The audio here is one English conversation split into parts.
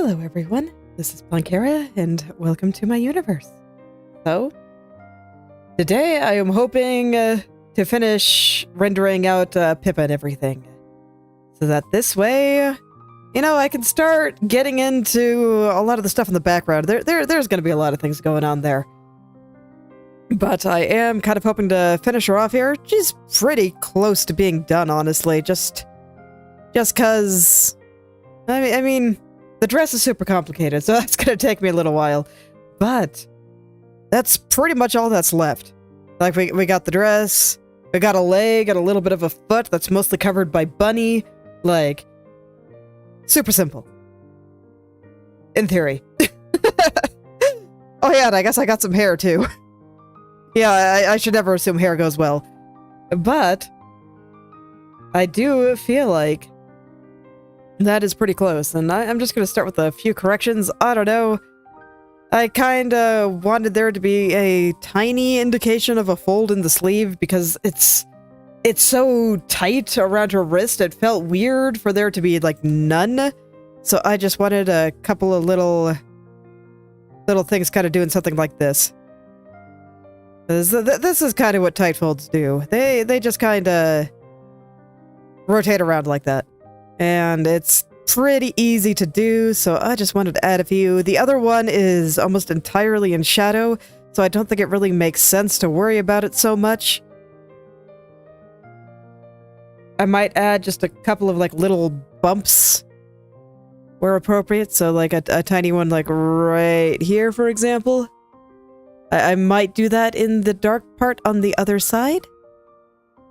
Hello everyone, this is Planckera, and welcome to my universe. So, today I am hoping to finish rendering out Pippa and everything. So that this way, you know, I can start getting into a lot of the stuff in the background. There's going to be a lot of things going on there. But I am kind of hoping to finish her off here. She's pretty close to being done, honestly, just cause... I mean, the dress is super complicated, so that's gonna take me a little while. But that's pretty much all that's left. Like, we got the dress, we got a leg and a little bit of a foot that's mostly covered by bunny. Like, super simple. In theory. Oh yeah, and I guess I got some hair too. Yeah, I should never assume hair goes well. But I do feel like that is pretty close, and I'm just going to start with a few corrections. I don't know. I kind of wanted there to be a tiny indication of a fold in the sleeve because it's so tight around her wrist. It felt weird for there to be, like, none. So I just wanted a couple of little things kind of doing something like this. This is kind of what tight folds do. They just kind of rotate around like that. And it's pretty easy to do, so I just wanted to add a few. The other one is almost entirely in shadow, so I don't think it really makes sense to worry about it so much. I might add just a couple of, like, little bumps where appropriate, so like a tiny one like right here, for example. I might do that in the dark part on the other side.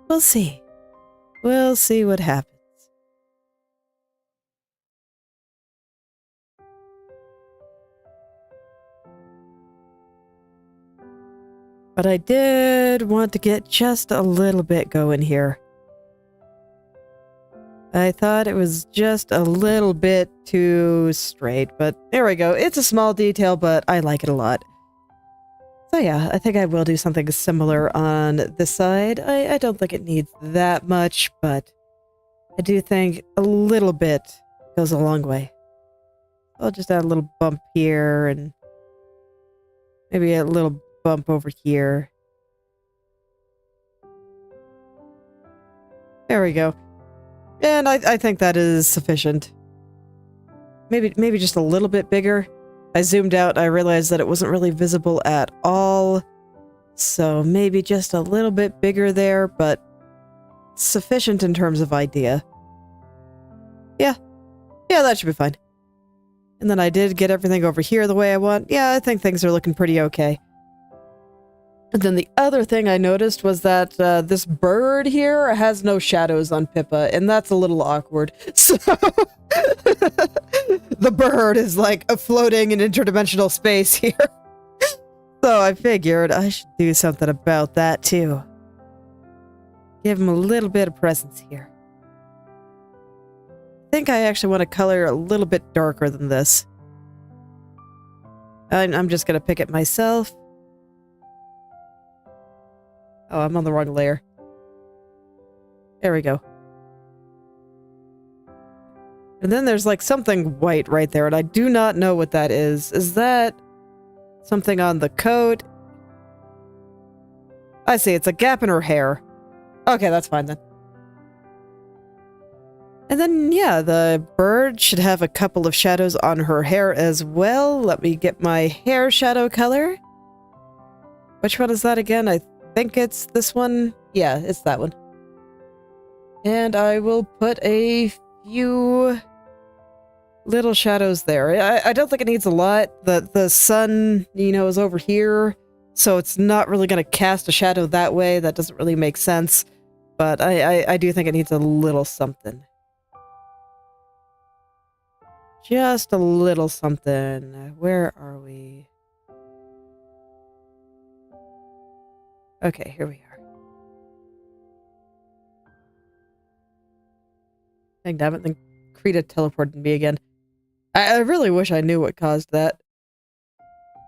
We'll see. We'll see what happens. But I did want to get just a little bit going here. I thought it was just a little bit too straight, but there we go. It's a small detail, but I like it a lot. So yeah, I think I will do something similar on this side. I don't think it needs that much, but I do think a little bit goes a long way. I'll just add a little bump here and maybe a little bump over here. There we go. And I think that is sufficient. Maybe just a little bit bigger. I zoomed out, I realized that it wasn't really visible at all. So maybe just a little bit bigger there, but sufficient in terms of idea. Yeah, that should be fine. And then I did get everything over here the way I want. Yeah, I think things are looking pretty okay. And then the other thing I noticed was that this bird here has no shadows on Pippa, and that's a little awkward. So the bird is like floating in interdimensional space here. So I figured I should do something about that too. Give him a little bit of presence here. I think I actually want to color a little bit darker than this. I'm just going to pick it myself. Oh, I'm on the wrong layer. There we go. And then there's like something white right there, and I do not know what that is. Is that something on the coat? I see, it's a gap in her hair. Okay, that's fine then. And then, yeah, the bird should have a couple of shadows on her hair as well. Let me get my hair shadow color. Which one is that again? I think it's this one. Yeah, it's that one. And I will put a few little shadows there. I don't think it needs a lot. The sun, you know, is over here, so it's not really going to cast a shadow that way. That doesn't really make sense. But I do think it needs a little something. Just a little something. Where are we? Okay, here we are. Dang damn it, then Krita teleported me again. I really wish I knew what caused that.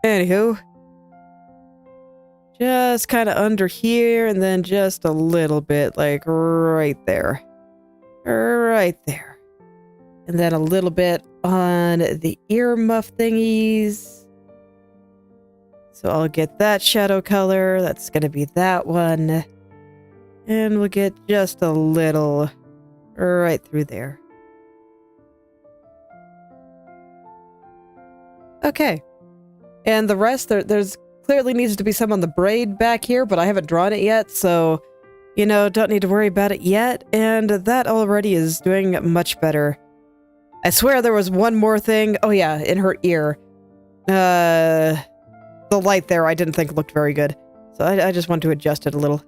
Anywho. Just kind of under here, and then just a little bit, like, right there. Right there. And then a little bit on the ear muff thingies. So I'll get that shadow color. That's going to be that one. And we'll get just a little right through there. Okay. And the rest, there's clearly needs to be some on the braid back here, but I haven't drawn it yet, so, you know, don't need to worry about it yet. And that already is doing much better. I swear there was one more thing. Oh yeah, in her ear. The light there I didn't think looked very good. So I just want to adjust it a little.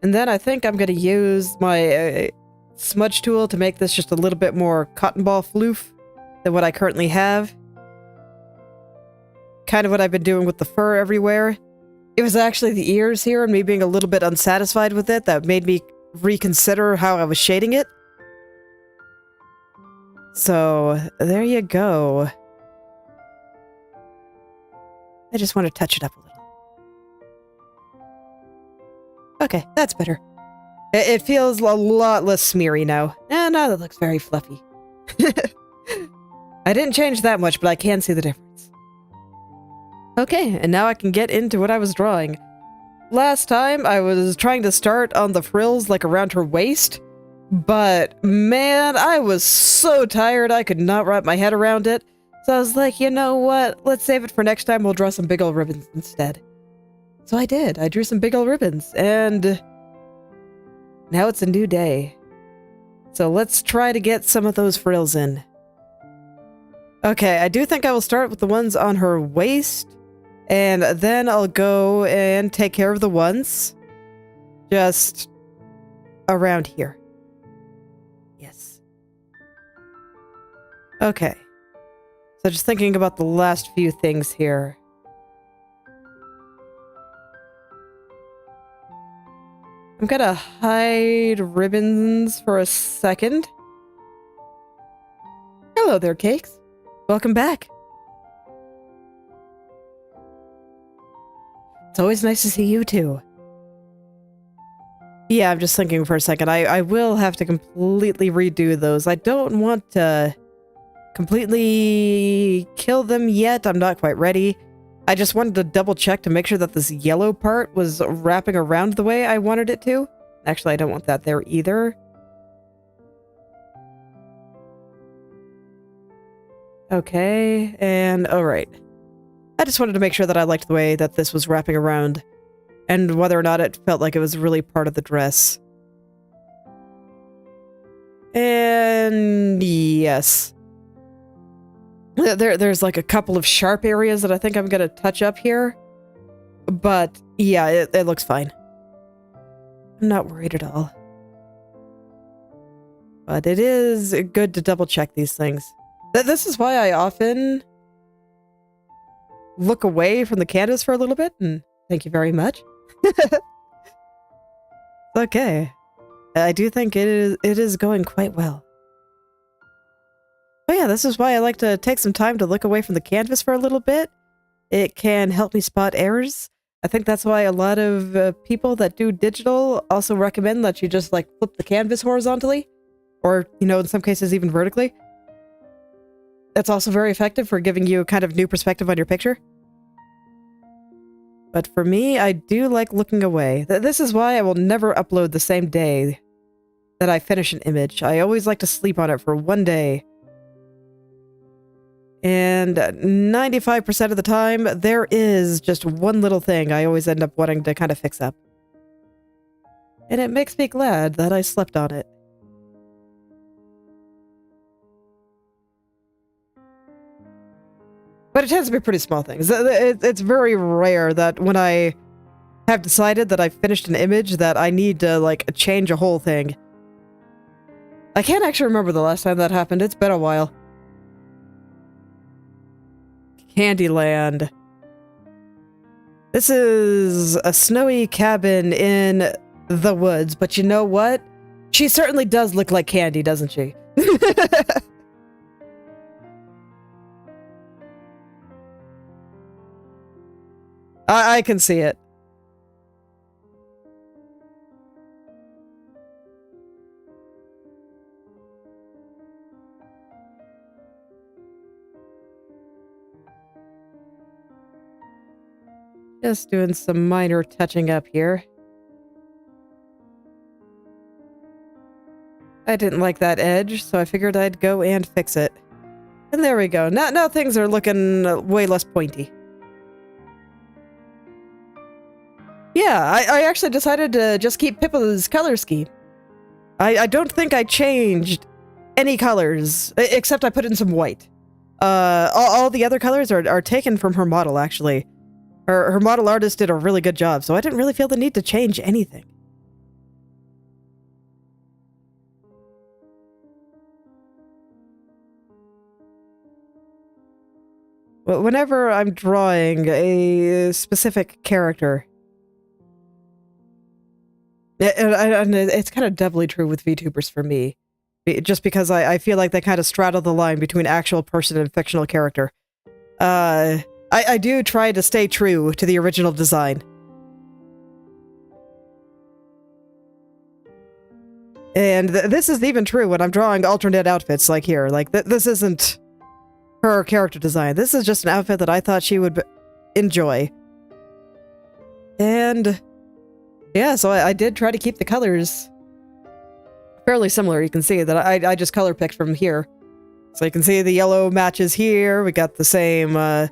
And then I think I'm going to use my smudge tool to make this just a little bit more cotton ball floof than what I currently have. Kind of what I've been doing with the fur everywhere. It was actually the ears here and me being a little bit unsatisfied with it that made me reconsider how I was shading it. So, there you go. I just want to touch it up a little. Okay, that's better. It feels a lot less smeary now. No, that looks very fluffy. I didn't change that much, but I can see the difference. Okay, and now I can get into what I was drawing. Last time, I was trying to start on the frills, like around her waist. But, man, I was so tired I could not wrap my head around it. So I was like, you know what? Let's save it for next time. We'll draw some big old ribbons instead. So I did. I drew some big old ribbons. And now it's a new day. So let's try to get some of those frills in. Okay, I do think I will start with the ones on her waist. And then I'll go and take care of the ones just around here. Okay, so just thinking about the last few things here. I'm gonna hide ribbons for a second. Hello there, Cakes. Welcome back. It's always nice to see you too. Yeah, I'm just thinking for a second. I will have to completely redo those. I don't want to completely kill them yet. I'm not quite ready. I just wanted to double check to make sure that this yellow part was wrapping around the way I wanted it to. Actually, I don't want that there either. Okay, and alright. I just wanted to make sure that I liked the way that this was wrapping around and whether or not it felt like it was really part of the dress. And yes. There's like a couple of sharp areas that I think I'm gonna touch up here. But yeah, it looks fine. I'm not worried at all. But it is good to double check these things. This is why I often look away from the canvas for a little bit, and thank you very much. Okay. I do think it is going quite well. But yeah, this is why I like to take some time to look away from the canvas for a little bit. It can help me spot errors. I think that's why a lot of people that do digital also recommend that you just like flip the canvas horizontally. Or, you know, in some cases even vertically. That's also very effective for giving you a kind of new perspective on your picture. But for me, I do like looking away. This is why I will never upload the same day that I finish an image. I always like to sleep on it for one day. And 95% of the time, there is just one little thing I always end up wanting to kind of fix up. And it makes me glad that I slept on it. But it tends to be pretty small things. It's very rare that when I have decided that I've finished an image that I need to, like, change a whole thing. I can't actually remember the last time that happened. It's been a while. Candyland. This is a snowy cabin in the woods, but you know what? She certainly does look like candy, doesn't she? I can see it. Just doing some minor touching up here. I didn't like that edge, so I figured I'd go and fix it. And there we go. Now things are looking way less pointy. Yeah, I actually decided to just keep Pippa's color scheme. I don't think I changed any colors, except I put in some white. All the other colors are taken from her model, actually. Her model artist did a really good job, so I didn't really feel the need to change anything. Well, whenever I'm drawing a specific character, and it's kind of doubly true with VTubers for me, just because I feel like they kind of straddle the line between actual person and fictional character. I do try to stay true to the original design. And this is even true when I'm drawing alternate outfits like here. Like, this isn't her character design. This is just an outfit that I thought she would enjoy. And yeah, so I did try to keep the colors fairly similar. You can see that I just color picked from here. So you can see the yellow matches here. We got the same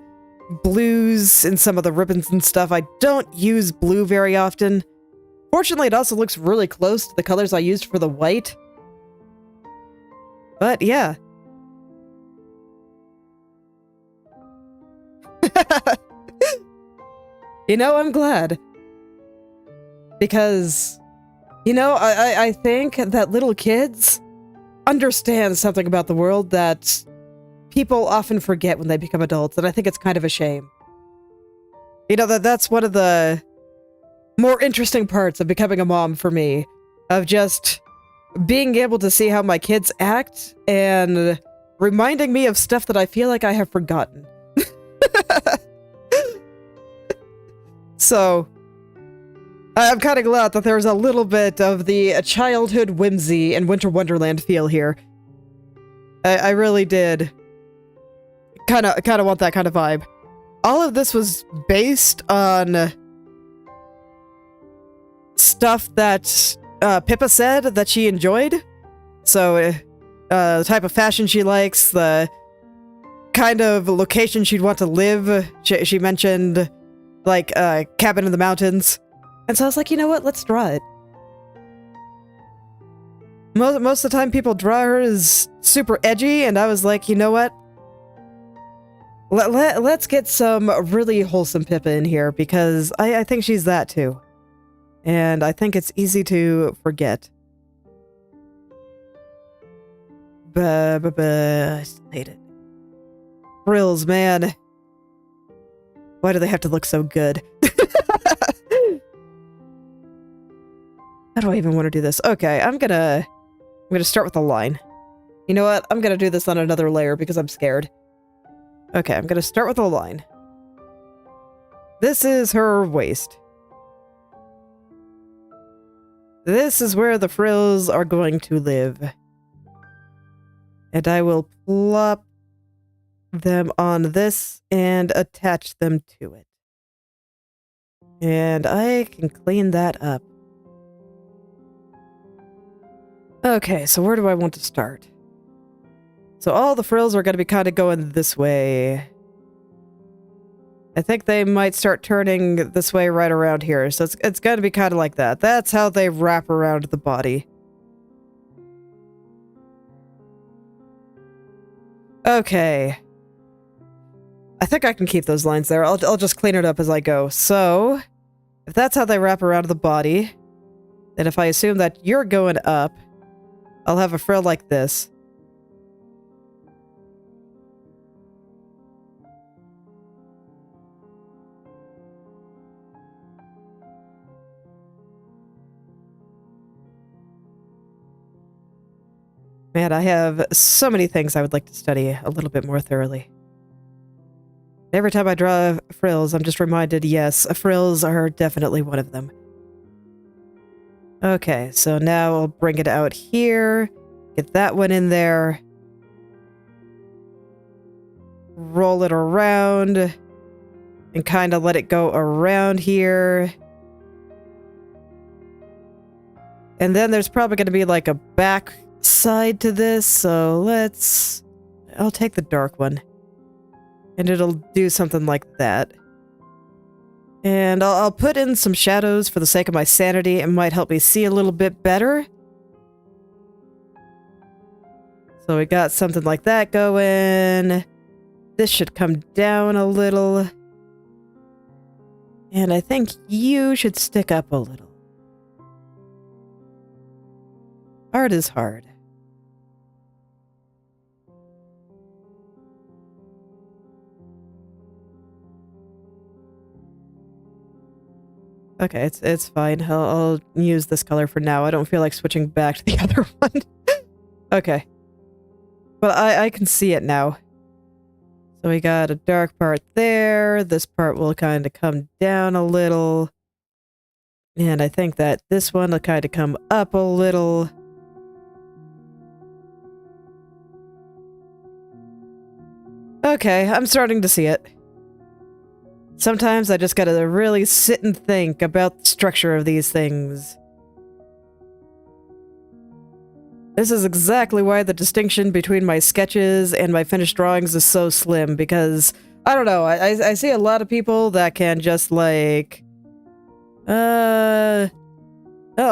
blues in some of the ribbons and stuff. I don't use blue very often. Fortunately, it also looks really close to the colors I used for the white. But yeah. You know, I'm glad. Because, you know, I think that little kids understand something about the world that people often forget when they become adults, and I think it's kind of a shame. You know, that's one of the more interesting parts of becoming a mom for me, of just being able to see how my kids act and reminding me of stuff that I feel like I have forgotten. So, I'm kind of glad that there's a little bit of the childhood whimsy and Winter Wonderland feel here. I really did kind of want that kind of vibe. All of this was based on stuff that Pippa said that she enjoyed. So, the type of fashion she likes, the kind of location she'd want to live. She mentioned, like, cabin in the mountains. And so I was like, you know what? Let's draw it. Most of the time people draw her as super edgy, and I was like, you know what? Let's get some really wholesome Pippa in here, because I think she's that too. And I think it's easy to forget. I still hate it. Frills, man. Why do they have to look so good? How do I even want to do this? Okay, I'm gonna start with a line. You know what? I'm gonna do this on another layer because I'm scared. Okay, I'm gonna start with a line. This is her waist. This is where the frills are going to live. And I will plop them on this and attach them to it. And I can clean that up. Okay, so where do I want to start? So all the frills are going to be kind of going this way. I think they might start turning this way right around here. So it's going to be kind of like that. That's how they wrap around the body. Okay. I think I can keep those lines there. I'll just clean it up as I go. So, if that's how they wrap around the body, then if I assume that you're going up, I'll have a frill like this. Man, I have so many things I would like to study a little bit more thoroughly. Every time I draw frills, I'm just reminded, yes, frills are definitely one of them. Okay, so now I'll bring it out here, get that one in there, roll it around, and kind of let it go around here. And then there's probably going to be like a back side to this, so I'll take the dark one. And it'll do something like that. And I'll put in some shadows for the sake of my sanity. It might help me see a little bit better. So we got something like that going. This should come down a little. And I think you should stick up a little. Art is hard. Okay, it's fine. I'll use this color for now. I don't feel like switching back to the other one. Okay. But I can see it now. So we got a dark part there. This part will kind of come down a little. And I think that this one will kind of come up a little. Okay, I'm starting to see it. Sometimes I just gotta really sit and think about the structure of these things. This is exactly why the distinction between my sketches and my finished drawings is so slim, because, I don't know, I see a lot of people that can just, like... I'll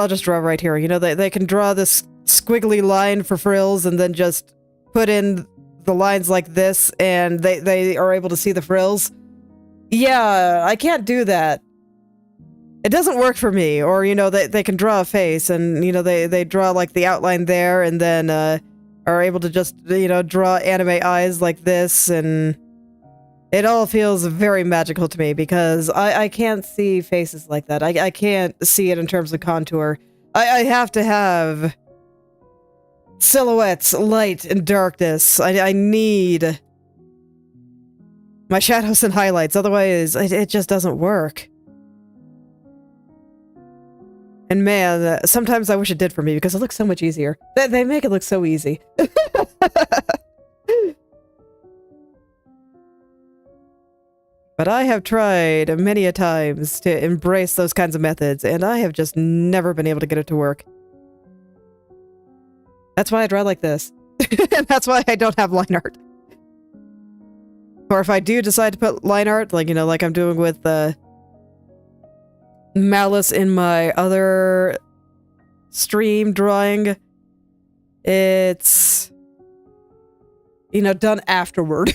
just draw right here. You know, they can draw this squiggly line for frills and then just put in the lines like this, and they are able to see the frills. Yeah, I can't do that. It doesn't work for me. Or, you know, they can draw a face, and, you know, they draw, like, the outline there, and then, are able to just, you know, draw anime eyes like this, and it all feels very magical to me, because I can't see faces like that. I can't see it in terms of contour. I have to have silhouettes, light, and darkness. I need my shadows and highlights, otherwise it just doesn't work. And man, sometimes I wish it did for me, because it looks so much easier. They make it look so easy. But I have tried many a times to embrace those kinds of methods, and I have just never been able to get it to work. That's why I draw like this. And that's why I don't have line art. Or if I do decide to put line art, like, you know, like I'm doing with Malice in my other stream drawing, it's, you know, done afterward.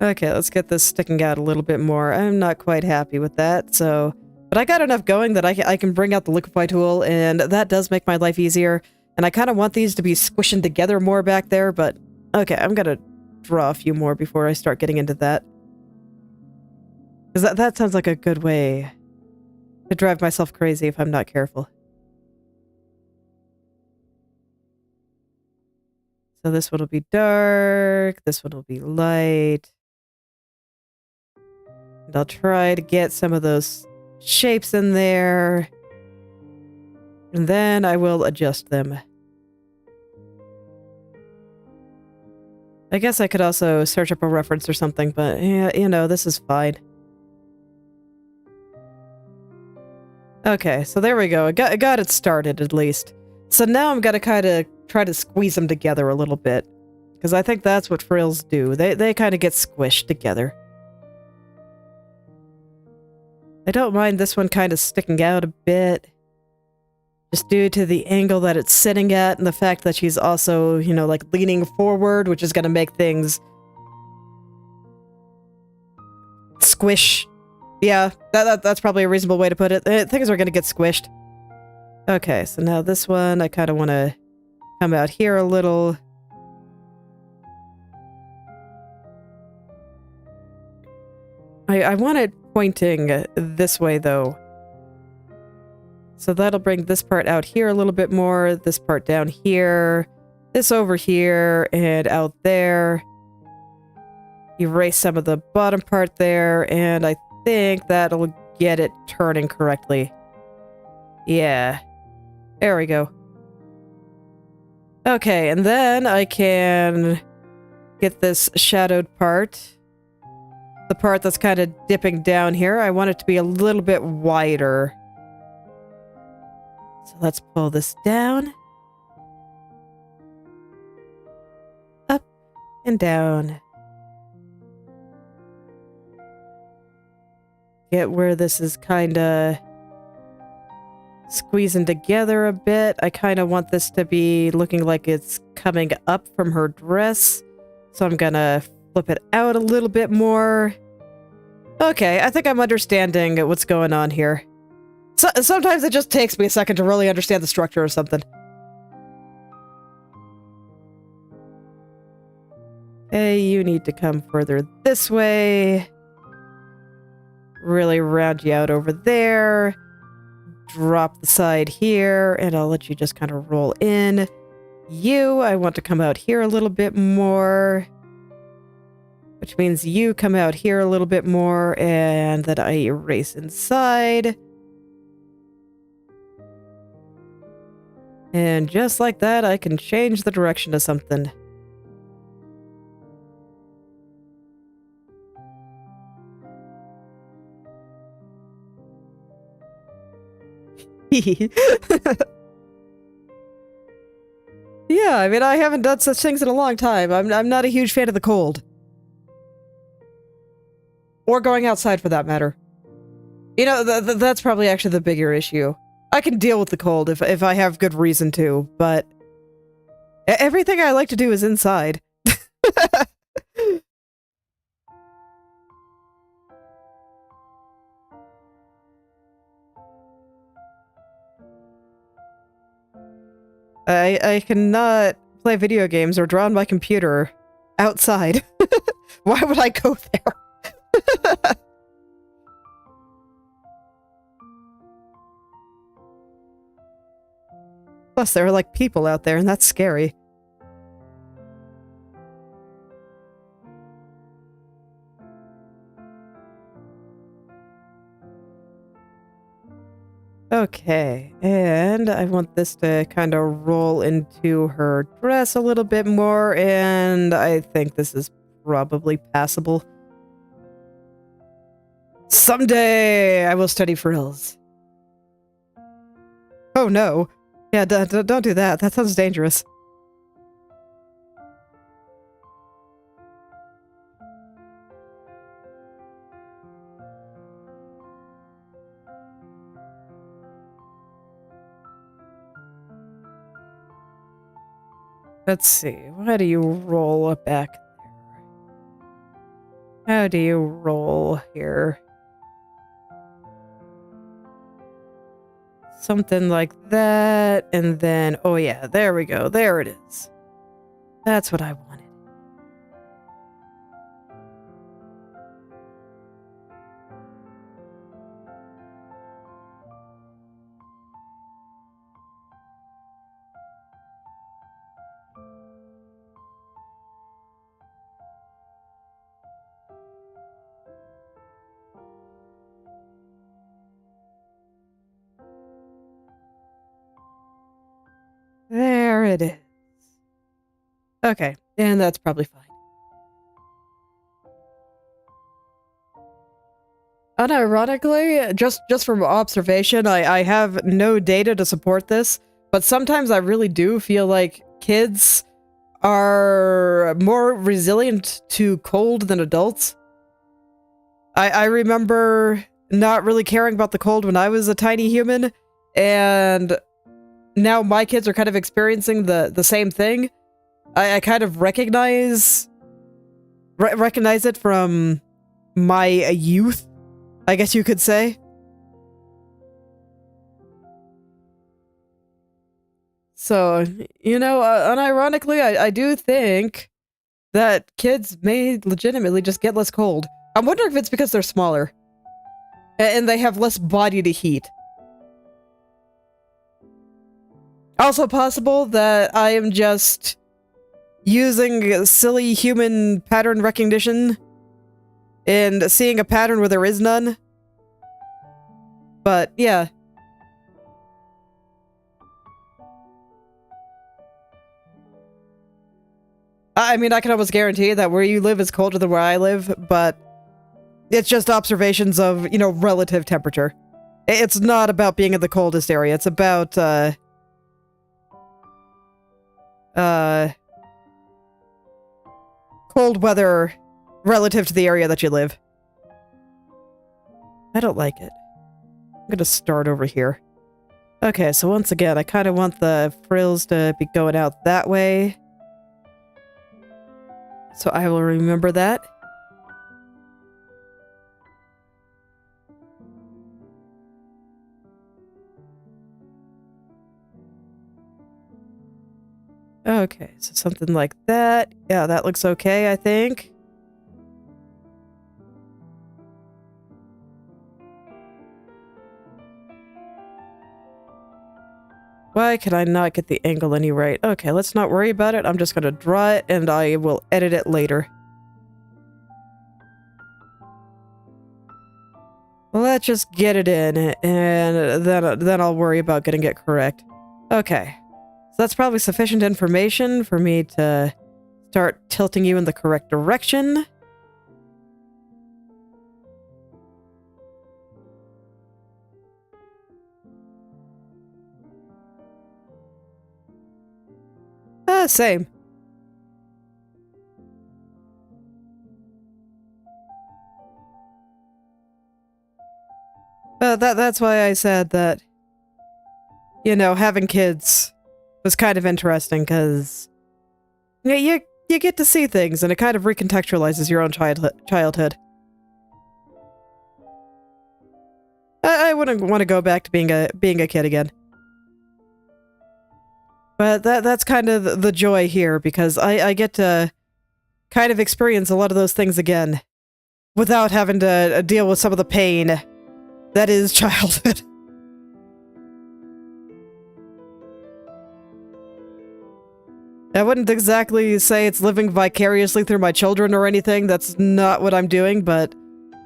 Okay, let's get this sticking out a little bit more. I'm not quite happy with that, so... But I got enough going that I can bring out the liquify tool, and that does make my life easier. And I kind of want these to be squishing together more back there, but... Okay, I'm gonna draw a few more before I start getting into that. Because that sounds like a good way to drive myself crazy if I'm not careful. So this one will be dark, this one will be light. And I'll try to get some of those shapes in there. And then I will adjust them. I guess I could also search up a reference or something, but yeah, you know, this is fine. Okay, so there we go. I got it started, at least. So now I'm gonna kind of try to squeeze them together a little bit. Because I think that's what frills do. They kind of get squished together. I don't mind this one kind of sticking out a bit. Just due to the angle that it's sitting at and the fact that she's also, you know, like leaning forward, which is going to make things squish. Yeah, that's probably a reasonable way to put it. Things are going to get squished. Okay, so now this one, I kind of want to come out here a little. I want it pointing this way, though. So that'll bring this part out here a little bit more, this part down here, this over here, and out there. Erase some of the bottom part there, and I think that'll get it turning correctly. Yeah. There we go. Okay, and then I can get this shadowed part. The part that's kind of dipping down here. I want it to be a little bit wider. So let's pull this down. Up and down. Get where this is kind of squeezing together a bit. I kind of want this to be looking like it's coming up from her dress. So I'm gonna flip it out a little bit more. Okay, I think I'm understanding what's going on here. So sometimes it just takes me a second to really understand the structure of something. Hey, you need to come further this way. Really round you out over there. Drop the side here, and I'll let you just kind of roll in. You, I want to come out here a little bit more. Which means you come out here a little bit more, and then I erase inside. And just like that, I can change the direction of something. Yeah, I mean, I haven't done such things in a long time. I'm not a huge fan of the cold. Or going outside, for that matter. You know, that's probably actually the bigger issue. I can deal with the cold if I have good reason to, but everything I like to do is inside. I cannot play video games or draw on my computer outside. Why would I go there? Plus, there are like people out there, and that's scary. Okay, and I want this to kind of roll into her dress a little bit more, and I think this is probably passable. Someday I will study frills. Oh no. Yeah, don't do that. That sounds dangerous. Let's see. How do you roll it back there? How do you roll here? Something like that, and then, oh yeah, there we go. There it is. That's what I wanted. There it is. Okay, and that's probably fine. Unironically, just from observation, I have no data to support this, but sometimes I really do feel like kids are more resilient to cold than adults. I remember not really caring about the cold when I was a tiny human, and now my kids are kind of experiencing the same thing. I kind of recognize it from my youth, I guess you could say. So, you know, unironically, I do think that kids may legitimately just get less cold. I'm wondering if it's because they're smaller and they have less body to heat. Also possible that I am just using silly human pattern recognition and seeing a pattern where there is none. But, yeah. I mean, I can almost guarantee that where you live is colder than where I live, but it's just observations of, you know, relative temperature. It's not about being in the coldest area. It's about, cold weather relative to the area that you live. I don't like it. I'm gonna start over here. Okay, so once again, I kind of want the frills to be going out that way. So I will remember that. Okay, so something like that. Yeah, that looks okay, I think. Why can I not get the angle any right? Okay, let's not worry about it. I'm just gonna draw it and I will edit it later. Let's just get it in and then I'll worry about getting it correct. Okay, so that's probably sufficient information for me to start tilting you in the correct direction. Same. That's why I said that, you know, having kids was kind of interesting, because you get to see things, and it kind of recontextualizes your own childhood. I wouldn't want to go back to being a kid again. But that's kind of the joy here, because I get to kind of experience a lot of those things again without having to deal with some of the pain that is childhood. I wouldn't exactly say it's living vicariously through my children or anything. That's not what I'm doing, but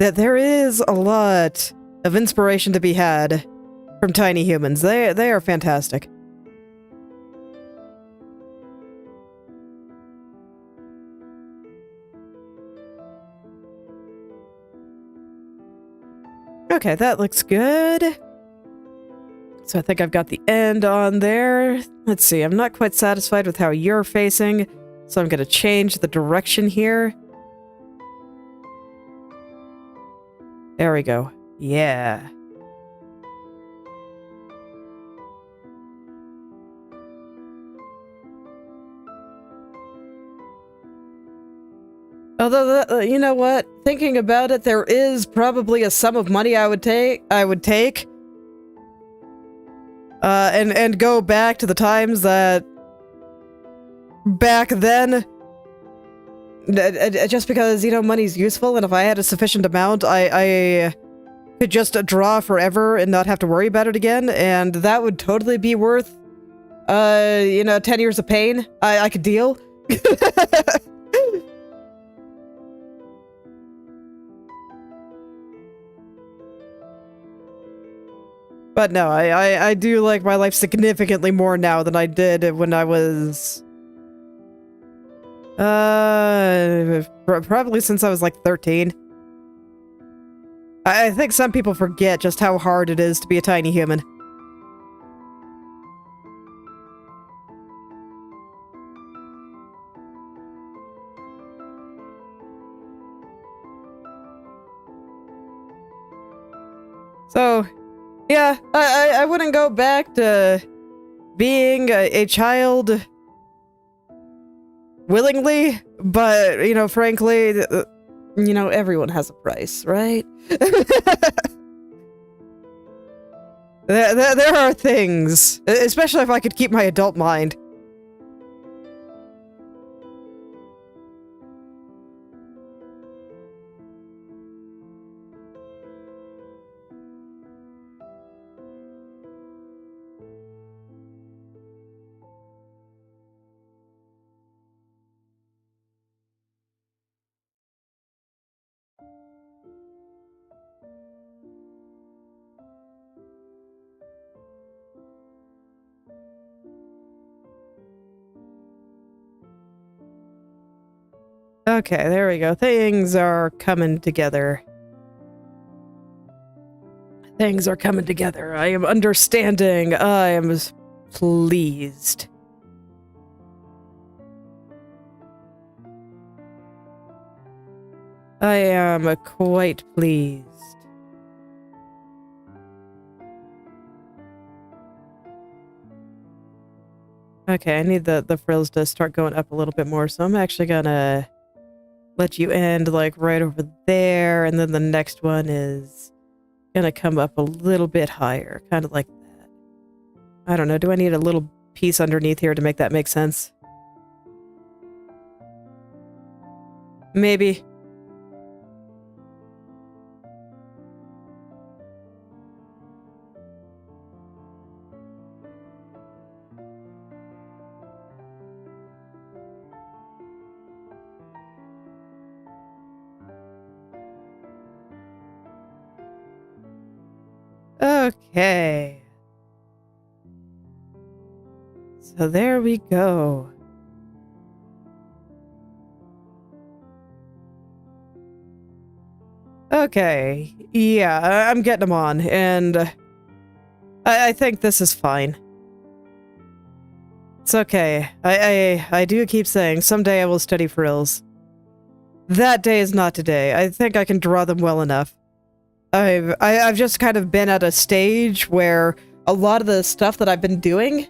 that there is a lot of inspiration to be had from tiny humans. They are fantastic. Okay, that looks good. So I think I've got the end on there. Let's see, I'm not quite satisfied with how you're facing, so I'm going to change the direction here. There we go. Yeah. Although, you know what? Thinking about it, there is probably a sum of money I would take, and go back to the times that back then, just because, you know, money's useful, and if I had a sufficient amount, I could just draw forever and not have to worry about it again, and that would totally be worth, you know, 10 years of pain. I could deal. But no, I do like my life significantly more now than I did when I was... probably since I was like 13. I think some people forget just how hard it is to be a tiny human. So, yeah, I wouldn't go back to being a child willingly, but, you know, frankly, you know, everyone has a price, right? There are things, especially if I could keep my adult mind. Okay, there we go. Things are coming together. Things are coming together. I am understanding. I am pleased. I am quite pleased. Okay, I need the frills to start going up a little bit more, so I'm actually gonna let you end like right over there, and then the next one is gonna come up a little bit higher, kind of like that. I don't know, do I need a little piece underneath here to make that make sense? Maybe. Okay. So there we go. Okay. Yeah, I'm getting them on, and I think this is fine. It's okay. I do keep saying, someday I will study frills. That day is not today. I think I can draw them well enough. I've just kind of been at a stage where a lot of the stuff that I've been doing,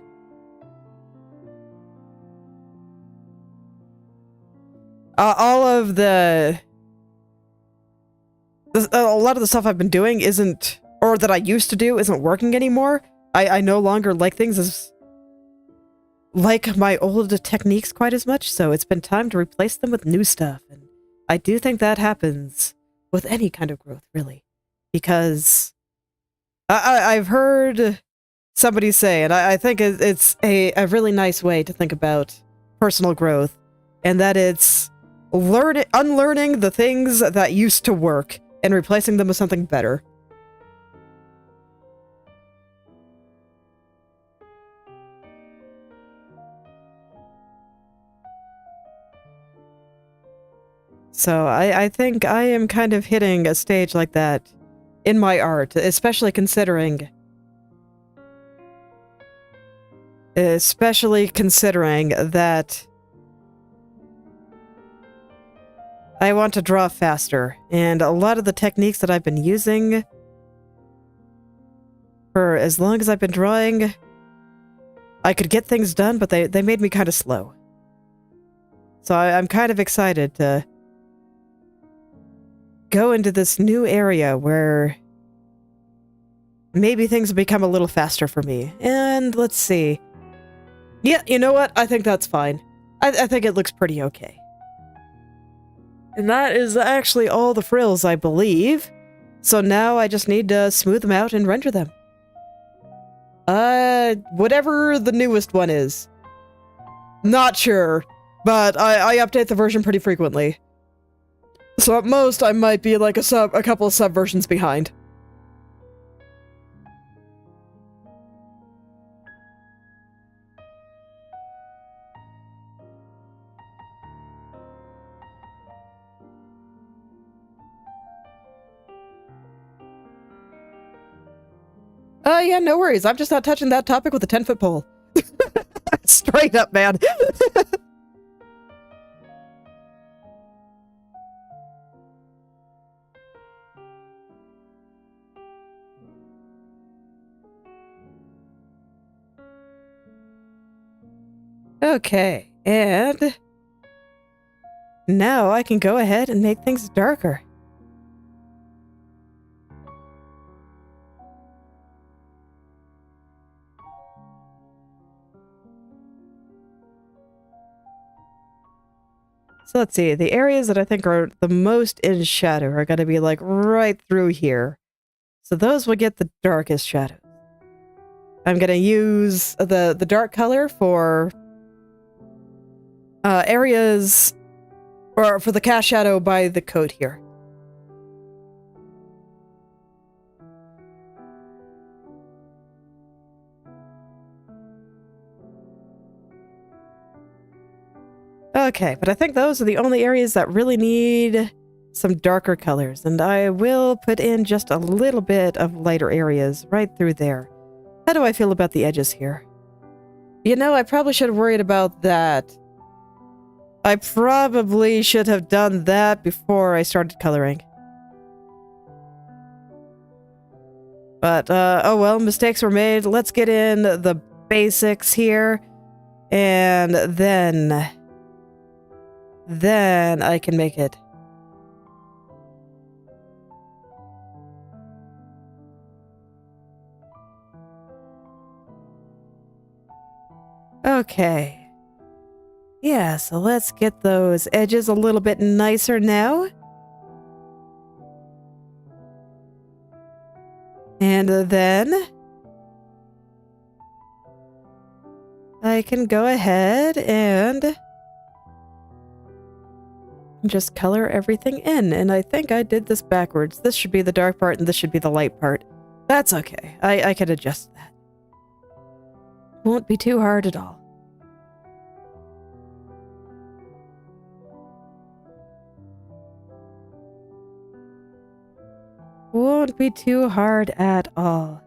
all of a lot of the stuff I've been doing isn't, or that I used to do, isn't working anymore. I no longer like things as like my old techniques quite as much, so it's been time to replace them with new stuff. And I do think that happens with any kind of growth, really. Because I've heard somebody say, and I think it's a really nice way to think about personal growth, and that it's unlearning the things that used to work and replacing them with something better. So I think I am kind of hitting a stage like that in my art, especially considering that I want to draw faster, and a lot of the techniques that I've been using for as long as I've been drawing, I could get things done, but they made me kind of slow. So I'm kind of excited to go into this new area where maybe things will become a little faster for me. And let's see. Yeah, you know what? I think that's fine. I think it looks pretty okay. And that is actually all the frills, I believe. So now I just need to smooth them out and render them. Whatever the newest one is. Not sure, but I update the version pretty frequently. So at most, I might be like a couple of subversions behind. Yeah, no worries. I'm just not touching that topic with a 10-foot pole. Straight up, man. Okay, and now I can go ahead and make things darker. So let's see, the areas that I think are the most in shadow are going to be like right through here. So those will get the darkest shadows. I'm going to use the dark color for areas, or for the cast shadow by the coat here. Okay, but I think those are the only areas that really need some darker colors, and I will put in just a little bit of lighter areas right through there. How do I feel about the edges here? You know, I probably should have worried about that. I probably should have done that before I started coloring. But, oh well, mistakes were made. Let's get in the basics here, and then I can make it. Okay. Yeah, so let's get those edges a little bit nicer now. And then I can go ahead and just color everything in. And I think I did this backwards. This should be the dark part and this should be the light part. That's okay. I can adjust that. Won't be too hard at all. Won't be too hard at all.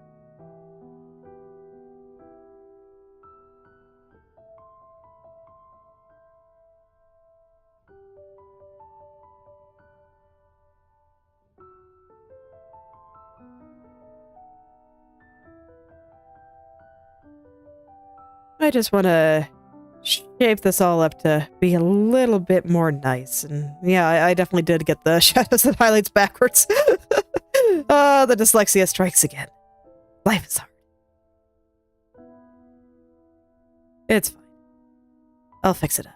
I just want to shape this all up to be a little bit more nice. And yeah, I definitely did get the shadows and highlights backwards. The dyslexia strikes again. Life is hard. It's fine. I'll fix it up.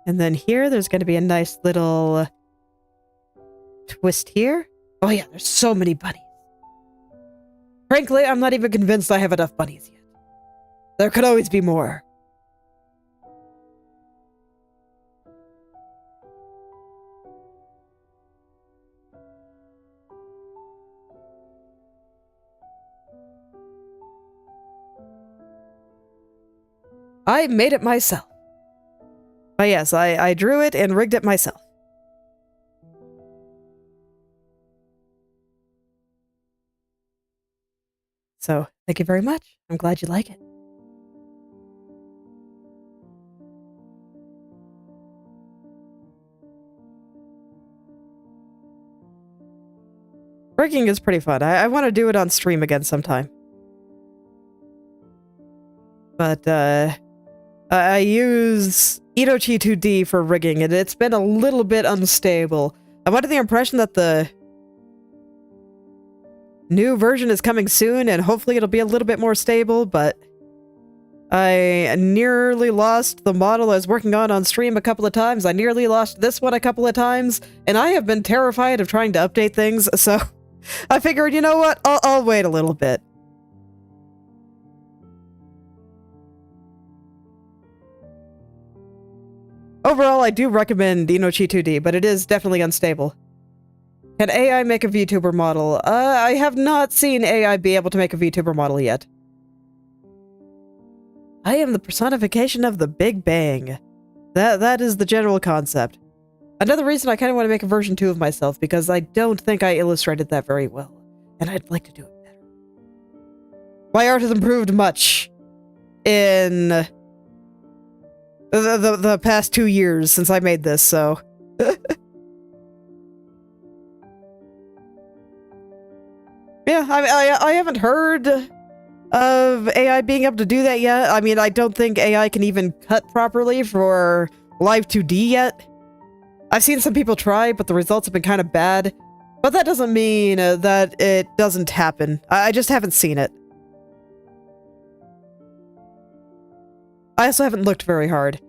And then here, there's going to be a nice little twist here. Oh yeah, there's so many bunnies. Frankly, I'm not even convinced I have enough bunnies yet. There could always be more. I made it myself. But yes, I drew it and rigged it myself. So, thank you very much. I'm glad you like it. Rigging is pretty fun. I want to do it on stream again sometime. But, I use Itochi 2D for rigging, and it's been a little bit unstable. I'm under the impression that the new version is coming soon, and hopefully it'll be a little bit more stable, but I nearly lost the model I was working on stream a couple of times. I nearly lost this one a couple of times, and I have been terrified of trying to update things, so I figured, you know what, I'll wait a little bit. Overall, I do recommend Inochi 2D, but it is definitely unstable. Can AI make a VTuber model? I have not seen AI be able to make a VTuber model yet. I am the personification of the Big Bang. That is the general concept. Another reason I kind of want to make a version 2 of myself, because I don't think I illustrated that very well, and I'd like to do it better. My art has improved much in the past 2 years since I made this, so... Yeah, I haven't heard of AI being able to do that yet. I mean, I don't think AI can even cut properly for Live 2D yet. I've seen some people try, but the results have been kind of bad. But that doesn't mean that it doesn't happen. I just haven't seen it. I also haven't looked very hard.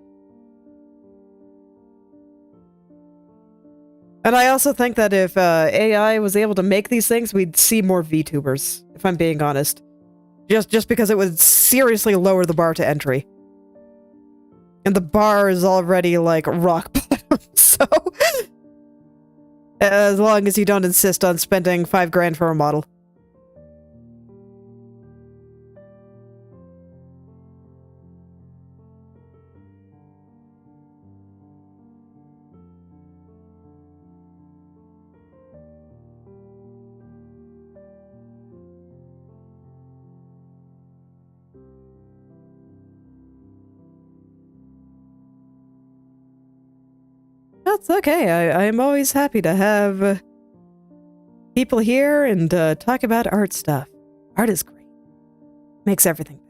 And I also think that if AI was able to make these things, we'd see more VTubers, if I'm being honest. Just because it would seriously lower the bar to entry. And the bar is already, like, rock bottom, so... As long as you don't insist on spending $5 grand for a model. That's okay. I'm always happy to have people here and talk about art stuff. Art is great. Makes everything better.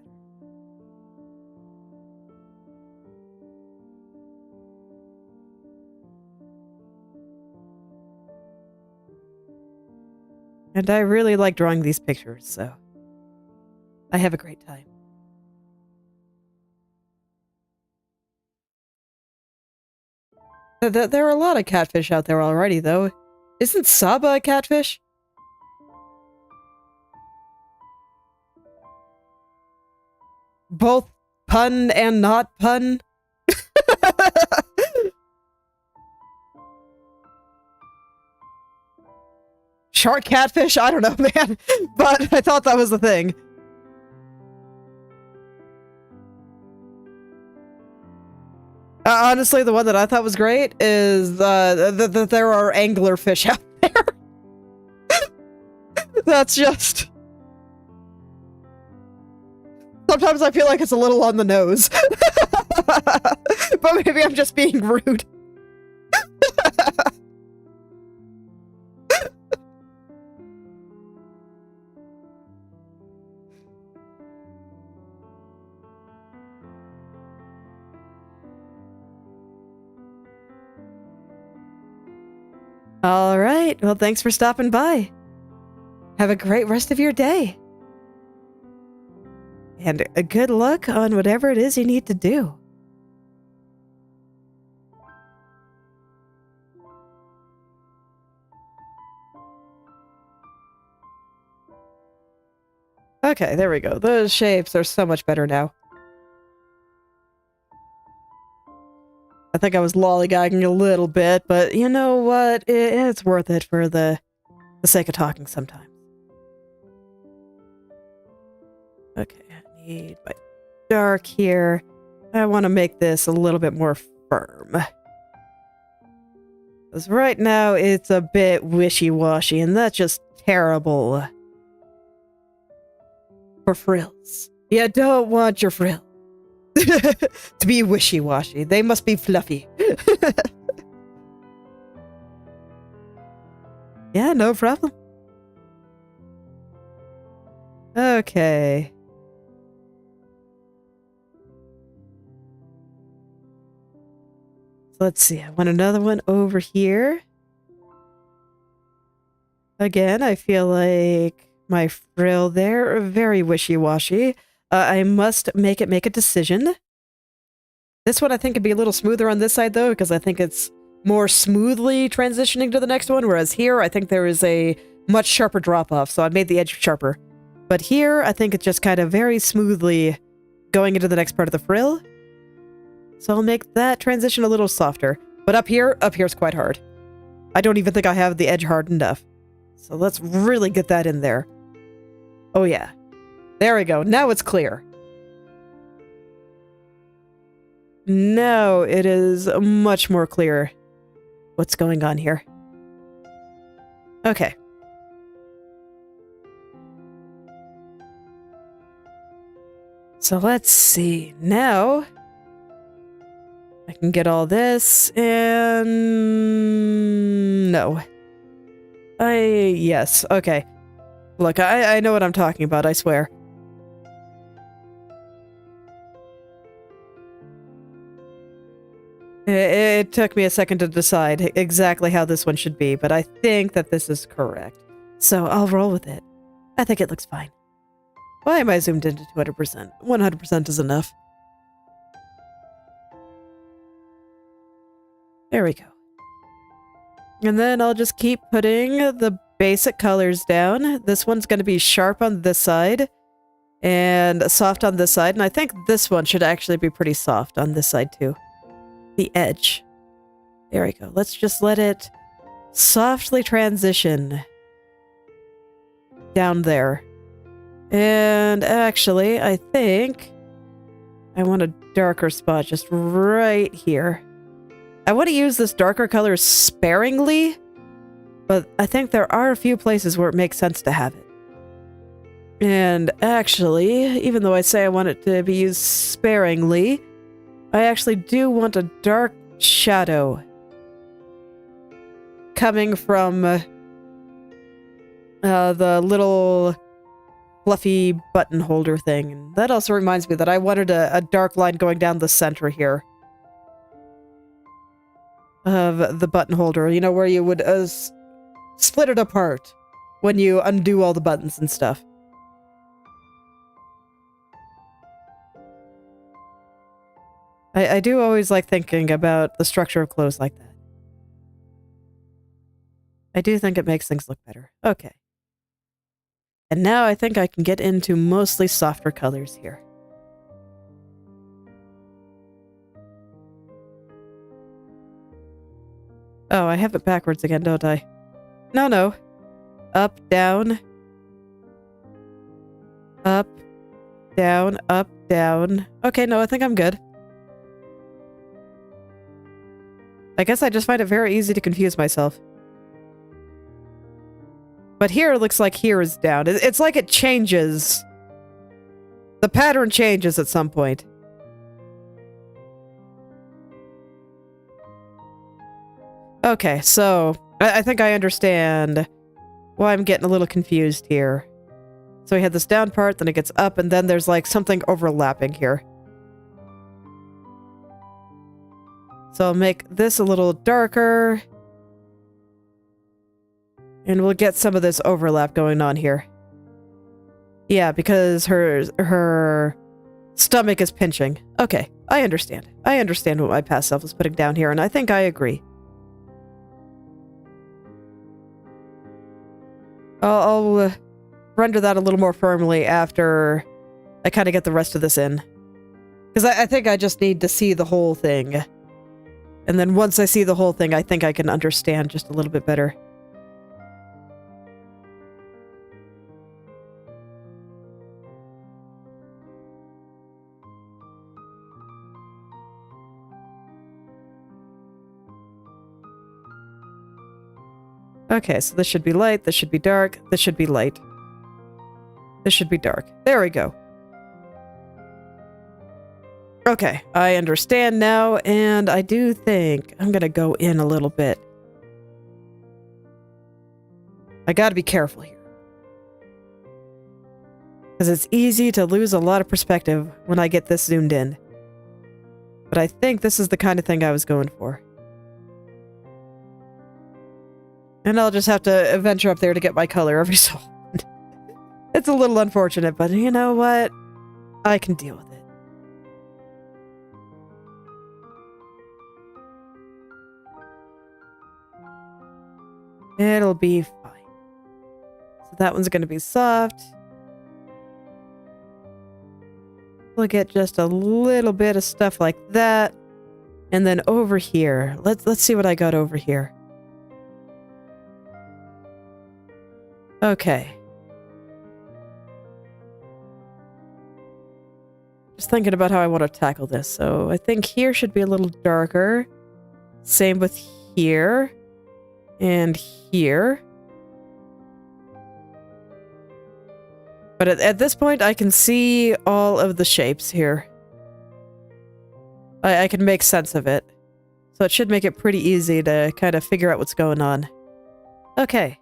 And I really like drawing these pictures, so I have a great time. There are a lot of catfish out there already, though. Isn't Saba a catfish? Both pun and not pun? Shark catfish? I don't know, man. But I thought that was the thing. Honestly, the one that I thought was great is that there are anglerfish out there. That's just... Sometimes I feel like it's a little on the nose. But maybe I'm just being rude. All right. Well, thanks for stopping by. Have a great rest of your day. And a good luck on whatever it is you need to do. Okay, there we go. Those shapes are so much better now. I think I was lollygagging a little bit, but you know what? It's worth it for the sake of talking sometimes. Okay, I need my dark here. I want to make this a little bit more firm. Because right now it's a bit wishy-washy, and that's just terrible. For frills. You don't want your frills to be wishy-washy. They must be fluffy. Yeah, no problem. Okay. So let's see. I want another one over here. Again, I feel like my frill there are very wishy-washy. I must make a decision. This one I think could be a little smoother on this side, though, because I think it's more smoothly transitioning to the next one, whereas here I think there is a much sharper drop-off, so I made the edge sharper. But here, I think it's just kind of very smoothly going into the next part of the frill. So I'll make that transition a little softer. But up here's quite hard. I don't even think I have the edge hard enough. So let's really get that in there. Oh yeah. There we go. Now it's clear. Now it is much more clear what's going on here. Okay. So let's see. Now I can get all this and... No. Yes. Okay. Look, I know what I'm talking about, I swear. It took me a second to decide exactly how this one should be, but I think that this is correct. So I'll roll with it. I think it looks fine. Why am I zoomed into 200%? 100% is enough. There we go. And then I'll just keep putting the basic colors down. This one's going to be sharp on this side and soft on this side. And I think this one should actually be pretty soft on this side too. The edge. There we go. Let's just let it softly transition down there. And actually, I think I want a darker spot just right here. I want to use this darker color sparingly, but I think there are a few places where it makes sense to have it. And actually, even though I say I want it to be used sparingly, I actually do want a dark shadow coming from the little fluffy button holder thing. And that also reminds me that I wanted a dark line going down the center here of the button holder, you know, where you would split it apart when you undo all the buttons and stuff. I do always like thinking about the structure of clothes like that. I do think it makes things look better. Okay. And now I think I can get into mostly softer colors here. Oh, I have it backwards again, don't I? No. Up, down. Up, down, up, down. Okay, no, I think I'm good. I guess I just find it very easy to confuse myself. But here it looks like here is down. It's like it changes. The pattern changes at some point. Okay, so I think I understand why I'm getting a little confused here. So we had this down part, then it gets up, and then there's like something overlapping here. So I'll make this a little darker. And we'll get some of this overlap going on here. Yeah, because her stomach is pinching. Okay, I understand. I understand what my past self was putting down here, and I think I agree. I'll render that a little more firmly after I kind of get the rest of this in. Because I think I just need to see the whole thing. And then once I see the whole thing, I think I can understand just a little bit better. Okay, so this should be light, this should be dark, this should be light. This should be dark. There we go. Okay, I understand now, and I do think I'm gonna go in a little bit. I gotta be careful here. Because it's easy to lose a lot of perspective when I get this zoomed in. But I think this is the kind of thing I was going for. And I'll just have to venture up there to get my color every so often. It's a little unfortunate, but you know what? I can deal with it. It'll be fine. So that one's going to be soft. We'll get just a little bit of stuff like that. And then over here, let's see what I got over here. Okay. Just thinking about how I want to tackle this. So I think here should be a little darker. Same with here. And here. But at this point, I can see all of the shapes here. I can make sense of it. So it should make it pretty easy to kind of figure out what's going on. Okay.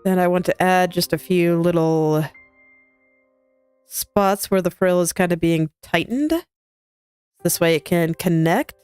Then I want to add just a few little spots where the frill is kind of being tightened. This way it can connect.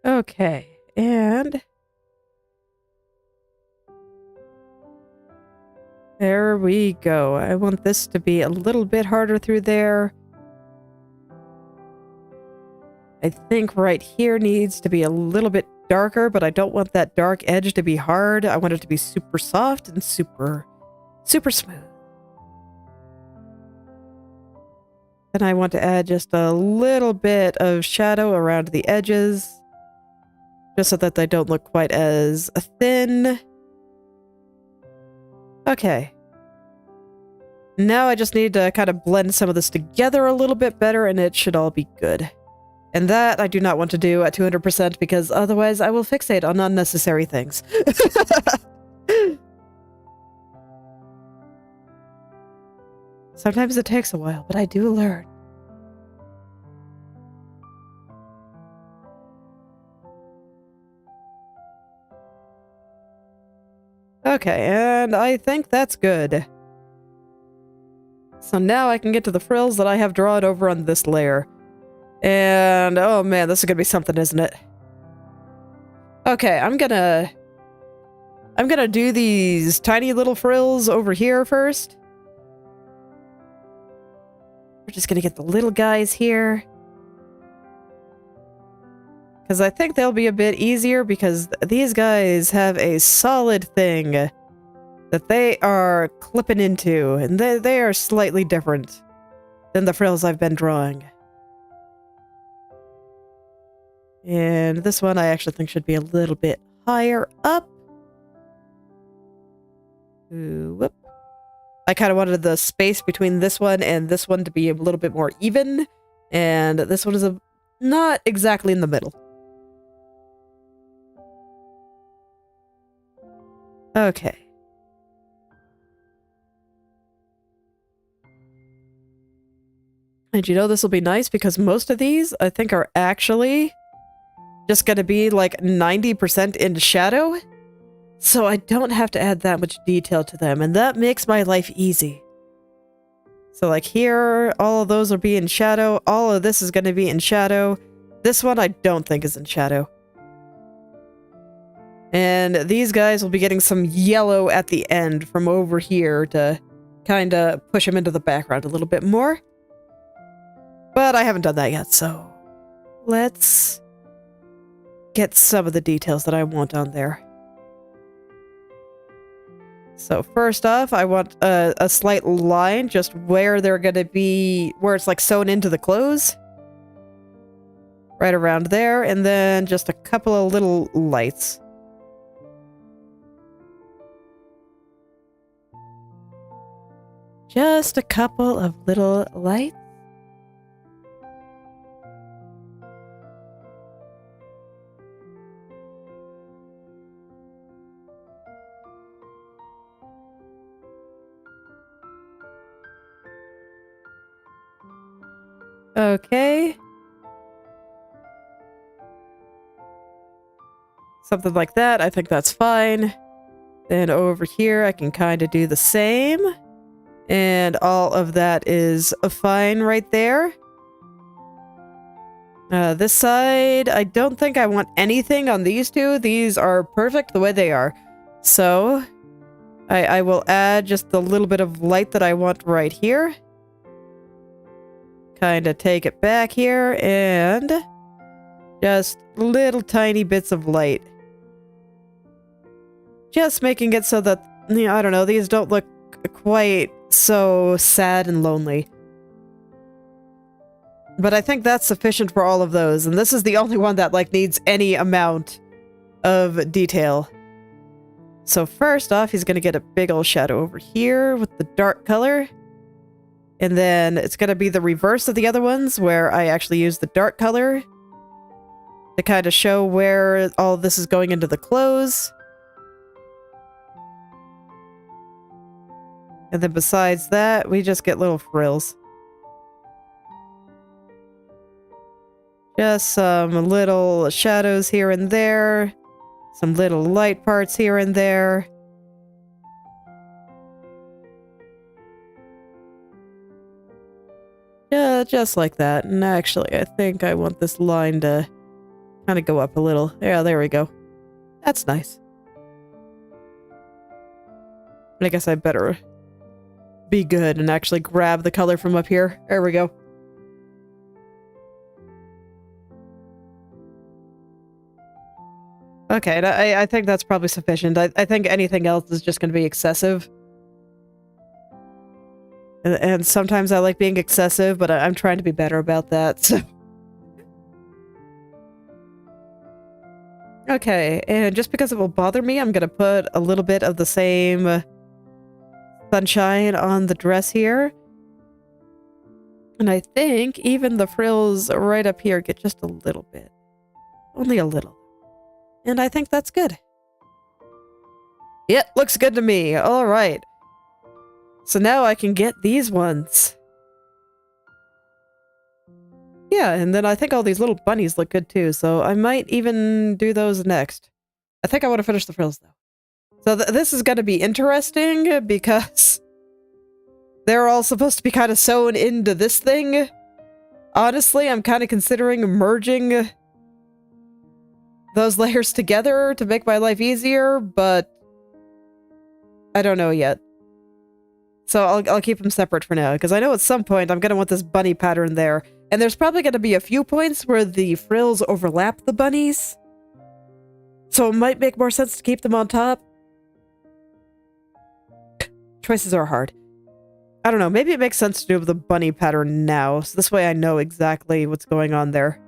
Okay, and there we go. I want this to be a little bit harder through there. I think right here needs to be a little bit darker, but I don't want that dark edge to be hard. I want it to be super soft and super smooth. And I want to add just a little bit of shadow around the edges. just so that they don't look quite as thin. Okay. Now I just need to kind of blend some of this together a little bit better, and it should all be good. And that I do not want to do at 200% because otherwise I will fixate on unnecessary things. Sometimes it takes a while, but I do learn. Okay, and I think that's good. So now I can get to the frills that I have drawn over on this layer. And, oh man, this is gonna be something, isn't it? Okay, I'm gonna do these tiny little frills over here first. We're just gonna get the little guys here. Because I think they'll be a bit easier because these guys have a solid thing that they are clipping into, and they are slightly different than the frills I've been drawing. And this one I actually think should be a little bit higher up. Ooh, whoop. I kind of wanted the space between this one and this one to be a little bit more even, and this one is not exactly in the middle. Okay. And you know, this will be nice because most of these, I think, are actually just going to be like 90% in shadow. So I don't have to add that much detail to them, and that makes my life easy. So like here, all of those will be in shadow. All of this is going to be in shadow. This one I don't think is in shadow. And these guys will be getting some yellow at the end from over here to kind of push them into the background a little bit more. But I haven't done that yet, so let's get some of the details that I want on there. So first off, I want a slight line just where they're going to be, where it's like sewn into the clothes. Right around there, and then just a couple of little lights. Just a couple of little lights. Okay. Something like that. I think that's fine. Then over here, I can kind of do the same. And all of that is fine right there. This side, I don't think I want anything on these two. These are perfect the way they are. So, I will add just a little bit of light that I want right here. Kind of take it back here and just little tiny bits of light. Just making it so that, you know, I don't know, these don't look quite so sad and lonely. But I think that's sufficient for all of those, and this is the only one that, like, needs any amount of detail. So first off, he's gonna get a big old shadow over here with the dark color. And then it's gonna be the reverse of the other ones, where I actually use the dark color to kind of show where all of this is going into the clothes. And then besides that, we just get little frills. Just some little shadows here and there. Some little light parts here and there. Yeah, just like that. And actually, I think I want this line to kind of go up a little. Yeah, there we go. That's nice. I guess I better be good and actually grab the color from up here. There we go. Okay, I think that's probably sufficient. I think anything else is just going to be excessive. And sometimes I like being excessive, but I'm trying to be better about that, so. Okay, and just because it will bother me, I'm gonna put a little bit of the same sunshine on the dress here. And I think even the frills right up here get just a little bit. Only a little. And I think that's good. Yeah, looks good to me. All right. So now I can get these ones. Yeah, and then I think all these little bunnies look good too, so I might even do those next. I think I want to finish the frills though. So this is going to be interesting because they're all supposed to be kind of sewn into this thing. Honestly, I'm kind of considering merging those layers together to make my life easier, but I don't know yet. So I'll keep them separate for now, because I know at some point I'm going to want this bunny pattern there. And there's probably going to be a few points where the frills overlap the bunnies. So it might make more sense to keep them on top. Choices are hard. I don't know, maybe it makes sense to do the bunny pattern now, so this way I know exactly what's going on there.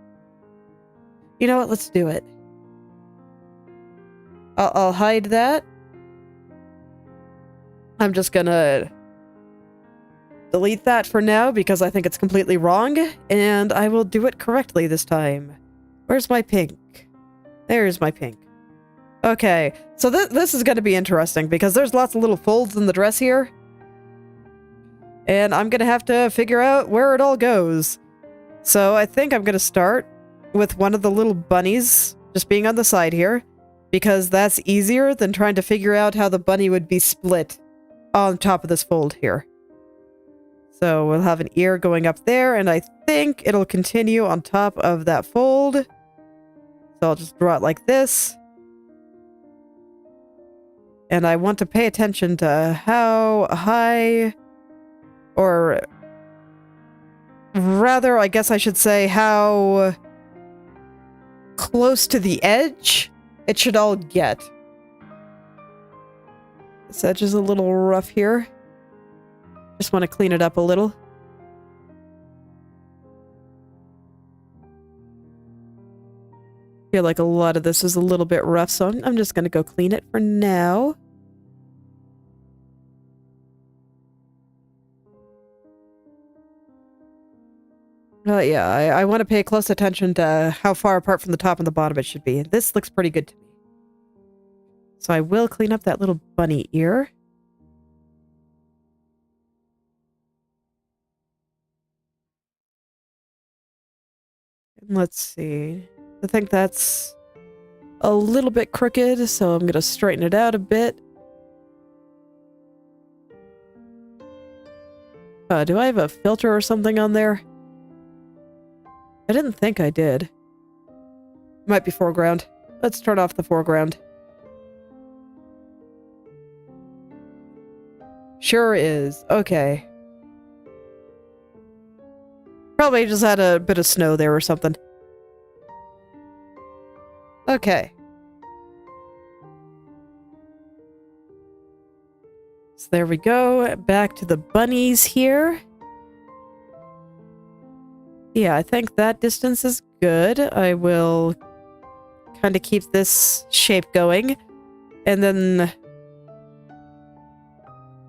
You know what, let's do it. I'll hide that. I'm just gonna delete that for now because I think it's completely wrong, and I will do it correctly this time. Where's my pink? There's my pink. Okay, so this is gonna be interesting because there's lots of little folds in the dress here. And I'm gonna have to figure out where it all goes. So I think I'm gonna start with one of the little bunnies just being on the side here, because that's easier than trying to figure out how the bunny would be split on top of this fold here. So we'll have an ear going up there, and I think it'll continue on top of that fold. So I'll just draw it like this. And I want to pay attention to how high, or rather, I guess I should say how close to the edge it should all get. This edge is a little rough here. Just want to clean it up a little. I feel like a lot of this is a little bit rough, so I'm just going to go clean it for now. Yeah, I want to pay close attention to how far apart from the top and the bottom it should be. This looks pretty good to me. So I will clean up that little bunny ear. Let's see. I think that's a little bit crooked, so I'm going to straighten it out a bit. Do I have a filter or something on there? I didn't think I did. Might be foreground. Let's turn off the foreground. Sure is. Okay. Probably just had a bit of snow there or something. Okay. So there we go. Back to the bunnies here. Yeah, I think that distance is good. I will kind of keep this shape going. And then...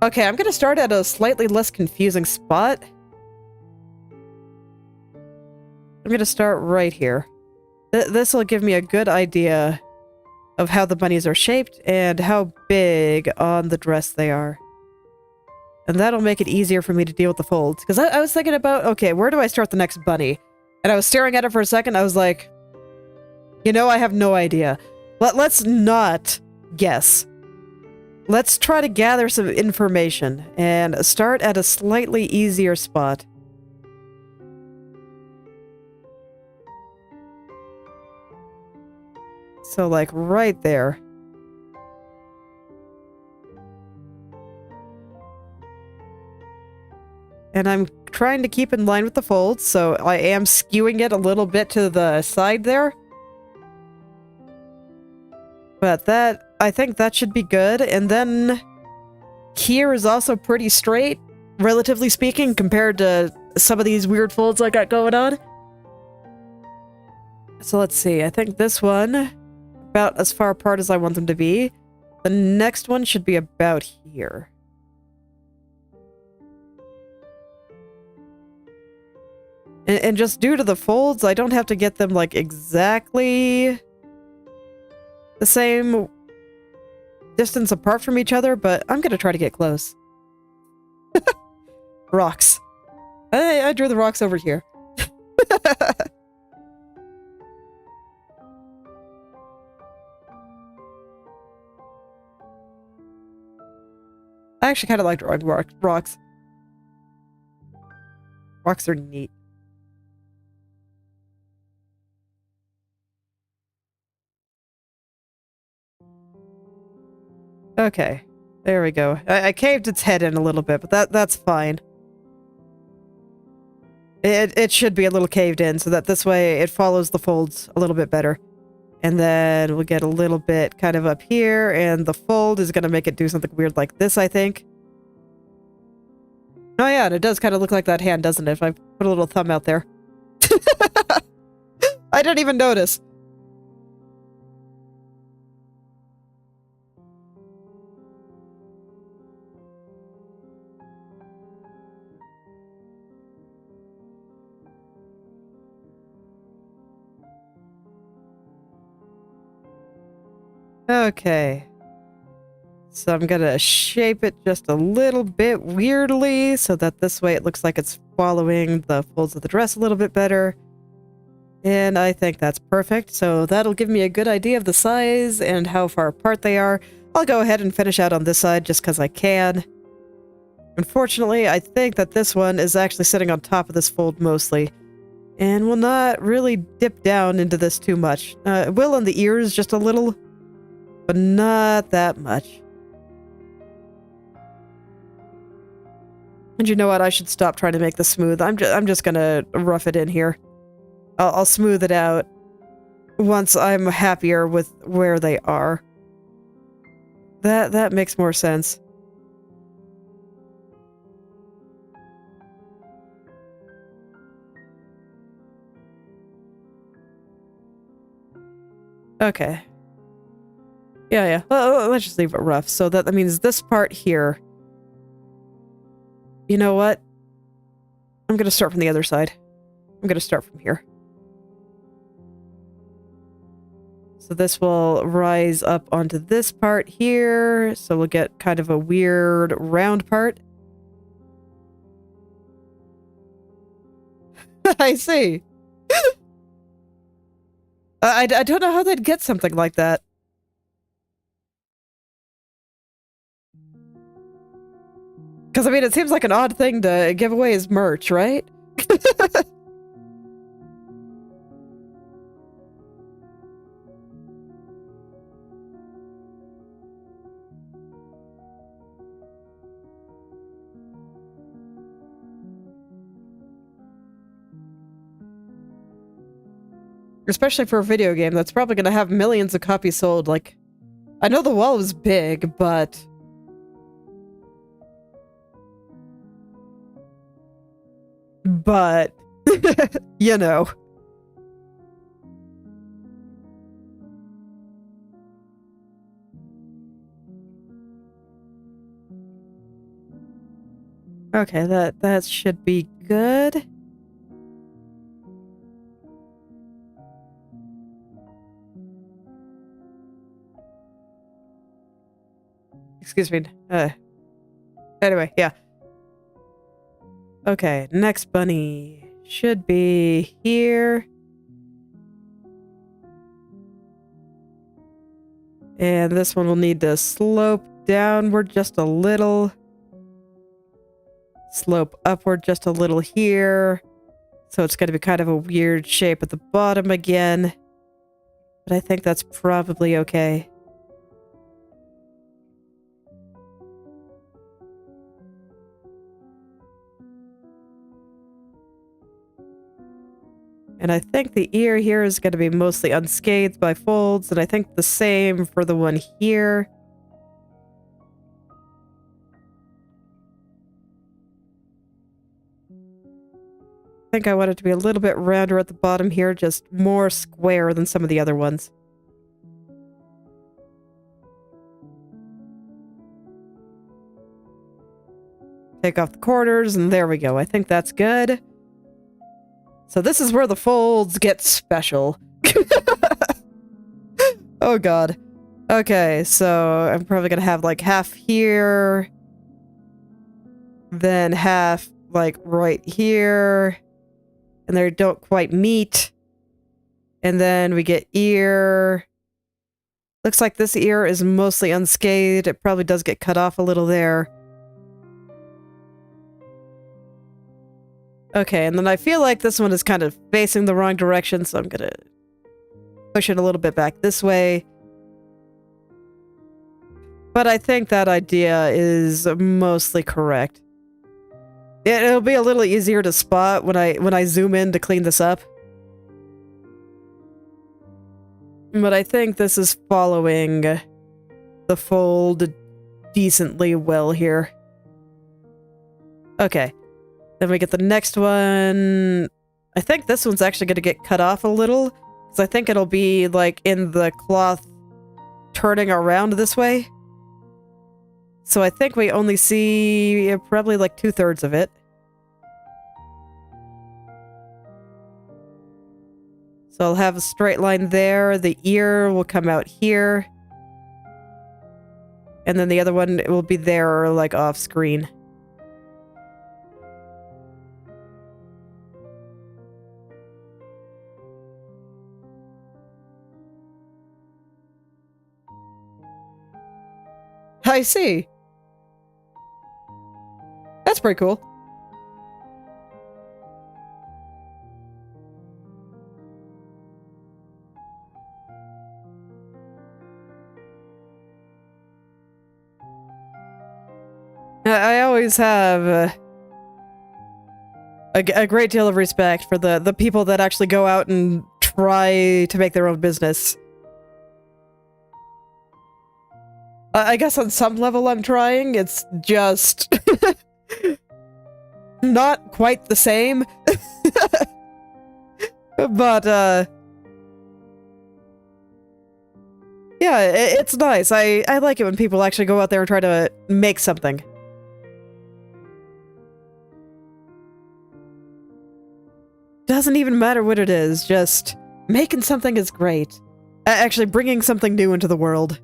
Okay, I'm going to start at a slightly less confusing spot. I'm going to start right here. This will give me a good idea of how the bunnies are shaped and how big on the dress they are. And that'll make it easier for me to deal with the folds. Because I was thinking about, okay, where do I start the next bunny? And I was staring at it for a second. I was like, you know, I have no idea. Let's not guess. Let's try to gather some information and start at a slightly easier spot. So, like, right there. And I'm trying to keep in line with the folds, so I am skewing it a little bit to the side there. But that, I think that should be good. And then here is also pretty straight, relatively speaking, compared to some of these weird folds I got going on. So let's see, I think this one about as far apart as I want them to be. The next one should be about here. And just due to the folds, I don't have to get them, like, exactly the same distance apart from each other, but I'm gonna try to get close. Rocks. I drew the rocks over here. I actually kind of like drawing rocks. Rocks are neat. Okay, there we go. I caved its head in a little bit, but that's fine. It should be a little caved in, so that this way it follows the folds a little bit better. And then we'll get a little bit kind of up here, and the fold is going to make it do something weird like this, I think. Oh yeah, and it does kind of look like that hand, doesn't it? If I put a little thumb out there. I didn't even notice. Okay. So I'm gonna shape it just a little bit weirdly so that this way it looks like it's following the folds of the dress a little bit better. And I think that's perfect. So that'll give me a good idea of the size and how far apart they are. I'll go ahead and finish out on this side just because I can. Unfortunately, I think that this one is actually sitting on top of this fold mostly. And will not really dip down into this too much. It will on the ears just a little, but not that much. And you know what? I should stop trying to make this smooth. I'm just gonna rough it in here. I'll smooth it out once I'm happier with where they are. That makes more sense. Okay. Yeah. Well, let's just leave it rough. So that means this part here. You know what? I'm gonna start from the other side. I'm gonna start from here. So this will rise up onto this part here. So we'll get kind of a weird round part. I see. I don't know how they'd get something like that. Because, I mean, it seems like an odd thing to give away as merch, right? Especially for a video game that's probably going to have millions of copies sold. Like, I know the wall was big, but... you know. Okay, that should be good. Excuse me. Anyway, yeah. Okay, next bunny should be here. And this one will need to slope downward just a little. Slope upward just a little here. So it's going to be kind of a weird shape at the bottom again. But I think that's probably okay. And I think the ear here is going to be mostly unscathed by folds, and I think the same for the one here. I think I want it to be a little bit rounder at the bottom here, just more square than some of the other ones. take off the corners, and there we go. I think that's good. So this is where the folds get special. Oh god. Okay, so I'm probably gonna have like half here, then half like right here, and they don't quite meet. And then we get ear. Looks like this ear is mostly unscathed. It probably does get cut off a little there. Okay, and then I feel like this one is kind of facing the wrong direction, so I'm gonna push it a little bit back this way. But I think that idea is mostly correct. It'll be a little easier to spot when I zoom in to clean this up. But I think this is following the fold decently well here. Okay. Then we get the next one. I think this one's actually going to get cut off a little, because I think it'll be like in the cloth turning around this way. So I think we only see probably like 2/3 of it. So I'll have a straight line there. The ear will come out here. And then the other one will be there, like off screen. I see. That's pretty cool. I always have a great deal of respect for the people that actually go out and try to make their own business. I guess on some level I'm trying, it's just not quite the same. But, yeah, it's nice. I like it when people actually go out there and try to make something. Doesn't even matter what it is, just making something is great. Actually, bringing something new into the world.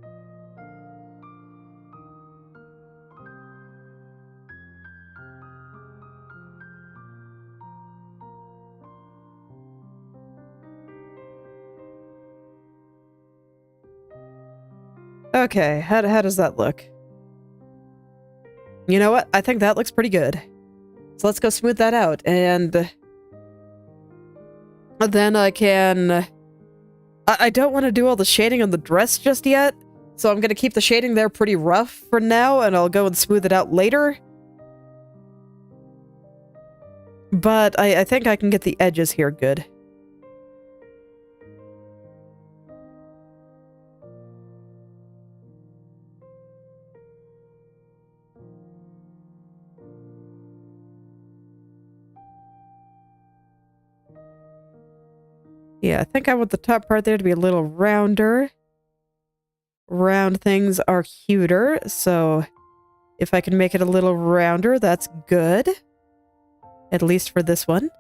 Okay, how does that look? You know what? I think that looks pretty good. So let's go smooth that out, and then I can... I don't want to do all the shading on the dress just yet, so I'm going to keep the shading there pretty rough for now, and I'll go and smooth it out later. But I think I can get the edges here good. Yeah, I think I want the top part there to be a little rounder. Round things are cuter, so if I can make it a little rounder, that's good. At least for this one.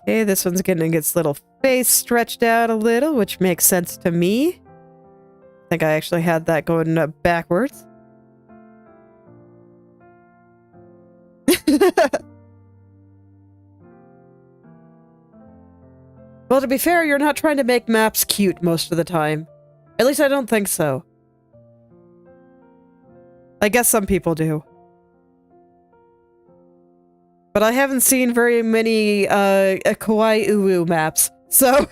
Okay, this one's getting its little face stretched out a little, which makes sense to me. I think I actually had that going backwards. Well, to be fair, you're not trying to make maps cute most of the time. At least I don't think so. I guess some people do. But I haven't seen very many kawaii uwu maps, so...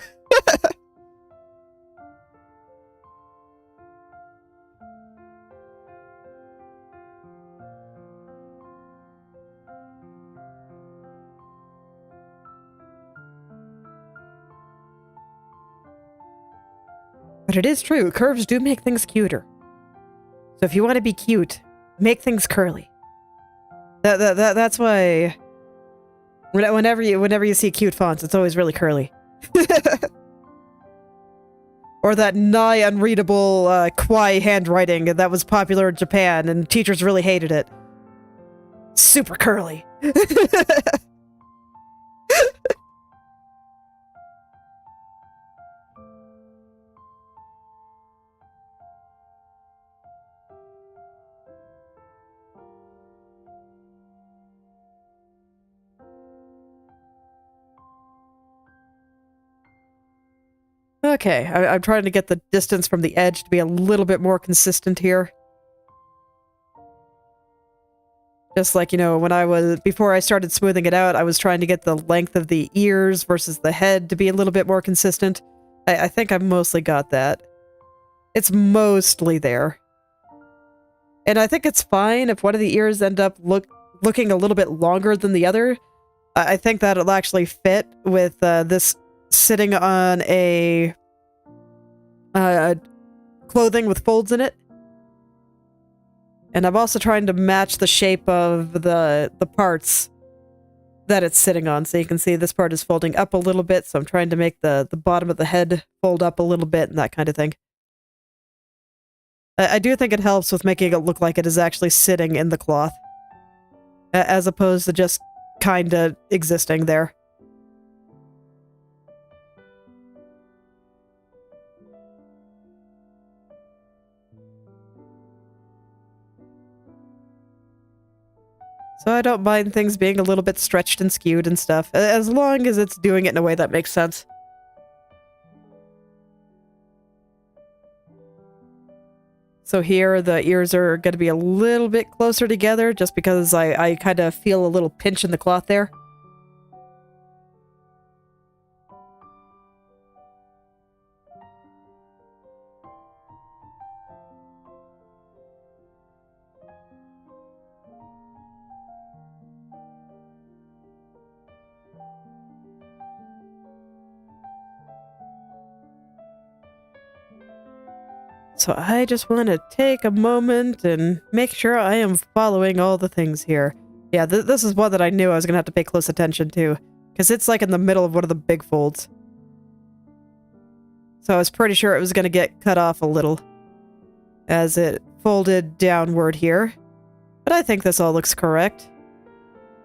But it is true, curves do make things cuter. So if you want to be cute, make things curly. That's why whenever you see cute fonts, it's always really curly. Or that nigh unreadable Kwai handwriting that was popular in Japan, and teachers really hated it. Super curly. Okay, I'm trying to get the distance from the edge to be a little bit more consistent here. Just like, you know, before I started smoothing it out, I was trying to get the length of the ears versus the head to be a little bit more consistent. I think I've mostly got that. It's mostly there. And I think it's fine if one of the ears end up looking a little bit longer than the other. I think that'll actually fit with this sitting on a clothing with folds in it. And I'm also trying to match the shape of the parts that it's sitting on. So you can see this part is folding up a little bit, so I'm trying to make the bottom of the head fold up a little bit and that kind of thing. I do think it helps with making it look like it is actually sitting in the cloth, as opposed to just kinda existing there. So I don't mind things being a little bit stretched and skewed and stuff, as long as it's doing it in a way that makes sense. So here, the ears are going to be a little bit closer together, just because I kind of feel a little pinch in the cloth there. So I just want to take a moment and make sure I am following all the things here. Yeah, this is one that I knew I was going to have to pay close attention to, because it's like in the middle of one of the big folds. So I was pretty sure it was going to get cut off a little as it folded downward here. But I think this all looks correct.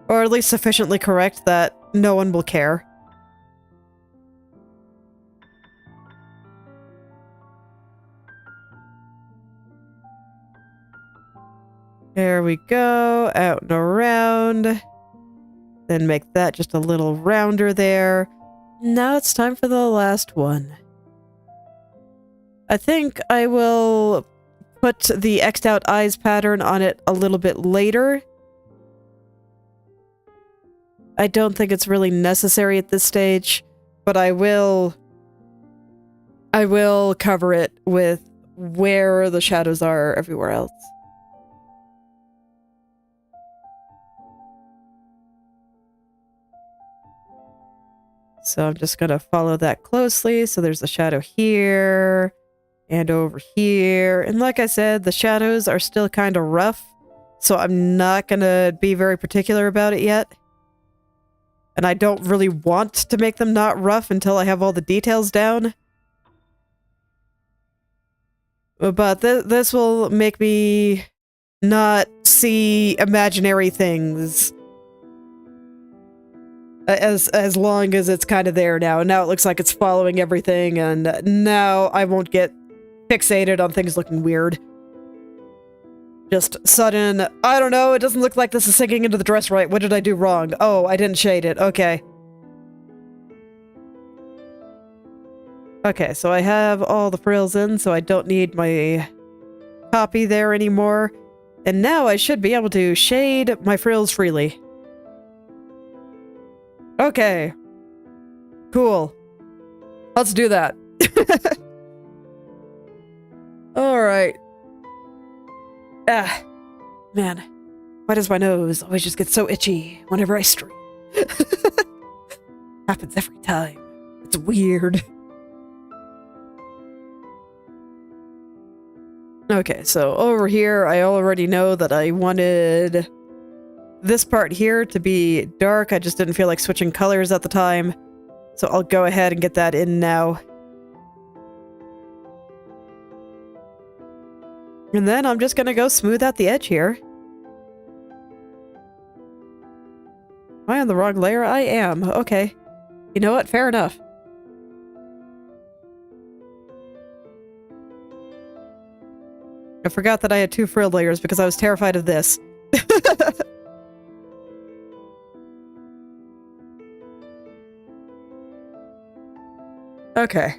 Or at least sufficiently correct that no one will care. There we go, out and around. Then make that just a little rounder there. Now it's time for the last one. I think I will put the X'd out eyes pattern on it a little bit later. I don't think it's really necessary at this stage, but I will cover it with where the shadows are everywhere else. So I'm just going to follow that closely. So there's a shadow here and over here. And like I said, the shadows are still kind of rough. So I'm not going to be very particular about it yet. And I don't really want to make them not rough until I have all the details down. But this will make me not see imaginary things. As long as it's kind of there now. Now it looks like it's following everything, and now I won't get fixated on things looking weird. Just sudden, I don't know, it doesn't look like this is sinking into the dress right. What did I do wrong? Oh, I didn't shade it. Okay. Okay, so I have all the frills in, so I don't need my copy there anymore. And now I should be able to shade my frills freely. Okay. Cool. Let's do that. Alright. Ah. Man. Why does my nose always just get so itchy whenever I stream? Happens every time. It's weird. Okay, so over here, I already know that I wanted this part here to be dark. I just didn't feel like switching colors at the time. So I'll go ahead and get that in now. And then I'm just gonna go smooth out the edge here. Am I on the wrong layer? I am. Okay. You know what? Fair enough. I forgot that I had 2 frill layers because I was terrified of this. Okay.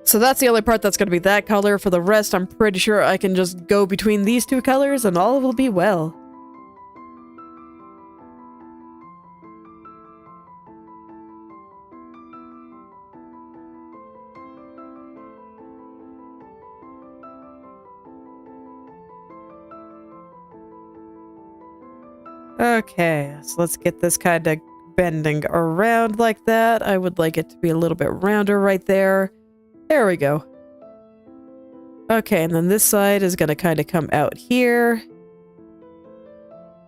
So that's the only part that's going to be that color. For the rest, I'm pretty sure I can just go between these 2 colors and all will be well. Okay, so let's get this kind of bending around like that. I would like it to be a little bit rounder right there. There we go. Okay, and then this side is going to kind of come out here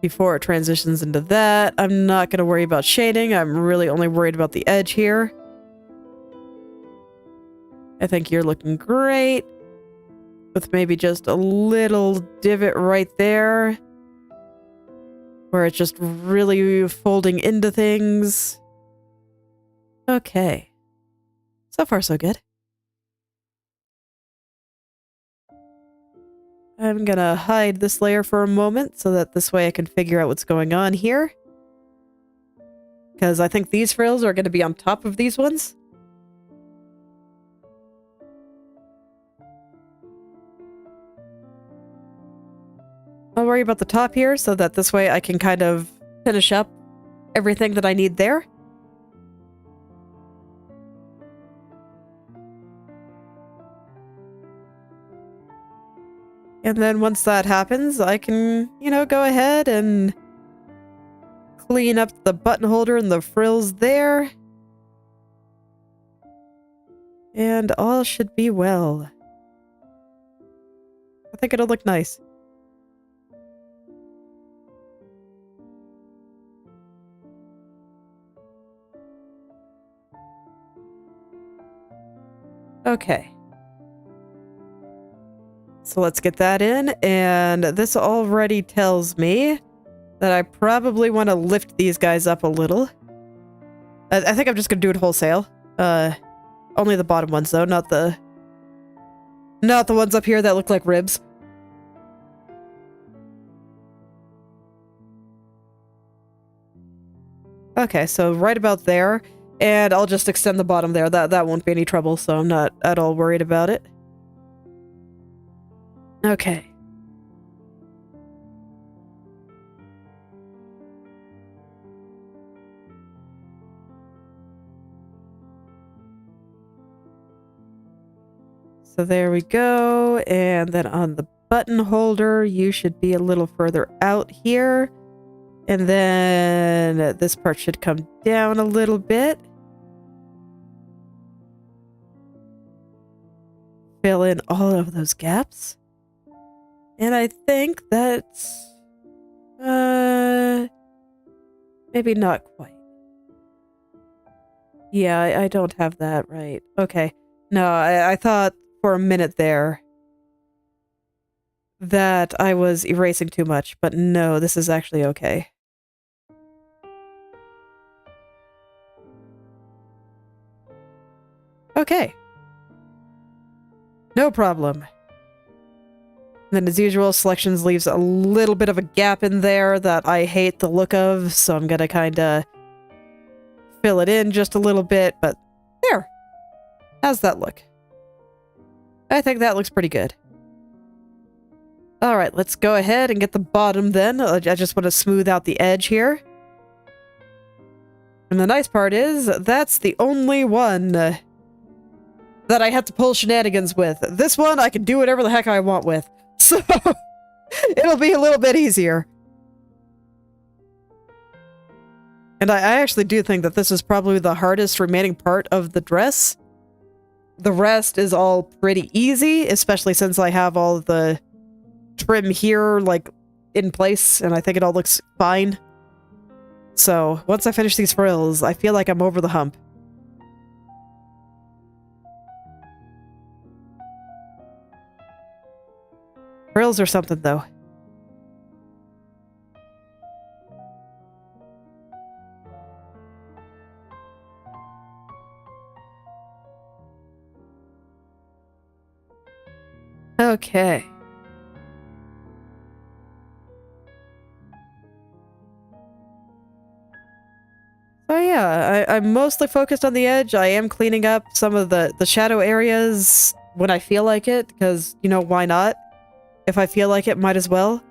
before it transitions into that. I'm not going to worry about shading. I'm really only worried about the edge here. I think you're looking great. With maybe just a little divot right there, where it's just really folding into things. Okay. So far, so good. I'm gonna hide this layer for a moment so that this way I can figure out what's going on here. Because I think these frills are gonna be on top of these ones. I'll worry about the top here so that this way I can kind of finish up everything that I need there. And then once that happens, I can, you know, go ahead and clean up the button holder and the frills there. And all should be well. I think it'll look nice. Okay. So let's get that in, and this already tells me that I probably want to lift these guys up a little. I think I'm just gonna do it wholesale. Only the bottom ones though, not the ones up here that look like ribs. Okay, so right about there. And I'll just extend the bottom there. That won't be any trouble, so I'm not at all worried about it. Okay. So there we go. And then on the button holder, you should be a little further out here. And then this part should come down a little bit. Fill in all of those gaps. And I think that's maybe not quite. Yeah, I don't have that right. Okay. No, I thought for a minute there that I was erasing too much, but no, this is actually okay. Okay. No problem. Then as usual, selections leaves a little bit of a gap in there that I hate the look of, so I'm gonna kinda fill it in just a little bit, but there. How's that look? I think that looks pretty good. Alright, let's go ahead and get the bottom then. I just want to smooth out the edge here. And the nice part is, that's the only one that I had to pull shenanigans with. This one, I can do whatever the heck I want with. So, it'll be a little bit easier. And I actually do think that this is probably the hardest remaining part of the dress. The rest is all pretty easy, especially since I have all the trim here, like, in place, and I think it all looks fine. So, once I finish these frills, I feel like I'm over the hump. Frills are something, though. Okay. So yeah, I'm mostly focused on the edge. I am cleaning up some of the shadow areas when I feel like it, because, you know, why not? If I feel like it, might as well.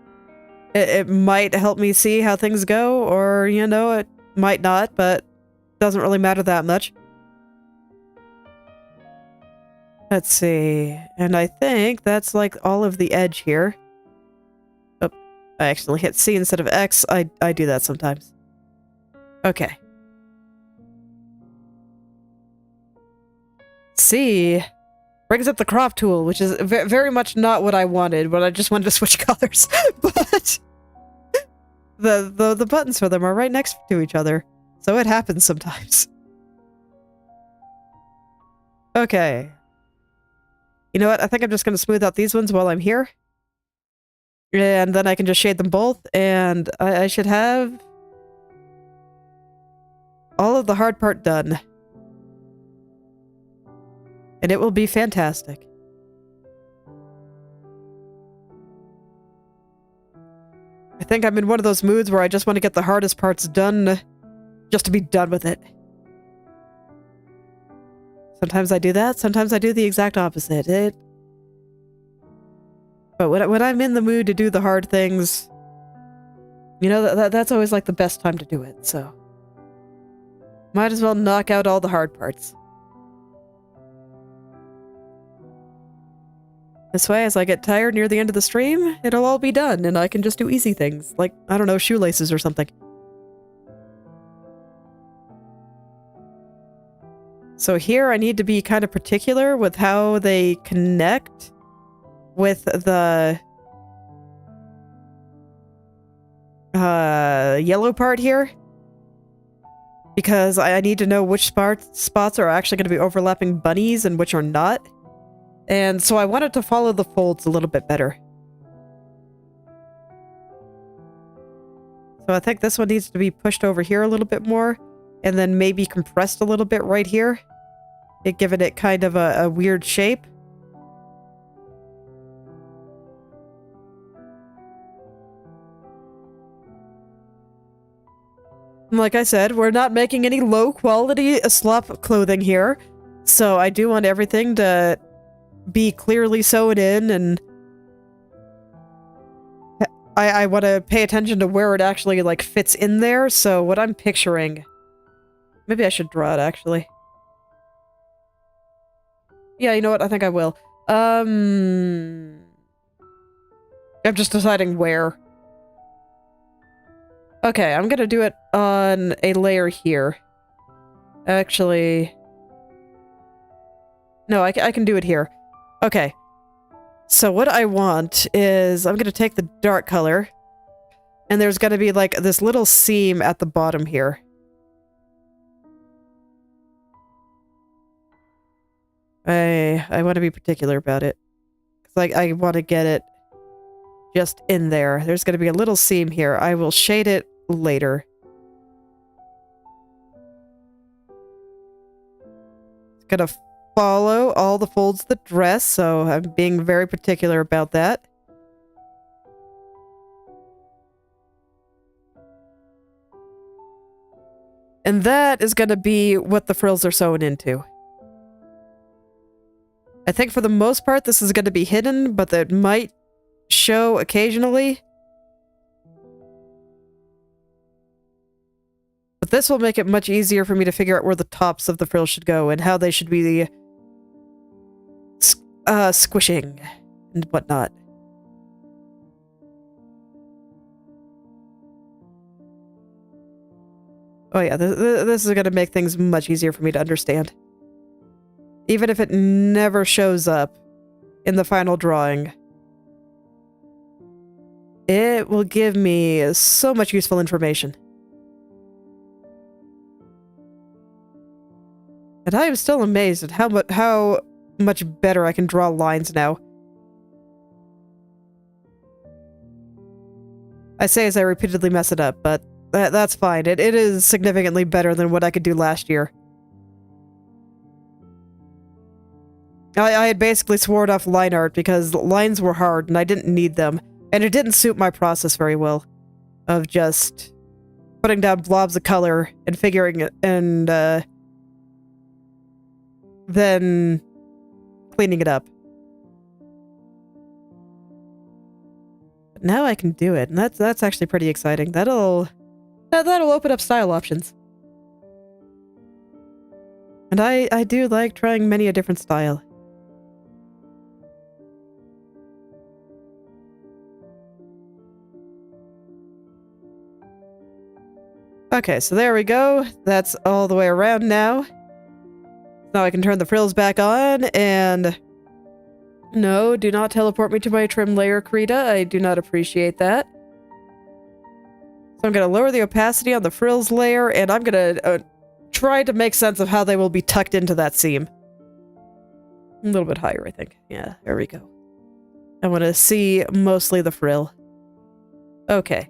It might help me see how things go, or, you know, it might not, but doesn't really matter that much. Let's see. And I think that's like all of the edge here. Oh, I accidentally hit C instead of X. I do that sometimes. Okay. C brings up the crop tool, which is very much not what I wanted, but I just wanted to switch colors. But the buttons for them are right next to each other, so it happens sometimes. Okay. You know what? I think I'm just going to smooth out these ones while I'm here. And then I can just shade them both, and I should have all of the hard part done. And it will be fantastic. I think I'm in one of those moods where I just want to get the hardest parts done just to be done with it. Sometimes I do that, sometimes I do the exact opposite. But when I'm in the mood to do the hard things, you know, that's always like the best time to do it, so. Might as well knock out all the hard parts. This way, as I get tired near the end of the stream, it'll all be done, and I can just do easy things, like, I don't know, shoelaces or something. So here I need to be kind of particular with how they connect with the yellow part here. Because I need to know which spots are actually going to be overlapping bunnies and which are not. And so I wanted to follow the folds a little bit better. So I think this one needs to be pushed over here a little bit more, and then maybe compressed a little bit right here, giving it kind of a weird shape. Like I said, we're not making any low-quality slop clothing here, so I do want everything to be clearly sewn in, and I want to pay attention to where it actually, like, fits in there, so what I'm picturing... Maybe I should draw it, actually. Yeah, you know what? I think I will. I'm just deciding where. Okay, I'm gonna do it on a layer here. Actually... No, I can do it here. Okay. So what I want is... I'm gonna take the dark color, and there's gonna be, like, this little seam at the bottom here. I want to be particular about it. Because I want to get it just in there. There's going to be a little seam here. I will shade it later. It's going to follow all the folds of the dress, so I'm being very particular about that. And that is going to be what the frills are sewn into. I think for the most part this is going to be hidden, but that might show occasionally. But this will make it much easier for me to figure out where the tops of the frills should go and how they should be squishing and whatnot. Oh yeah, this is going to make things much easier for me to understand. Even if it never shows up in the final drawing. It will give me so much useful information. And I am still amazed at how much better I can draw lines now. I say as I repeatedly mess it up, but that's fine. It is significantly better than what I could do last year. I had basically sworn off line art because lines were hard and I didn't need them. And it didn't suit my process very well. Of just putting down blobs of color and figuring it and then cleaning it up. But now I can do it, and that's actually pretty exciting. That'll open up style options. And I do like trying many a different style. Okay, so there we go. That's all the way around now. Now I can turn the frills back on, and... No, do not teleport me to my trim layer, Krita. I do not appreciate that. So I'm going to lower the opacity on the frills layer, and I'm going to try to make sense of how they will be tucked into that seam. A little bit higher, I think. Yeah, there we go. I want to see mostly the frill. Okay.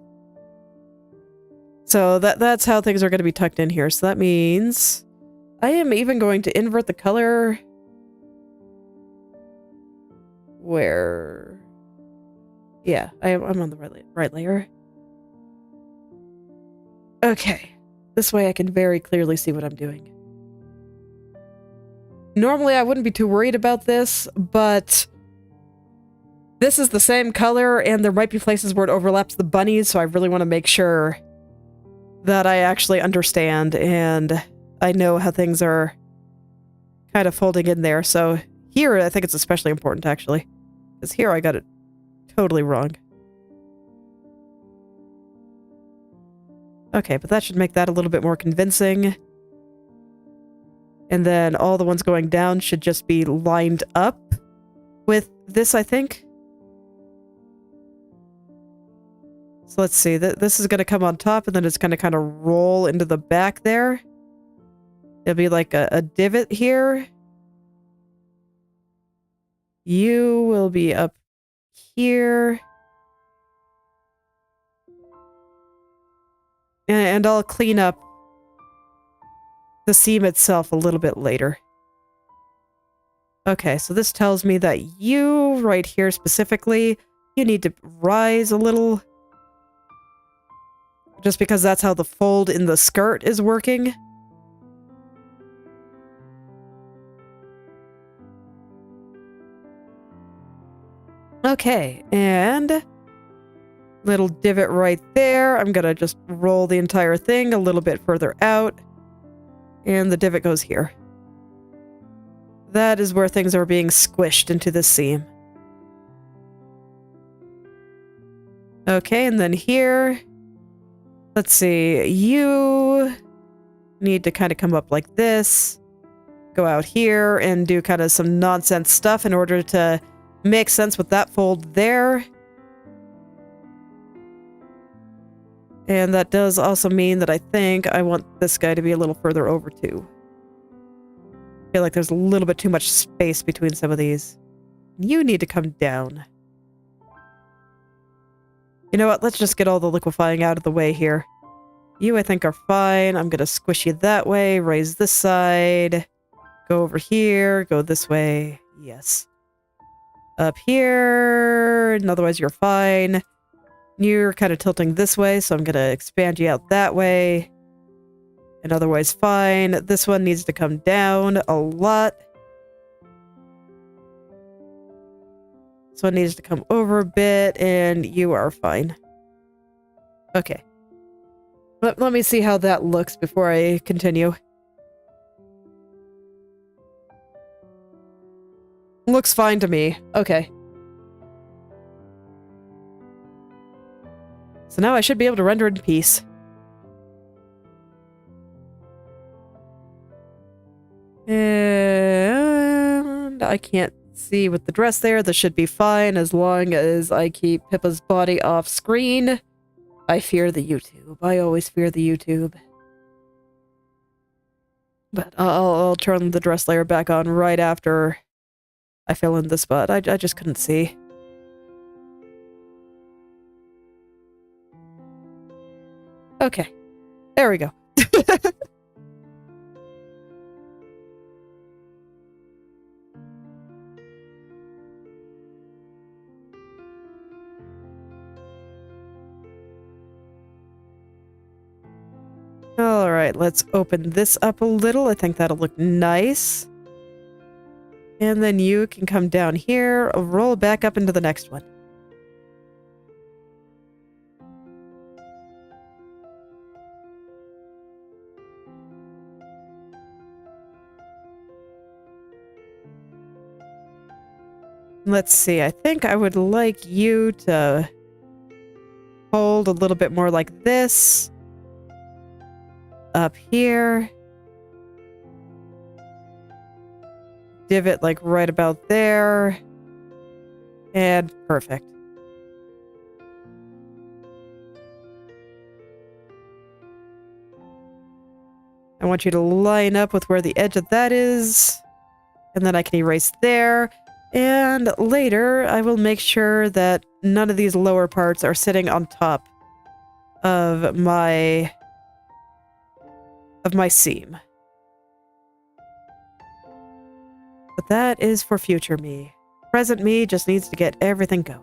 So that's how things are going to be tucked in here. So that means I am even going to invert the color. Where? Yeah, I'm on the right layer. Okay. This way I can very clearly see what I'm doing. Normally I wouldn't be too worried about this, but this is the same color and there might be places where it overlaps the bunnies, so I really want to make sure that I actually understand and I know how things are kind of folding in there. So here I think it's especially important, actually. Because here I got it totally wrong. Okay, but that should make that a little bit more convincing. And then all the ones going down should just be lined up with this, I think. So let's see, this is going to come on top and then it's going to kind of roll into the back there. It'll be like a divot here. You will be up here. And I'll clean up the seam itself a little bit later. Okay, so this tells me that you, right here specifically, you need to rise a little. Just because that's how the fold in the skirt is working. Okay, and little divot right there. I'm gonna just roll the entire thing a little bit further out. And the divot goes here. That is where things are being squished into the seam. Okay, and then here... Let's see, you need to kind of come up like this, go out here and do kind of some nonsense stuff in order to make sense with that fold there. And that does also mean that I think I want this guy to be a little further over too. I feel like there's a little bit too much space between some of these. You need to come down. You know what? Let's just get all the liquefying out of the way here. You, I think, are fine. I'm going to squish you that way, raise this side, go over here, go this way. Yes. Up here, and otherwise you're fine. You're kind of tilting this way, so I'm going to expand you out that way. And otherwise fine. This one needs to come down a lot. This one needs to come over a bit, and you are fine. Okay. Let me see how that looks before I continue. Looks fine to me. Okay. So now I should be able to render in peace. And I can't see with the dress there, this should be fine as long as I keep Pippa's body off screen. I fear the YouTube. I always fear the YouTube. But I'll turn the dress layer back on right after I fill in the spot. I just couldn't see. Okay. There we go. Alright, let's open this up a little. I think that'll look nice. And then you can come down here, roll back up into the next one. Let's see, I think I would like you to hold a little bit more like this. Up here. Divot like right about there. And perfect. I want you to line up with where the edge of that is. And then I can erase there. And later, I will make sure that none of these lower parts are sitting on top of my seam. But that is for future me. Present me just needs to get everything going.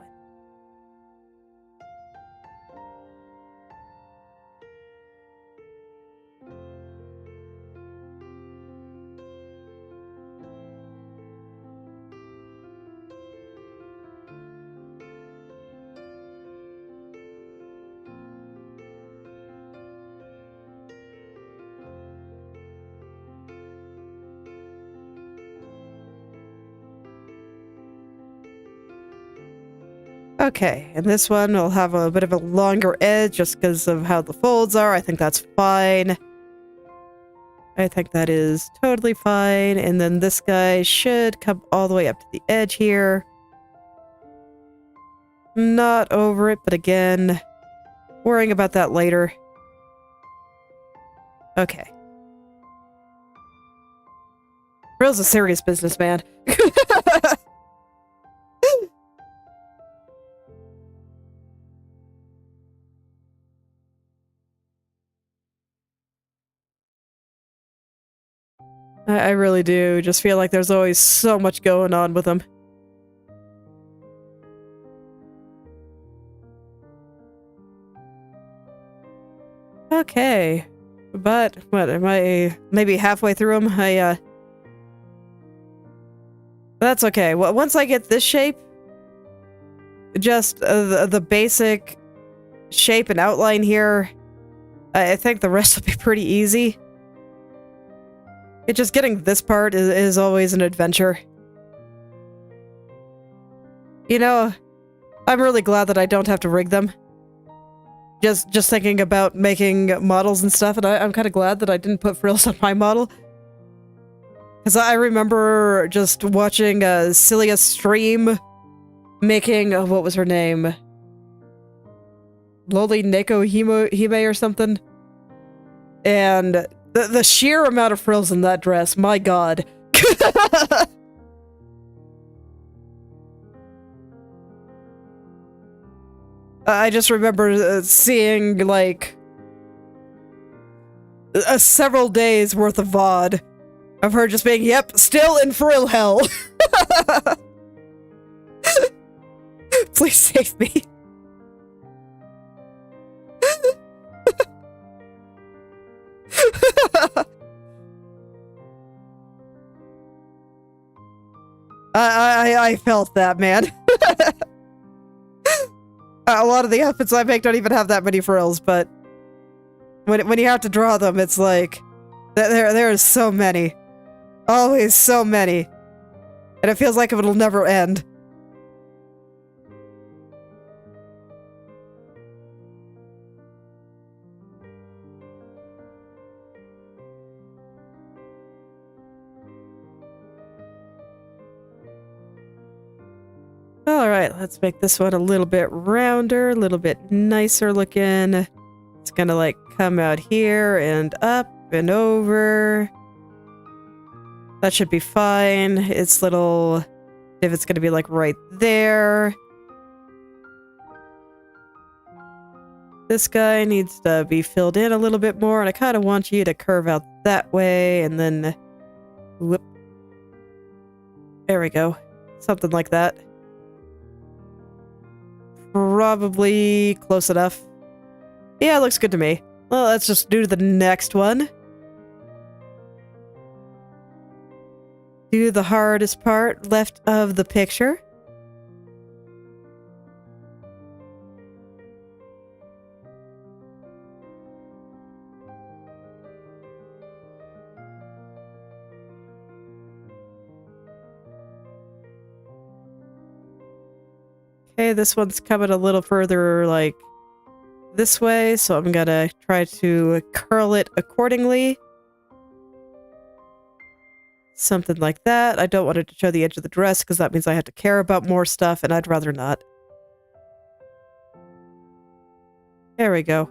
Okay, and this one will have a bit of a longer edge just because of how the folds are. I think that's fine. I think that is totally fine. And then this guy should come all the way up to the edge here. Not over it, but again, worrying about that later. Okay. Real's a serious business, man. I really do. Just feel like there's always so much going on with them. Okay. But, what, am I maybe halfway through them? That's okay. Well, once I get this shape, just the basic shape and outline here, I think the rest will be pretty easy. Just getting this part is always an adventure. You know, I'm really glad that I don't have to rig them. Just thinking about making models and stuff, and I'm kind of glad that I didn't put frills on my model. Because I remember just watching Celia's stream making, what was her name? Loli Neko Hime or something? And the sheer amount of frills in that dress, my god. I just remember seeing, like, several days worth of VOD of her just being, yep, still in frill hell. Please save me. I felt that, man. A lot of the outfits I make don't even have that many frills, but when you have to draw them, it's like there is so many, always so many, and it feels like it'll never end. All right, let's make this one a little bit rounder, a little bit nicer looking. It's gonna like come out here and up and over. That should be fine. It's little, if it's gonna be like right there. This guy needs to be filled in a little bit more, and I kind of want you to curve out that way, and then, whoop. There we go. Something like that. Probably close enough. Yeah, it looks good to me. Well, let's just do the next one. Do the hardest part left of the picture. Okay, this one's coming a little further, like, this way, so I'm gonna try to curl it accordingly. Something like that. I don't want it to show the edge of the dress, because that means I have to care about more stuff, and I'd rather not. There we go.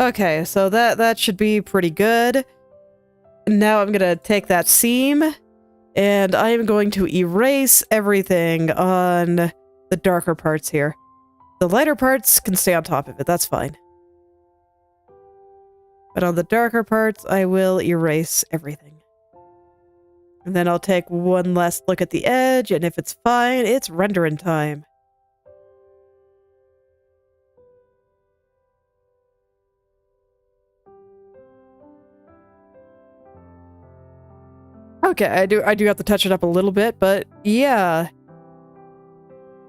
Okay, so that should be pretty good. Now I'm gonna take that seam, and I am going to erase everything on the darker parts here. The lighter parts can stay on top of it, that's fine. But on the darker parts, I will erase everything. And then I'll take one last look at the edge, and if it's fine, it's rendering time. Okay, I do have to touch it up a little bit, but yeah.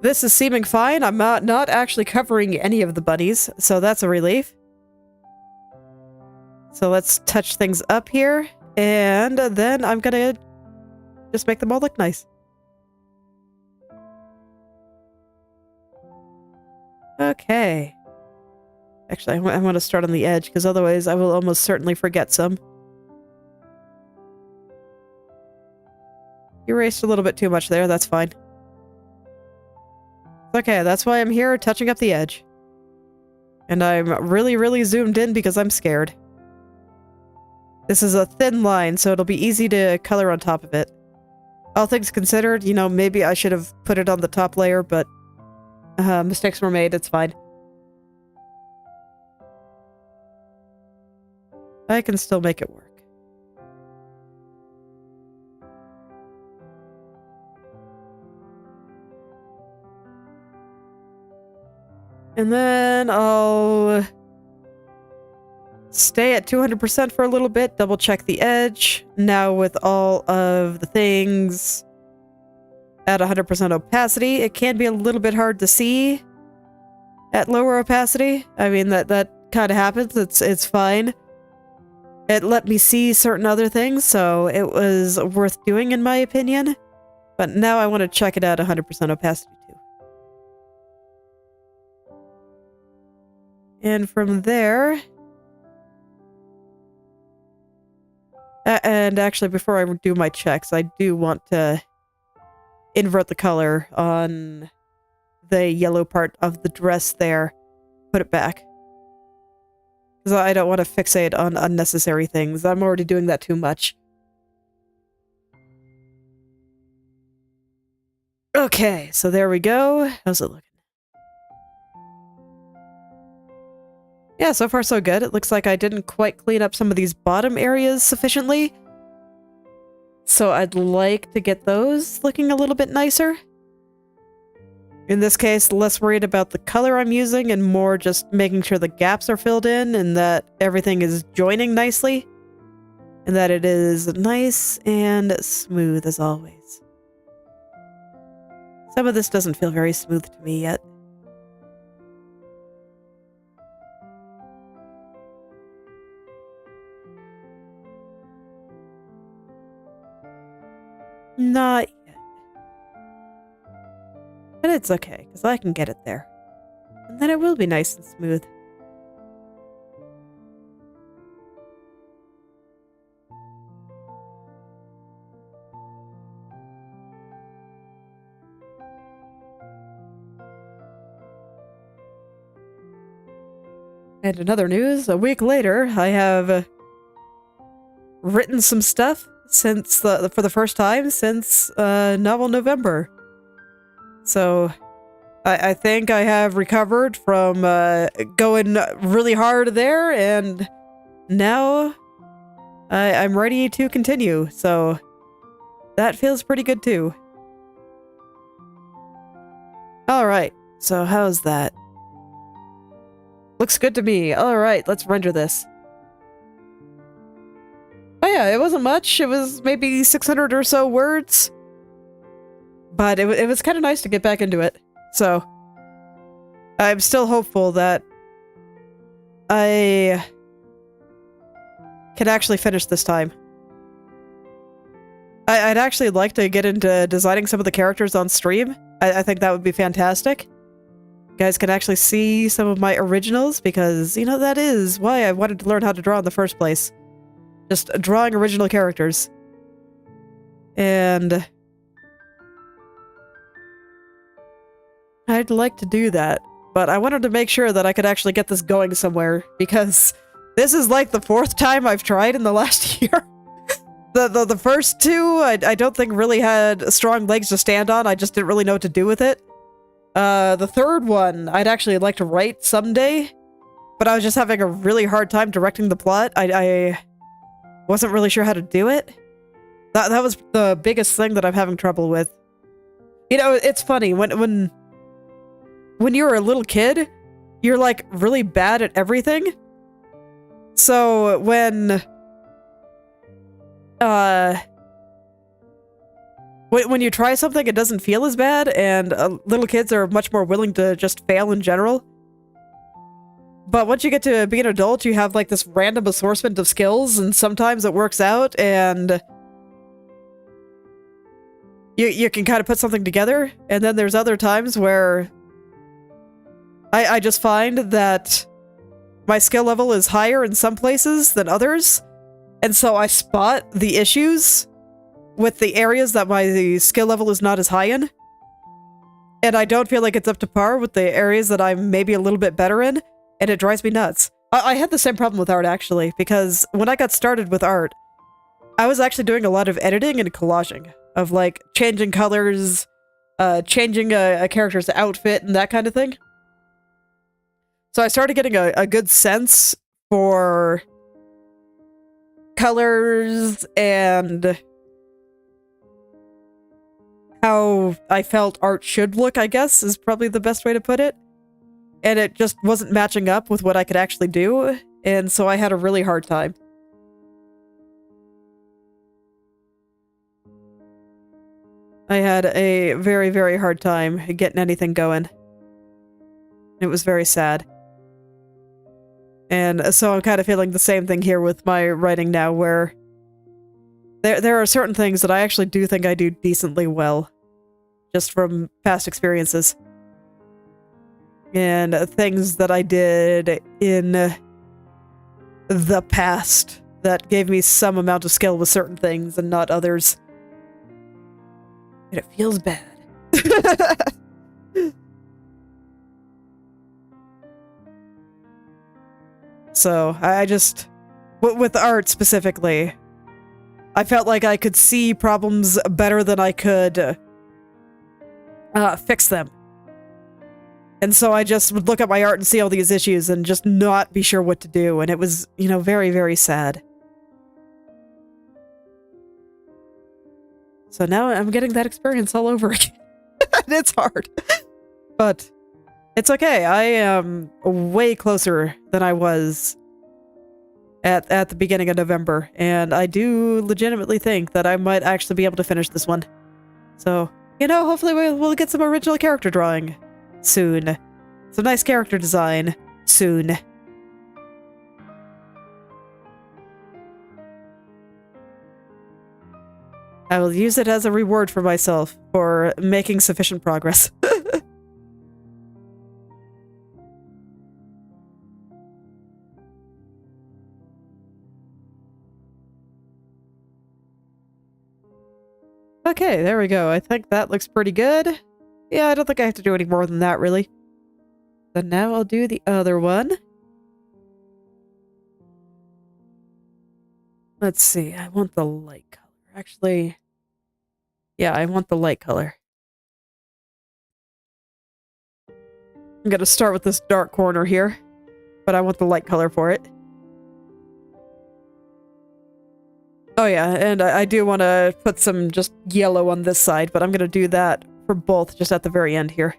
This is seeming fine. I'm not actually covering any of the bunnies, so that's a relief. So let's touch things up here, and then I'm gonna just make them all look nice. Okay. Actually, I want to start on the edge, because otherwise I will almost certainly forget some. Erased a little bit too much there, that's fine. Okay, that's why I'm here, touching up the edge. And I'm really, really zoomed in because I'm scared. This is a thin line, so it'll be easy to color on top of it. All things considered, you know, maybe I should have put it on the top layer, but mistakes were made, it's fine. I can still make it work. And then I'll stay at 200% for a little bit, double check the edge. Now with all of the things at 100% opacity, it can be a little bit hard to see at lower opacity. I mean, that kind of happens, it's fine. It let me see certain other things, so it was worth doing in my opinion. But now I want to check it at 100% opacity too. And from there... and actually, before I do my checks, I do want to invert the color on the yellow part of the dress there. Put it back. Because I don't want to fixate on unnecessary things. I'm already doing that too much. Okay, so there we go. How's it looking? Yeah, so far so good. It looks like I didn't quite clean up some of these bottom areas sufficiently. So I'd like to get those looking a little bit nicer. In this case, less worried about the color I'm using and more just making sure the gaps are filled in and that everything is joining nicely. And that it is nice and smooth as always. Some of this doesn't feel very smooth to me yet. Not yet. But it's okay, because I can get it there. And then it will be nice and smooth. And in other news, a week later, I have written some stuff since for the first time since Novel November. So I think I have recovered from going really hard there, and now I'm ready to continue. So that feels pretty good too. Alright, so how's that? Looks good to me. Alright, let's render this. Oh yeah, it wasn't much. It was maybe 600 or so words. But it was kind of nice to get back into it. So, I'm still hopeful that I can actually finish this time. I'd actually like to get into designing some of the characters on stream. I think that would be fantastic. You guys can actually see some of my originals because, you know, that is why I wanted to learn how to draw in the first place. Just drawing original characters. And I'd like to do that, but I wanted to make sure that I could actually get this going somewhere because this is like the 4th time I've tried in the last year. The first two, I don't think really had strong legs to stand on. I just didn't really know what to do with it. The third one, I'd actually like to write someday, but I was just having a really hard time directing the plot. I wasn't really sure how to do it. That was the biggest thing that I'm having trouble with. You know, it's funny, when you're a little kid, you're like really bad at everything. So when you try something, it doesn't feel as bad, and little kids are much more willing to just fail in general. But once you get to be an adult, you have like this random assortment of skills, and sometimes it works out, and you can kind of put something together, and then there's other times where I just find that my skill level is higher in some places than others, and so I spot the issues with the areas that my skill level is not as high in, and I don't feel like it's up to par with the areas that I'm maybe a little bit better in, and it drives me nuts. I had the same problem with art, actually, because when I got started with art, I was actually doing a lot of editing and collaging, of like changing colors, changing a character's outfit, and that kind of thing. So I started getting a good sense for colors and how I felt art should look, I guess, is probably the best way to put it. And it just wasn't matching up with what I could actually do, and so I had a really hard time. I had a very, very hard time getting anything going. It was very sad. And so I'm kind of feeling the same thing here with my writing now, where there are certain things that I actually do think I do decently well, just from past experiences. And things that I did in the past that gave me some amount of skill with certain things and not others. And it feels bad. So, I just... with art specifically, I felt like I could see problems better than I could fix them. And so I just would look at my art and see all these issues and just not be sure what to do. And it was, you know, very, very sad. So now I'm getting that experience all over again. And it's hard. But it's okay. I am way closer than I was at the beginning of November. And I do legitimately think that I might actually be able to finish this one. So, you know, hopefully we'll get some original character drawing soon. Some nice character design soon. I will use it as a reward for myself for making sufficient progress. Okay, there we go. I think that looks pretty good. Yeah, I don't think I have to do any more than that, really. So now I'll do the other one. Let's see. I want the light color. Actually, yeah, I want the light color. I'm gonna start with this dark corner here, but I want the light color for it. Oh yeah, and I do want to put some just yellow on this side, but I'm gonna do that for both just at the very end here.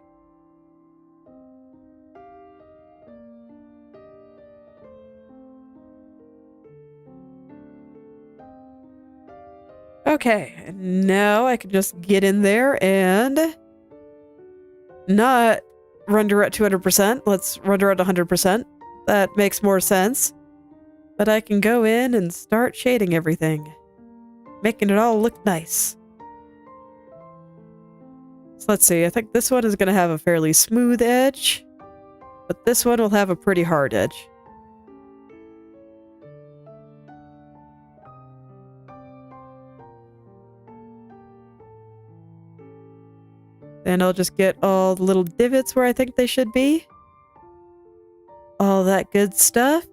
Okay, now I can just get in there and not render at 200%. Let's render at 100%. That makes more sense. But I can go in and start shading everything, making it all look nice. So let's see, I think this one is going to have a fairly smooth edge, but this one will have a pretty hard edge. Then I'll just get all the little divots where I think they should be. All that good stuff.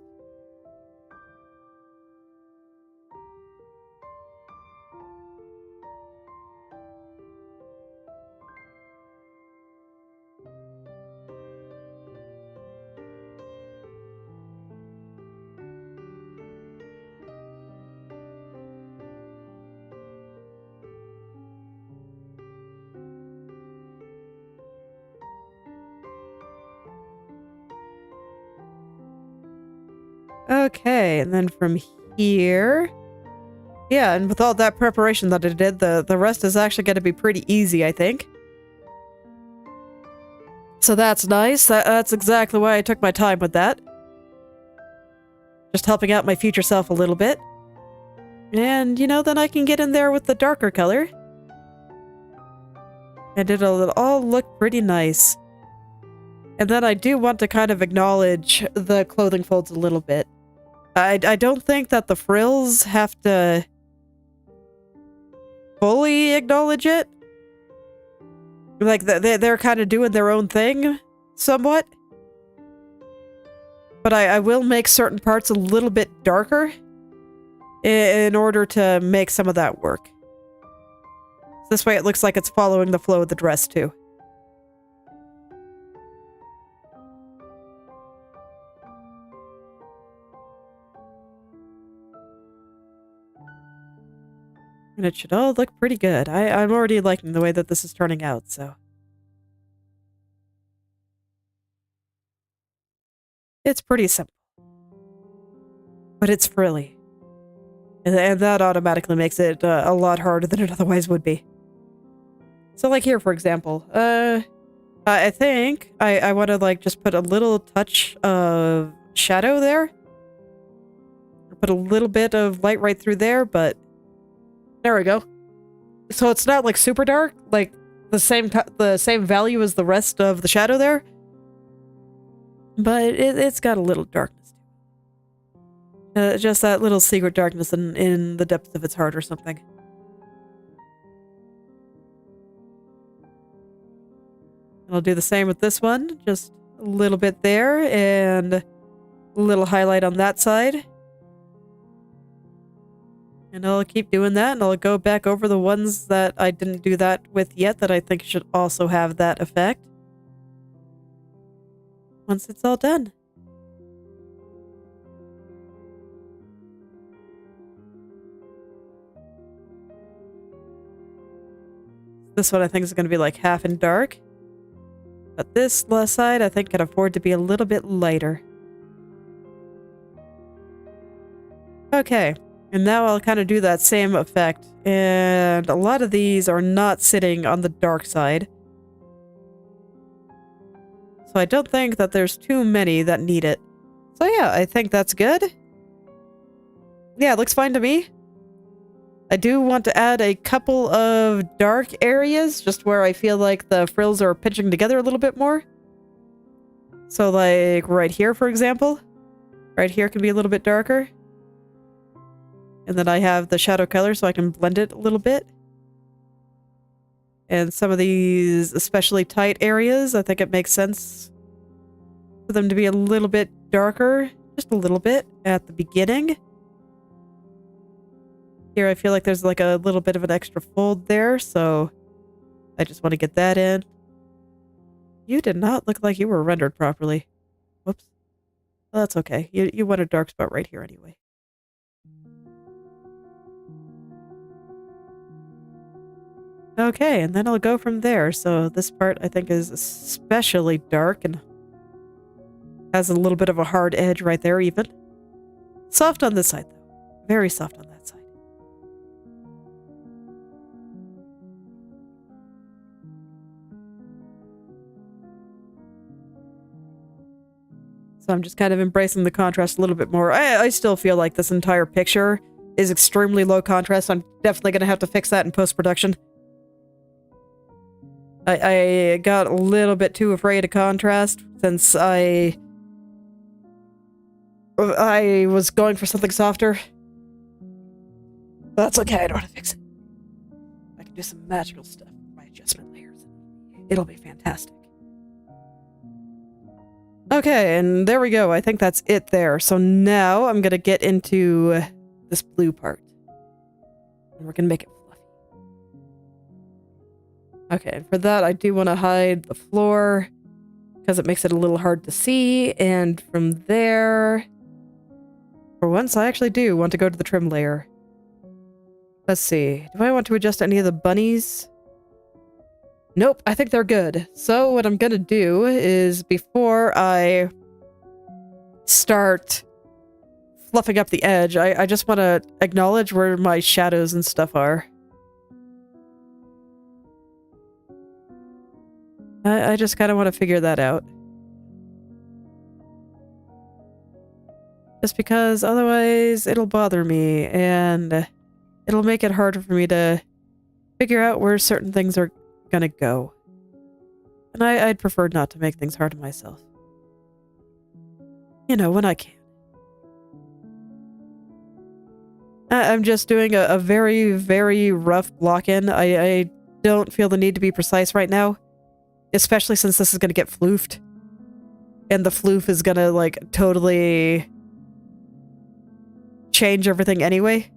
Okay, and then from here... Yeah, and with all that preparation that I did, the rest is actually going to be pretty easy, I think. So that's nice. That's exactly why I took my time with that. Just helping out my future self a little bit. And, you know, then I can get in there with the darker color. And it'll all look pretty nice. And then I do want to kind of acknowledge the clothing folds a little bit. I don't think that the frills have to fully acknowledge it. Like, they're kind of doing their own thing, somewhat. But I will make certain parts a little bit darker in order to make some of that work. This way it looks like it's following the flow of the dress, too. And it should all look pretty good. I'm already liking the way that this is turning out, so. It's pretty simple. But it's frilly. And that automatically makes it a lot harder than it otherwise would be. So like here, for example, I think I want to like just put a little touch of shadow there. Put a little bit of light right through there, but there we go. So it's not like super dark, like the same value as the rest of the shadow there, but it's got a little darkness. Just that little secret darkness in the depths of its heart or something. And I'll do the same with this one, just a little bit there and a little highlight on that side. And I'll keep doing that, and I'll go back over the ones that I didn't do that with yet that I think should also have that effect. Once it's all done. This one I think is going to be like half in dark. But this left side I think can afford to be a little bit lighter. Okay. And now I'll kind of do that same effect. And a lot of these are not sitting on the dark side. So I don't think that there's too many that need it. So yeah, I think that's good. Yeah, it looks fine to me. I do want to add a couple of dark areas, just where I feel like the frills are pinching together a little bit more. So like right here, for example. Right here can be a little bit darker. And then I have the shadow color so I can blend it a little bit. And some of these especially tight areas, I think it makes sense for them to be a little bit darker, just a little bit at the beginning. Here I feel like there's like a little bit of an extra fold there, so I just want to get that in. You did not look like you were rendered properly. Whoops. Well, that's okay. You want a dark spot right here anyway. Okay, and then I'll go from there. So this part I think is especially dark and has a little bit of a hard edge right there even. Soft on this side though. Very soft on that side. So I'm just kind of embracing the contrast a little bit more. I still feel like this entire picture is extremely low contrast. I'm definitely going to have to fix that in post-production. I got a little bit too afraid of contrast since I was going for something softer. But that's okay, I don't want to fix it. I can do some magical stuff with my adjustment layers. It'll be fantastic. Okay, and there we go. I think that's it there. So now I'm going to get into this blue part. And we're going to make it fluffy. Okay, and for that I do want to hide the floor because it makes it a little hard to see. And from there, for once I actually do want to go to the trim layer. Let's see. Do I want to adjust any of the bunnies? Nope, I think they're good. So what I'm gonna do is before I start fluffing up the edge, I just want to acknowledge where my shadows and stuff are. I just kind of want to figure that out. Just because otherwise it'll bother me and it'll make it harder for me to figure out where certain things are gonna go. And I'd prefer not to make things hard on myself. You know, when I can. I'm just doing a very, very rough block-in. I don't feel the need to be precise right now. Especially since this is gonna get floofed. And the floof is gonna, like, totally change everything anyway.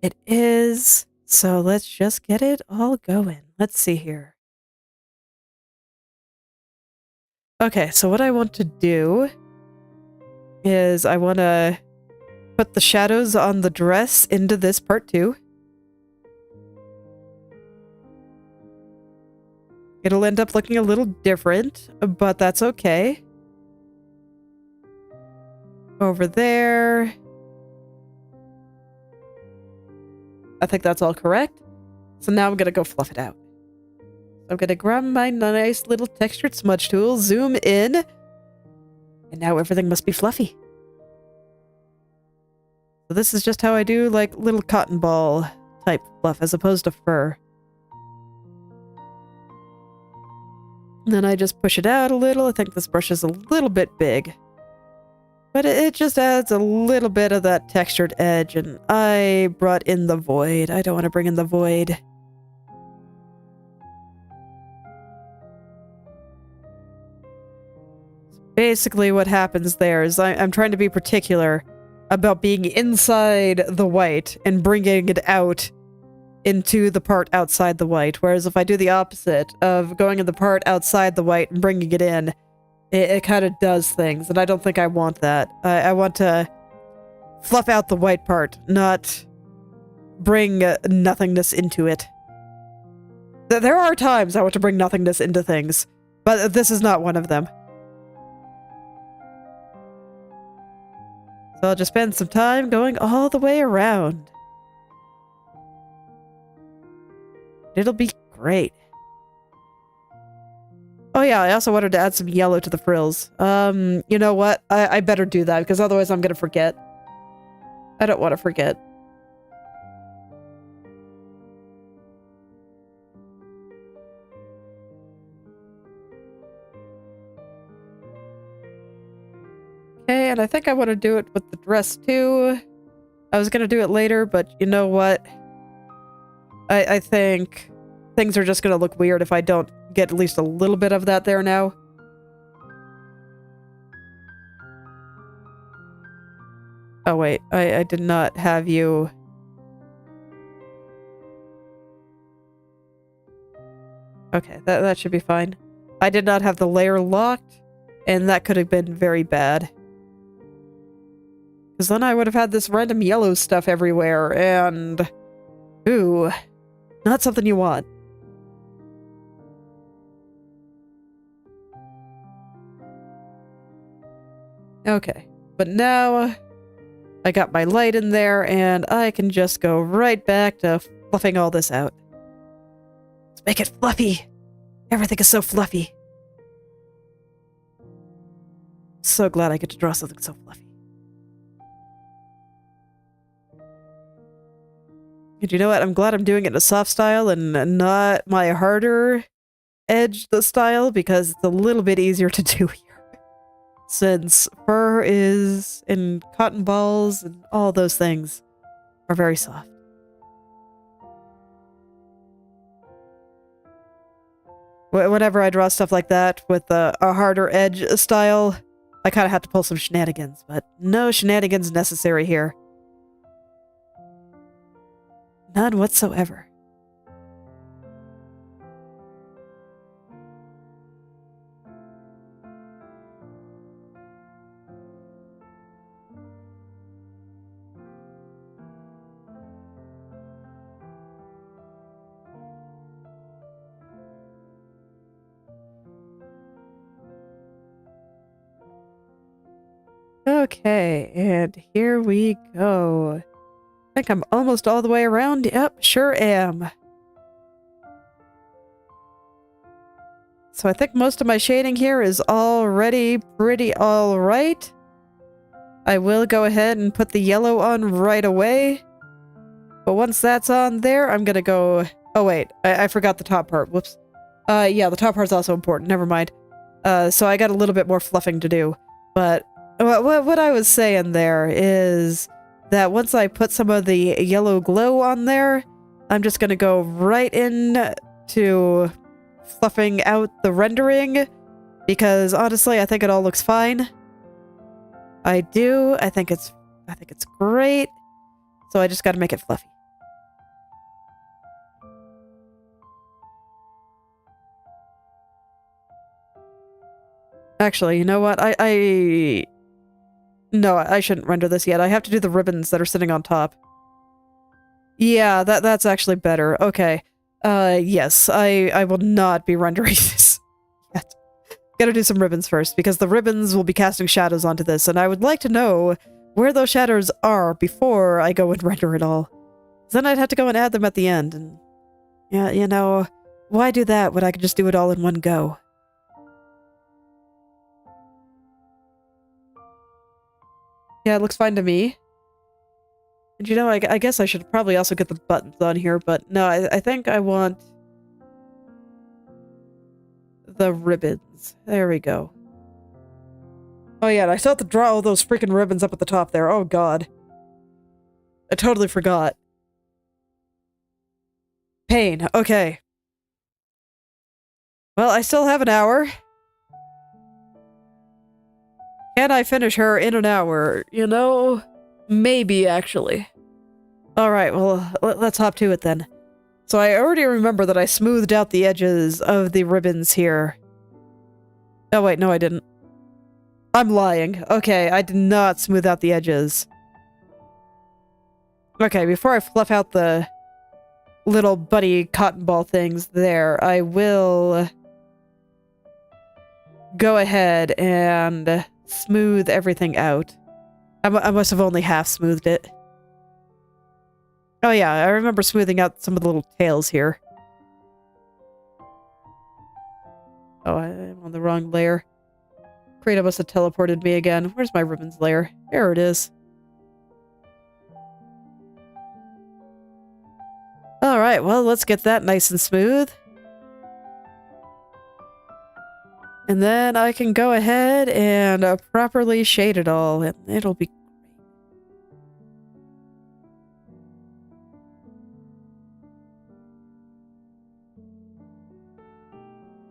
It is. So let's just get it all going. Let's see here. Okay, so what I want to do is I want to put the shadows on the dress into this part too. It'll end up looking a little different, but that's okay. Over there. I think that's all correct. So now I'm going to go fluff it out. I'm going to grab my nice little textured smudge tool, zoom in, and now everything must be fluffy. So this is just how I do like little cotton ball type fluff as opposed to fur. And then I just push it out a little. I think this brush is a little bit big. But it just adds a little bit of that textured edge, and I brought in the void. I don't want to bring in the void. Basically what happens there is I'm trying to be particular about being inside the white and bringing it out into the part outside the white, whereas if I do the opposite of going in the part outside the white and bringing it in, it kind of does things, and I don't think I want that. I want to fluff out the white part, not bring nothingness into it. There are times I want to bring nothingness into things, but this is not one of them. So I'll just spend some time going all the way around. It'll be great. Oh yeah, I also wanted to add some yellow to the frills. You know what? I better do that, because otherwise I'm gonna forget. I don't want to forget. Okay, and I think I want to do it with the dress too. I was gonna do it later, but you know what? I think things are just gonna look weird if I don't get at least a little bit of that there now. Oh wait, I did not have you... Okay, that should be fine. I did not have the layer locked, and that could have been very bad. Because then I would have had this random yellow stuff everywhere, and... Ooh, not something you want. Okay, but now I got my light in there, and I can just go right back to fluffing all this out. Let's make it fluffy! Everything is so fluffy. So glad I get to draw something so fluffy. And you know what? I'm glad I'm doing it in a soft style and not my harder edge style, because it's a little bit easier to do here. Since fur is and cotton balls and all those things are very soft. Whenever I draw stuff like that with a harder edge style, I kind of have to pull some shenanigans, but no shenanigans necessary here. None whatsoever. Okay, and here we go. I think I'm almost all the way around. Yep, sure am. So I think most of my shading here is already pretty alright. I will go ahead and put the yellow on right away. But once that's on there, I'm gonna go... Oh wait, I forgot the top part. Whoops. Yeah, the top part's also important. Never mind. So I got a little bit more fluffing to do. But what I was saying there is that once I put some of the yellow glow on there, I'm just gonna go right in to fluffing out the rendering, because honestly, I think it all looks fine. I do. I think it's great. So I just gotta make it fluffy. Actually, you know what? No, I shouldn't render this yet. I have to do the ribbons that are sitting on top. Yeah, that's actually better. Okay. Yes, I will not be rendering this yet. Gotta do some ribbons first, because the ribbons will be casting shadows onto this, and I would like to know where those shadows are before I go and render it all. Then I'd have to go and add them at the end, and... Yeah, you know, why do that when I could just do it all in one go? Yeah, it looks fine to me. And you know, I guess I should probably also get the buttons on here, but no, I think I want the ribbons. There we go. Oh yeah, and I still have to draw all those freaking ribbons up at the top there. Oh god. I totally forgot. Pain. Okay. Well, I still have an hour. Can I finish her in an hour? You know, maybe actually. Alright, well, let's hop to it then. So I already remember that I smoothed out the edges of the ribbons here. Oh wait, no I didn't. I'm lying. Okay, I did not smooth out the edges. Okay, before I fluff out the little buddy cotton ball things there, I will go ahead and smooth everything out. I must have only half smoothed it. Oh yeah, I remember smoothing out some of the little tails here. Oh, I'm on the wrong layer. Krita must have teleported me again. Where's my ribbons layer? There it is. Alright, well, let's get that nice and smooth. And then I can go ahead and properly shade it all, and it'll be great.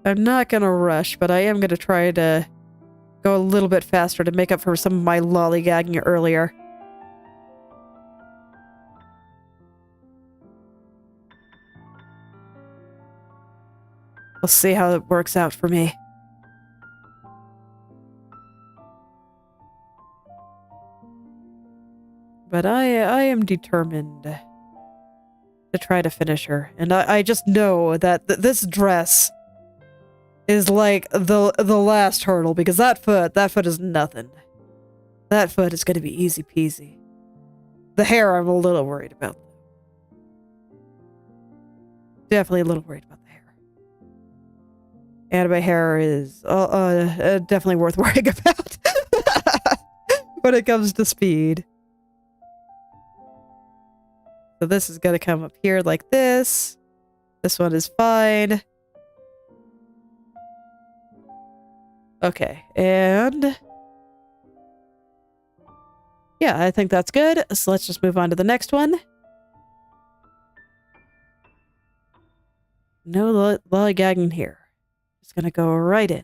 I'm not gonna rush, but I am gonna try to go a little bit faster to make up for some of my lollygagging earlier. We'll see how it works out for me. But I am determined to try to finish her. And I just know that this dress is like the last hurdle, because that foot is nothing. That foot is going to be easy peasy. The hair I'm a little worried about. Definitely a little worried about the hair. And my hair is definitely worth worrying about when it comes to speed. So this is going to come up here like this. This one is fine. Okay, and yeah, I think that's good. So let's just move on to the next one. No lollygagging here. Just gonna go right in.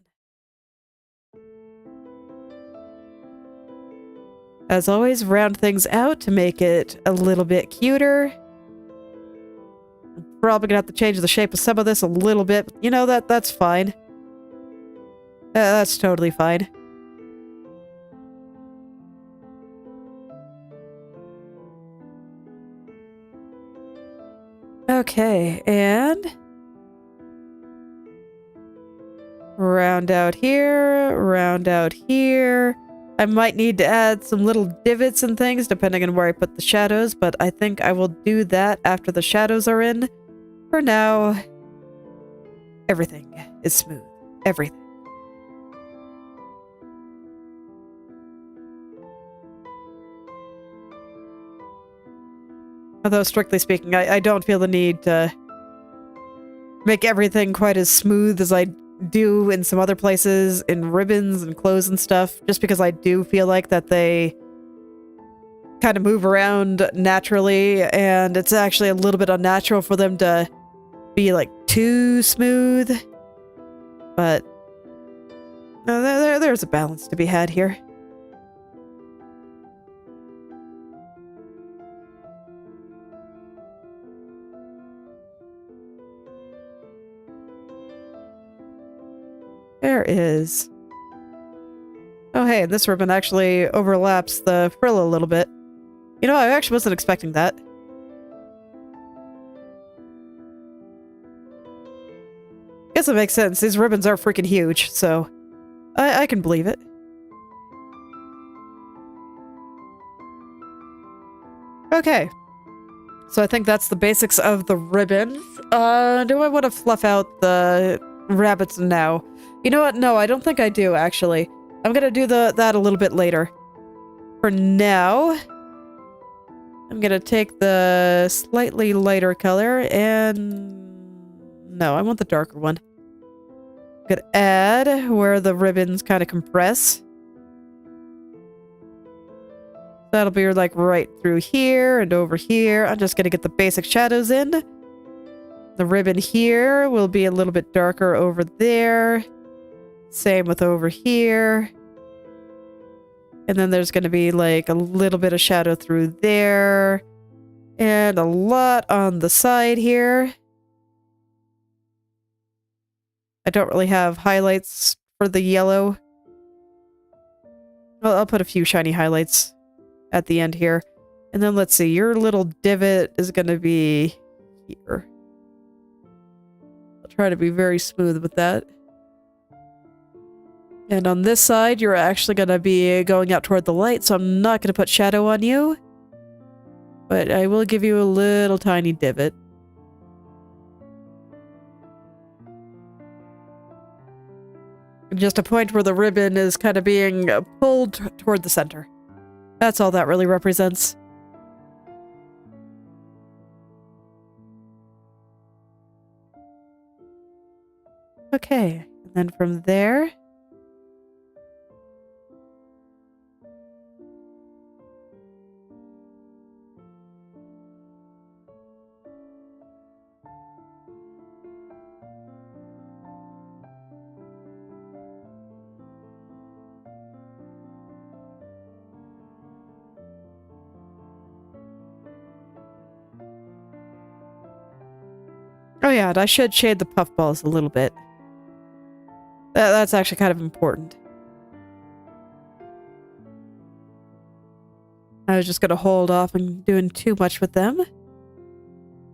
As always, round things out to make it a little bit cuter. I'm probably gonna have to change the shape of some of this a little bit. You know, that's fine. That's totally fine. Okay, and round out here, round out here. I might need to add some little divots and things depending on where I put the shadows, but I think I will do that after the shadows are in. For now, everything is smooth. Everything. Although, strictly speaking, I don't feel the need to make everything quite as smooth as I do in some other places, in ribbons and clothes and stuff, just because I do feel like that they kind of move around naturally, and it's actually a little bit unnatural for them to be, like, too smooth. But there's a balance to be had here. There is. Oh, hey, this ribbon actually overlaps the frill a little bit. You know, I actually wasn't expecting that. Guess it makes sense. These ribbons are freaking huge, so I can believe it. Okay. So I think that's the basics of the ribbons. Do I want to fluff out the rabbits now? You know what? No, I don't think I do, actually. I'm gonna do that a little bit later. For now, I'm gonna take the slightly lighter color and... No, I want the darker one. I'm gonna add where the ribbons kind of compress. That'll be like right through here and over here. I'm just gonna get the basic shadows in. The ribbon here will be a little bit darker over there. Same with over here. And then there's going to be like a little bit of shadow through there. And a lot on the side here. I don't really have highlights for the yellow. Well, I'll put a few shiny highlights at the end here. And then let's see, your little divot is going to be here. I'll try to be very smooth with that. And on this side, you're actually going to be going out toward the light, so I'm not going to put shadow on you. But I will give you a little tiny divot. Just a point where the ribbon is kind of being pulled toward the center. That's all that really represents. Okay, and then from there... Oh yeah, and I should shade the puffballs a little bit. That's actually kind of important. I was just going to hold off on doing too much with them.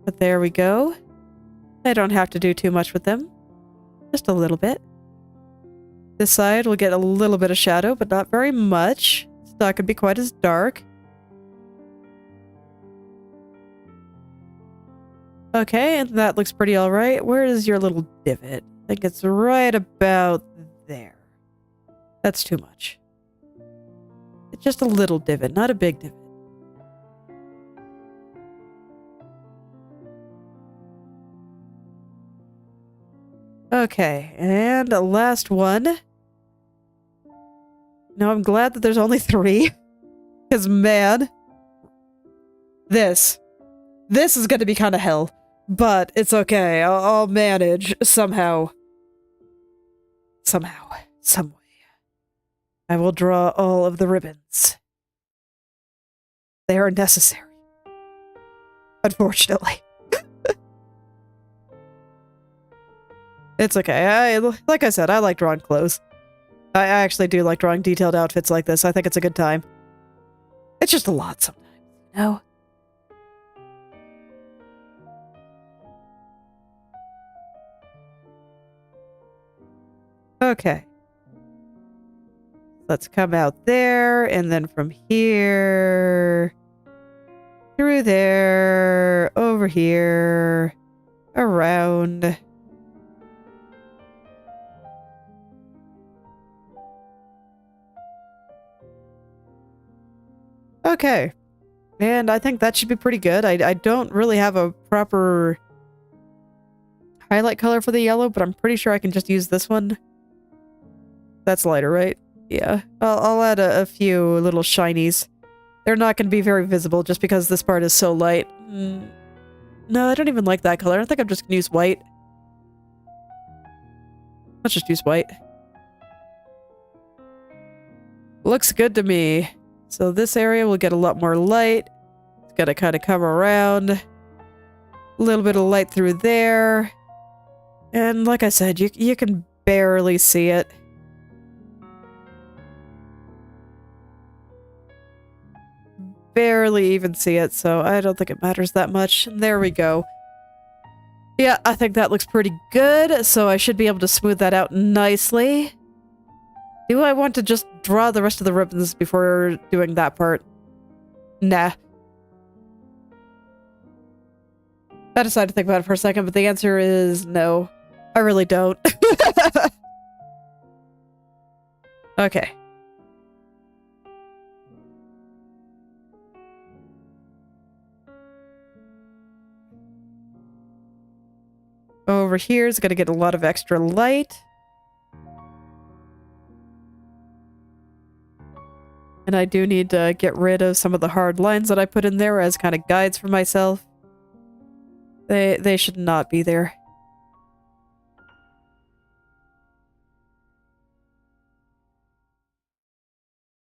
But there we go. I don't have to do too much with them. Just a little bit. This side will get a little bit of shadow, but not very much. It's not going to be quite as dark. Okay, and that looks pretty alright. Where is your little divot? I think it's right about there. That's too much. It's just a little divot, not a big divot. Okay, and the last one. Now I'm glad that there's only 3. Because, man, this is going to be kind of hell. But it's okay. I'll manage somehow. Some way. I will draw all of the ribbons. They are necessary. Unfortunately. It's okay. Like I said, I like drawing clothes. I actually do like drawing detailed outfits like this. I think it's a good time. It's just a lot sometimes, you know? Okay. Let's come out there, and then from here, through there, over here, around. Okay. And I think that should be pretty good. I don't really have a proper highlight color for the yellow, but I'm pretty sure I can just use this one. That's lighter, right? Yeah. I'll add a few little shinies. They're not going to be very visible just because this part is so light. No, I don't even like that color. I think I'm just going to use white. Let's just use white. Looks good to me. So this area will get a lot more light. It's going to kind of come around. A little bit of light through there. And like I said, you can barely see it. Barely even see it, so I don't think it matters that much. There we go. Yeah, I think that looks pretty good, so I should be able to smooth that out nicely. Do I want to just draw the rest of the ribbons before doing that part? Nah. I decided to think about it for a second, but the answer is no. I really don't. Okay. Over here is going to get a lot of extra light. And I do need to get rid of some of the hard lines that I put in there as kind of guides for myself. They should not be there.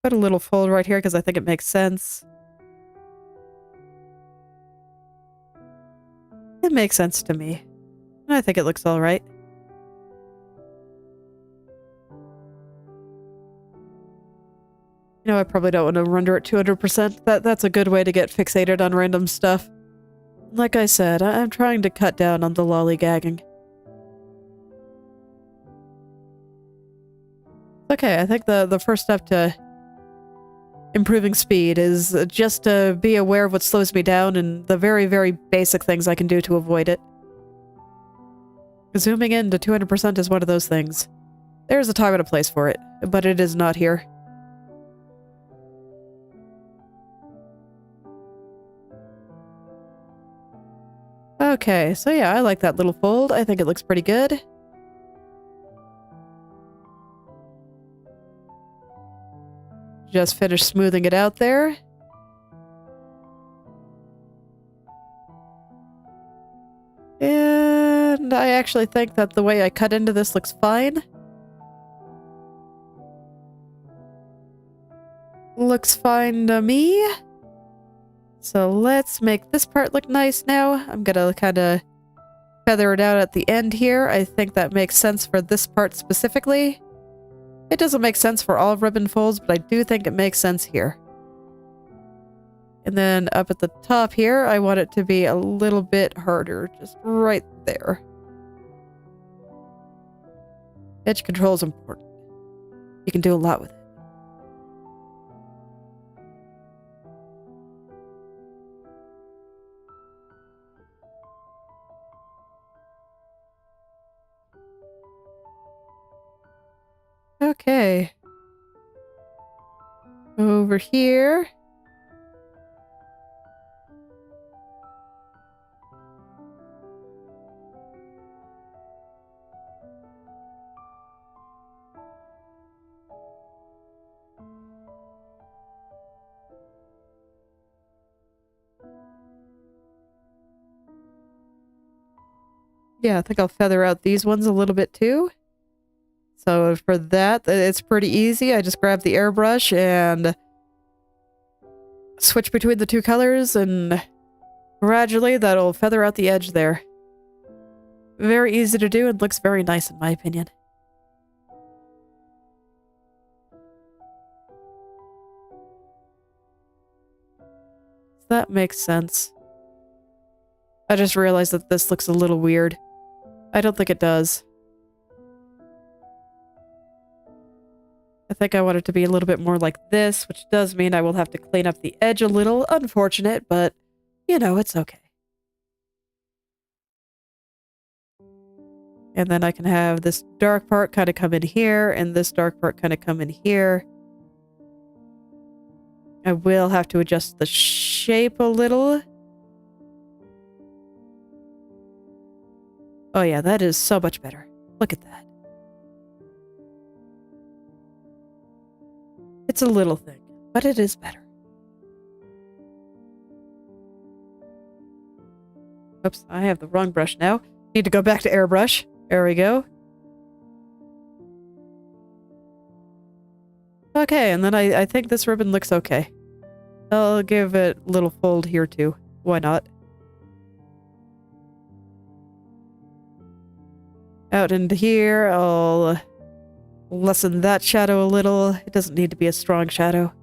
Put a little fold right here because I think it makes sense. It makes sense to me. I think it looks alright. You know, I probably don't want to render it 200%. That's a good way to get fixated on random stuff. Like I said, I'm trying to cut down on the lollygagging. Okay, I think the first step to improving speed is just to be aware of what slows me down and the very, very basic things I can do to avoid it. Zooming in to 200% is one of those things. There's a time and a place for it, but it is not here. Okay, so yeah, I like that little fold. I think it looks pretty good. Just finished smoothing it out there. And I actually think that the way I cut into this looks fine. Looks fine to me. So let's make this part look nice now. I'm gonna kind of feather it out at the end here. I think that makes sense for this part specifically. It doesn't make sense for all ribbon folds, but I do think it makes sense here. And then up at the top here, I want it to be a little bit harder, just right there. Edge control is important. You can do a lot with it. Okay. Over here. Yeah, I think I'll feather out these ones a little bit too. So for that, it's pretty easy. I just grab the airbrush and switch between the two colors, and gradually that'll feather out the edge there. Very easy to do and looks very nice in my opinion. That makes sense. I just realized that this looks a little weird. I don't think it does. I think I want it to be a little bit more like this, which does mean I will have to clean up the edge a little. Unfortunate, but, you know, it's okay. And then I can have this dark part kind of come in here, and this dark part kind of come in here. I will have to adjust the shape a little. Oh yeah, that is so much better. Look at that. It's a little thing, but it is better. Oops, I have the wrong brush now. Need to go back to airbrush. There we go. Okay, and then I think this ribbon looks okay. I'll give it a little fold here too. Why not? Out into here, I'll lessen that shadow a little. It doesn't need to be a strong shadow.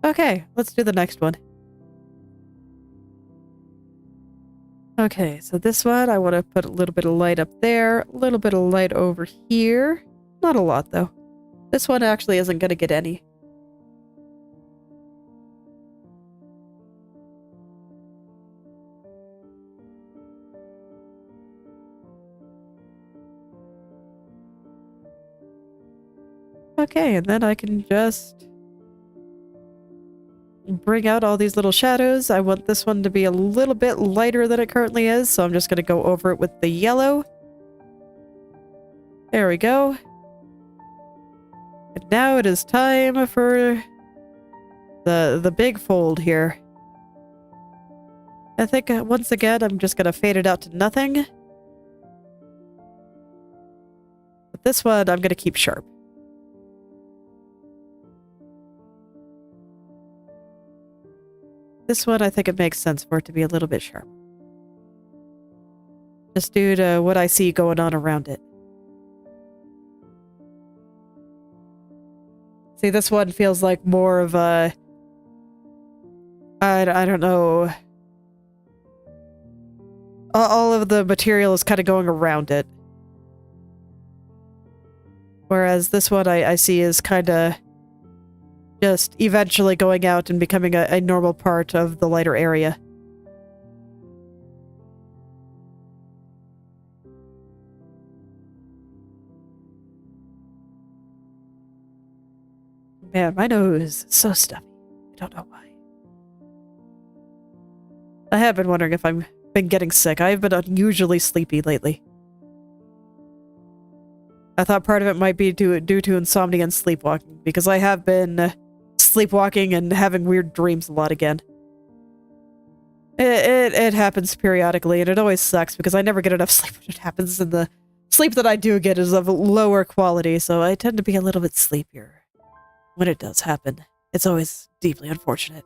Okay, let's do the next one. Okay, so this one, I want to put a little bit of light up there, a little bit of light over here. Not a lot, though. This one actually isn't going to get any. Okay, and then I can just bring out all these little shadows. I want this one to be a little bit lighter than it currently is, so I'm just going to go over it with the yellow. There we go. And now it is time for the big fold here. I think once again I'm just going to fade it out to nothing. But this one I'm going to keep sharp. This one, I think it makes sense for it to be a little bit sharp. Just due to what I see going on around it. See, this one feels like more of a... I don't know. All of the material is kind of going around it. Whereas this one I see is kind of... just eventually going out and becoming a normal part of the lighter area. Man, my nose is so stuffy. I don't know why. I have been wondering if I've been getting sick. I've been unusually sleepy lately. I thought part of it might be due to insomnia and sleepwalking, because I have been... sleepwalking and having weird dreams a lot again. It happens periodically, and it always sucks because I never get enough sleep when it happens, and the sleep that I do get is of lower quality, so I tend to be a little bit sleepier when it does happen. It's always deeply unfortunate.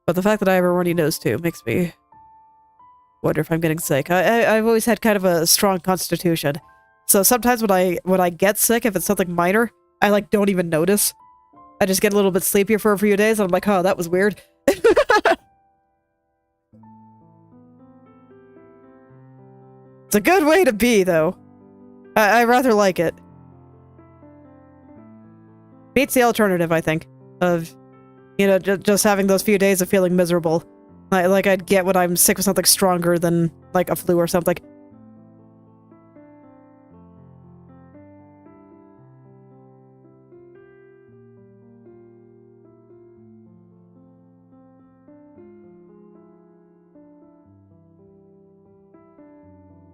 But the fact that I have a runny nose too makes me wonder if I'm getting sick. I've always had kind of a strong constitution. So sometimes when I get sick, if it's something minor, I like don't even notice. I just get a little bit sleepier for a few days and I'm like, oh, that was weird. It's a good way to be, though. I rather like it. Beats the alternative, I think, of, you know, just having those few days of feeling miserable. Like I'd get when I'm sick with something stronger than, like, a flu or something.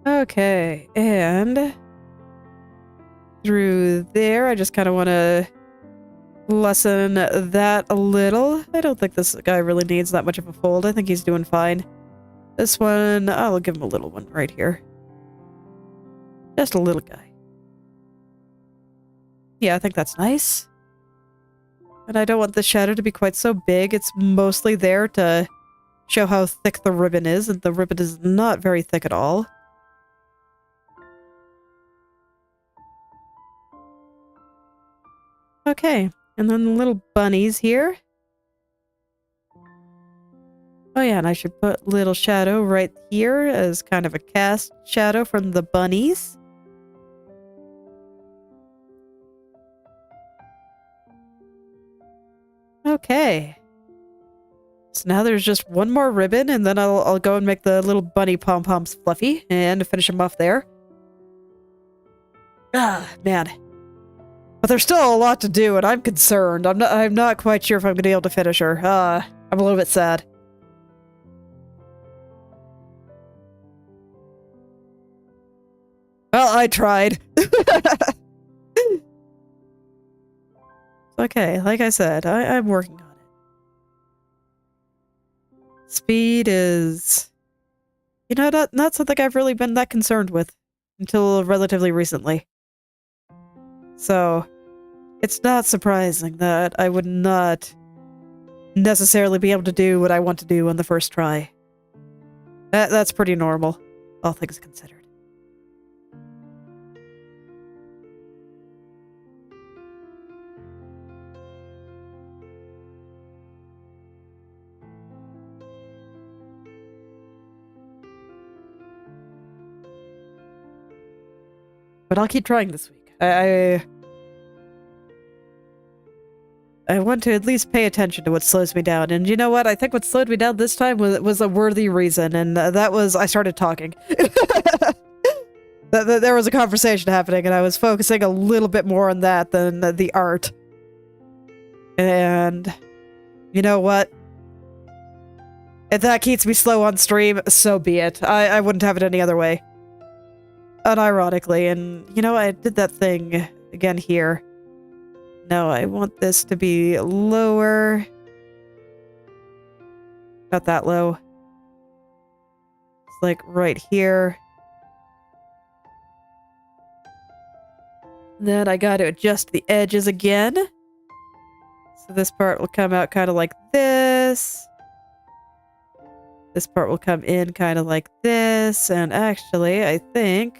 Okay, and through there, I just kind of want to lessen that a little. I don't think this guy really needs that much of a fold. I think he's doing fine. This one, I'll give him a little one right here. Just a little guy. Yeah, I think that's nice. And I don't want the shadow to be quite so big. It's mostly there to show how thick the ribbon is, and the ribbon is not very thick at all. Okay, and then the little bunnies here. Oh yeah, and I should put little shadow right here as kind of a cast shadow from the bunnies. Okay. So now there's just one more ribbon, and then I'll go and make the little bunny pom-poms fluffy, and finish them off there. Ah, man. But there's still a lot to do, and I'm concerned. I'm not quite sure if I'm gonna be able to finish her. I'm a little bit sad. Well, I tried. Okay, like I said, I'm working on it. Speed is, you know, not something I've really been that concerned with until relatively recently. So, it's not surprising that I would not necessarily be able to do what I want to do on the first try. That's pretty normal, all things considered. But I'll keep trying this week. I want to at least pay attention to what slows me down. And you know what? I think what slowed me down this time was a worthy reason, and that was I started talking. There was a conversation happening, and I was focusing a little bit more on that than the art. And you know what? If that keeps me slow on stream, so be it. I wouldn't have it any other way. Unironically, and you know, I did that thing again here. No, I want this to be lower. Not that low. It's like right here. Then I gotta adjust the edges again. So this part will come out kind of like this. This part will come in kind of like this. And actually, I think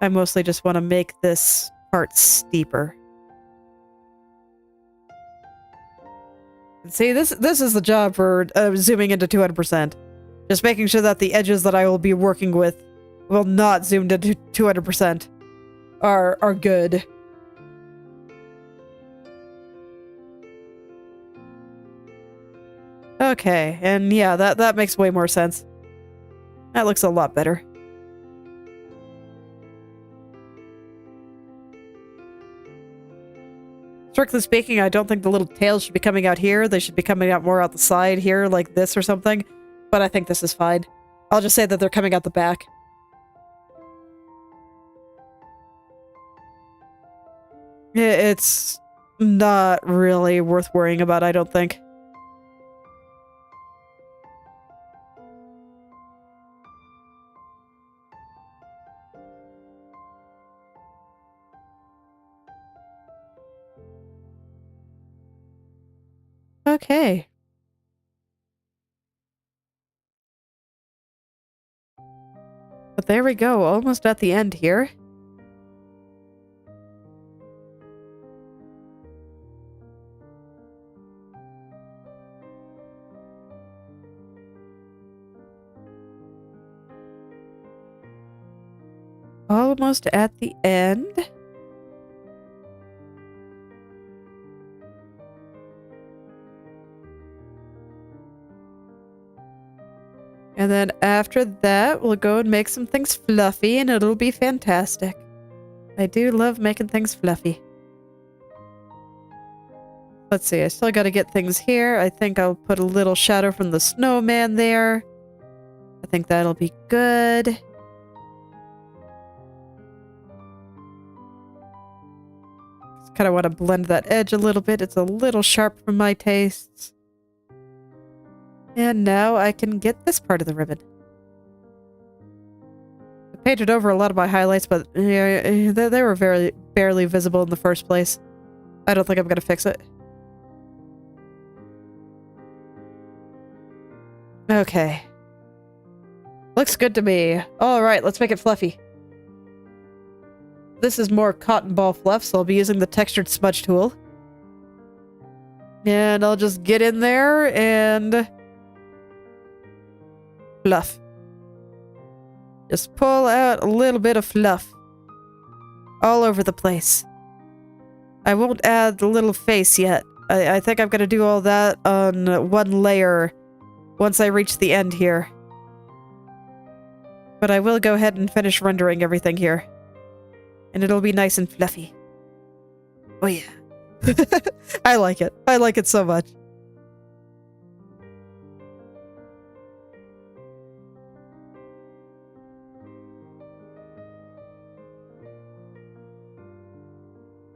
I mostly just want to make this part steeper. See, this is the job for zooming into 200%. Just making sure that the edges that I will be working with will not zoom to 200% are good. Okay, and yeah, that makes way more sense. That looks a lot better. Strictly speaking, I don't think the little tails should be coming out here. They should be coming out more out the side here, like this or something. But I think this is fine. I'll just say that they're coming out the back. It's not really worth worrying about, I don't think. Okay. But there we go, almost at the end here. Almost at the end. And then after that, we'll go and make some things fluffy, and it'll be fantastic. I do love making things fluffy. Let's see, I still gotta get things here. I think I'll put a little shadow from the snowman there. I think that'll be good. Just kind of want to blend that edge a little bit. It's a little sharp for my tastes. And now I can get this part of the ribbon. I painted over a lot of my highlights, but they were very barely visible in the first place. I don't think I'm going to fix it. Okay. Looks good to me. Alright, let's make it fluffy. This is more cotton ball fluff, so I'll be using the textured smudge tool. And I'll just get in there and... fluff. Just pull out a little bit of fluff. All over the place. I won't add the little face yet. I think I'm gonna do all that on one layer once I reach the end here. But I will go ahead and finish rendering everything here. And it'll be nice and fluffy. Oh yeah. I like it. I like it so much.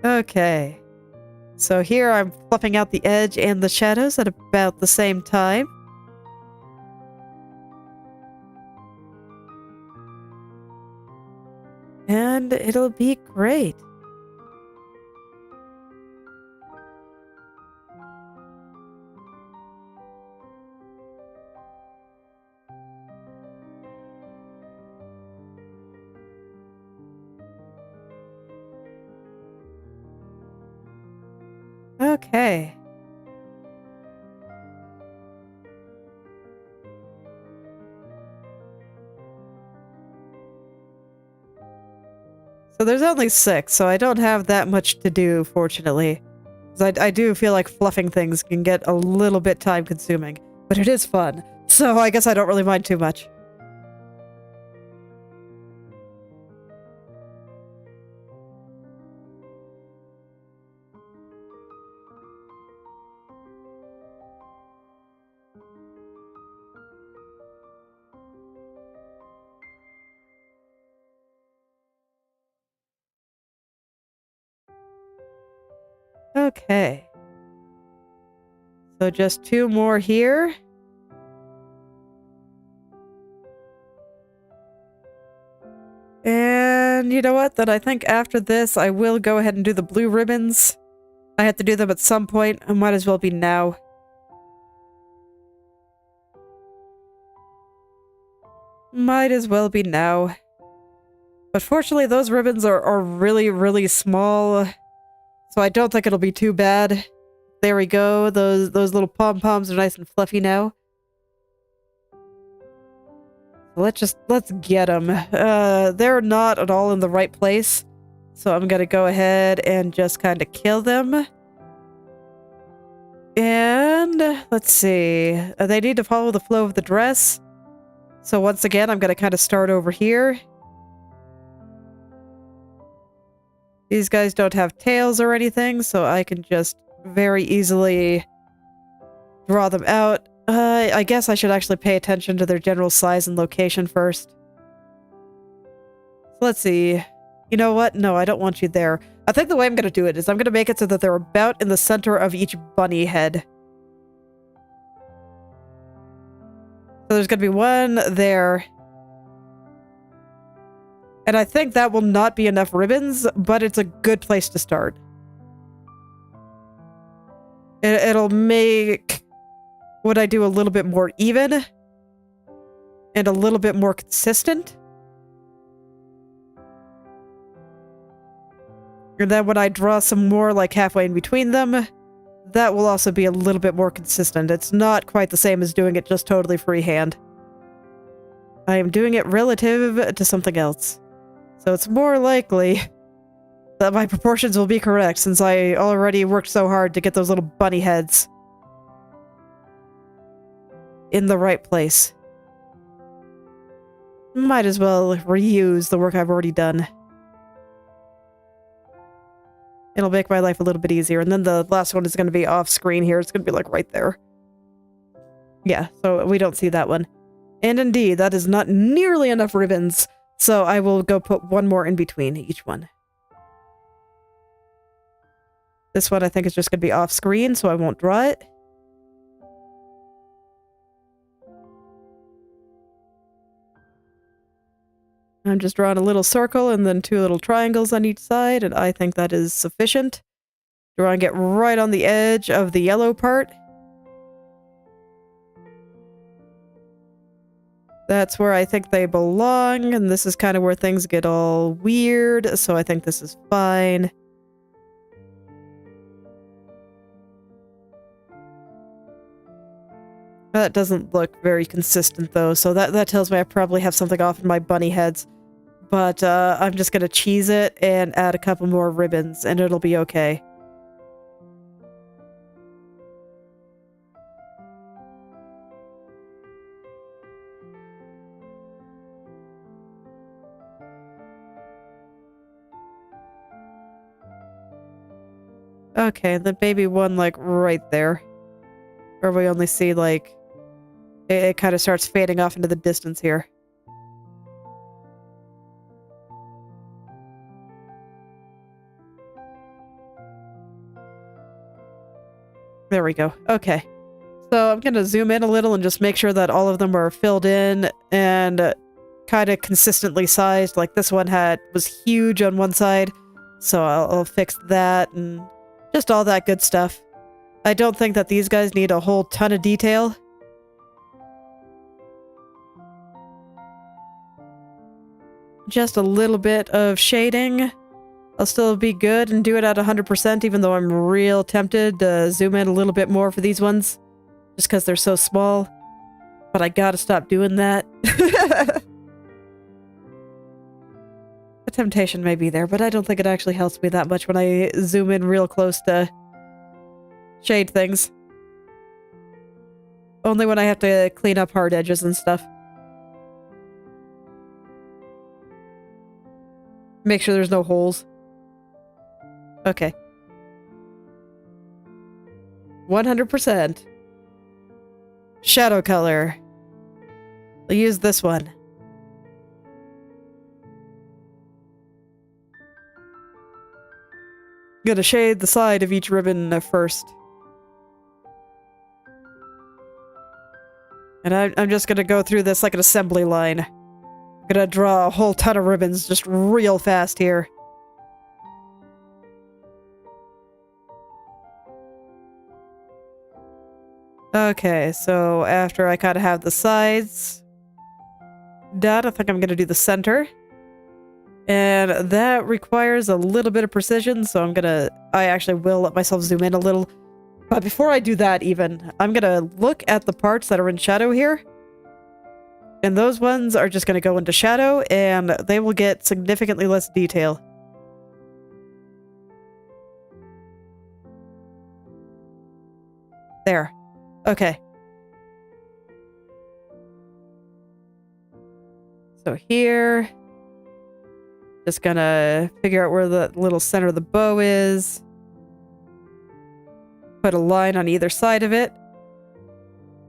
Okay. So here I'm fluffing out the edge and the shadows at about the same time. And it'll be great. Okay. So there's only 6, so I don't have that much to do, fortunately. 'Cause I do feel like fluffing things can get a little bit time-consuming, but it is fun, so I guess I don't really mind too much. Okay. So just 2 more here. And you know what? Then I think after this, I will go ahead and do the blue ribbons. I have to do them at some point. It might as well be now. Might as well be now. But fortunately, those ribbons are really, really small. So I don't think it'll be too bad. There we go. Those little pom-poms are nice and fluffy now. Let's get them. They're not at all in the right place. So I'm gonna go ahead and just kind of kill them. And let's see. They need to follow the flow of the dress. So once again, I'm gonna kind of start over here. These guys don't have tails or anything, so I can just very easily draw them out. I guess I should actually pay attention to their general size and location first. So let's see. You know what? No, I don't want you there. I think the way I'm going to do it is I'm going to make it so that they're about in the center of each bunny head. So there's going to be one there. And I think that will not be enough ribbons, but it's a good place to start. It'll make what I do a little bit more even and a little bit more consistent. And then when I draw some more like halfway in between them, that will also be a little bit more consistent. It's not quite the same as doing it just totally freehand. I am doing it relative to something else. So it's more likely that my proportions will be correct since I already worked so hard to get those little bunny heads in the right place. Might as well reuse the work I've already done. It'll make my life a little bit easier. And then the last one is going to be off screen here. It's going to be like right there. Yeah, so we don't see that one. And indeed, that is not nearly enough ribbons. So I will go put one more in between each one. This one I think is just going to be off screen, so I won't draw it. I'm just drawing a little circle and then 2 little triangles on each side, and I think that is sufficient. Drawing it right on the edge of the yellow part. That's where I think they belong, and this is kind of where things get all weird, so I think this is fine. That doesn't look very consistent, though, so that tells me I probably have something off in my bunny heads. But I'm just gonna cheese it and add a couple more ribbons, and it'll be okay. Okay, then maybe one, like, right there. Where we only see, like... It kind of starts fading off into the distance here. There we go. Okay. So I'm going to zoom in a little and just make sure that all of them are filled in and kind of consistently sized. Like this one was huge on one side, so I'll fix that and just all that good stuff. I don't think that these guys need a whole ton of detail. Just a little bit of shading. I'll still be good and do it at 100%, even though I'm real tempted to zoom in a little bit more for these ones. Just because they're so small. But I gotta stop doing that. The temptation may be there, but I don't think it actually helps me that much when I zoom in real close to shade things. Only when I have to clean up hard edges and stuff. Make sure there's no holes. Okay. 100%. Shadow color. I'll use this one. Gonna shade the side of each ribbon first. And I'm just gonna go through this like an assembly line. Gonna draw a whole ton of ribbons just real fast here. Okay, so after I kind of have the sides done, I think I'm gonna do the center. And that requires a little bit of precision, so I actually will let myself zoom in a little. But before I do that even, I'm gonna look at the parts that are in shadow here. And those ones are just gonna go into shadow, and they will get significantly less detail. There. Okay. So here... Just gonna figure out where the little center of the bow is. Put a line on either side of it.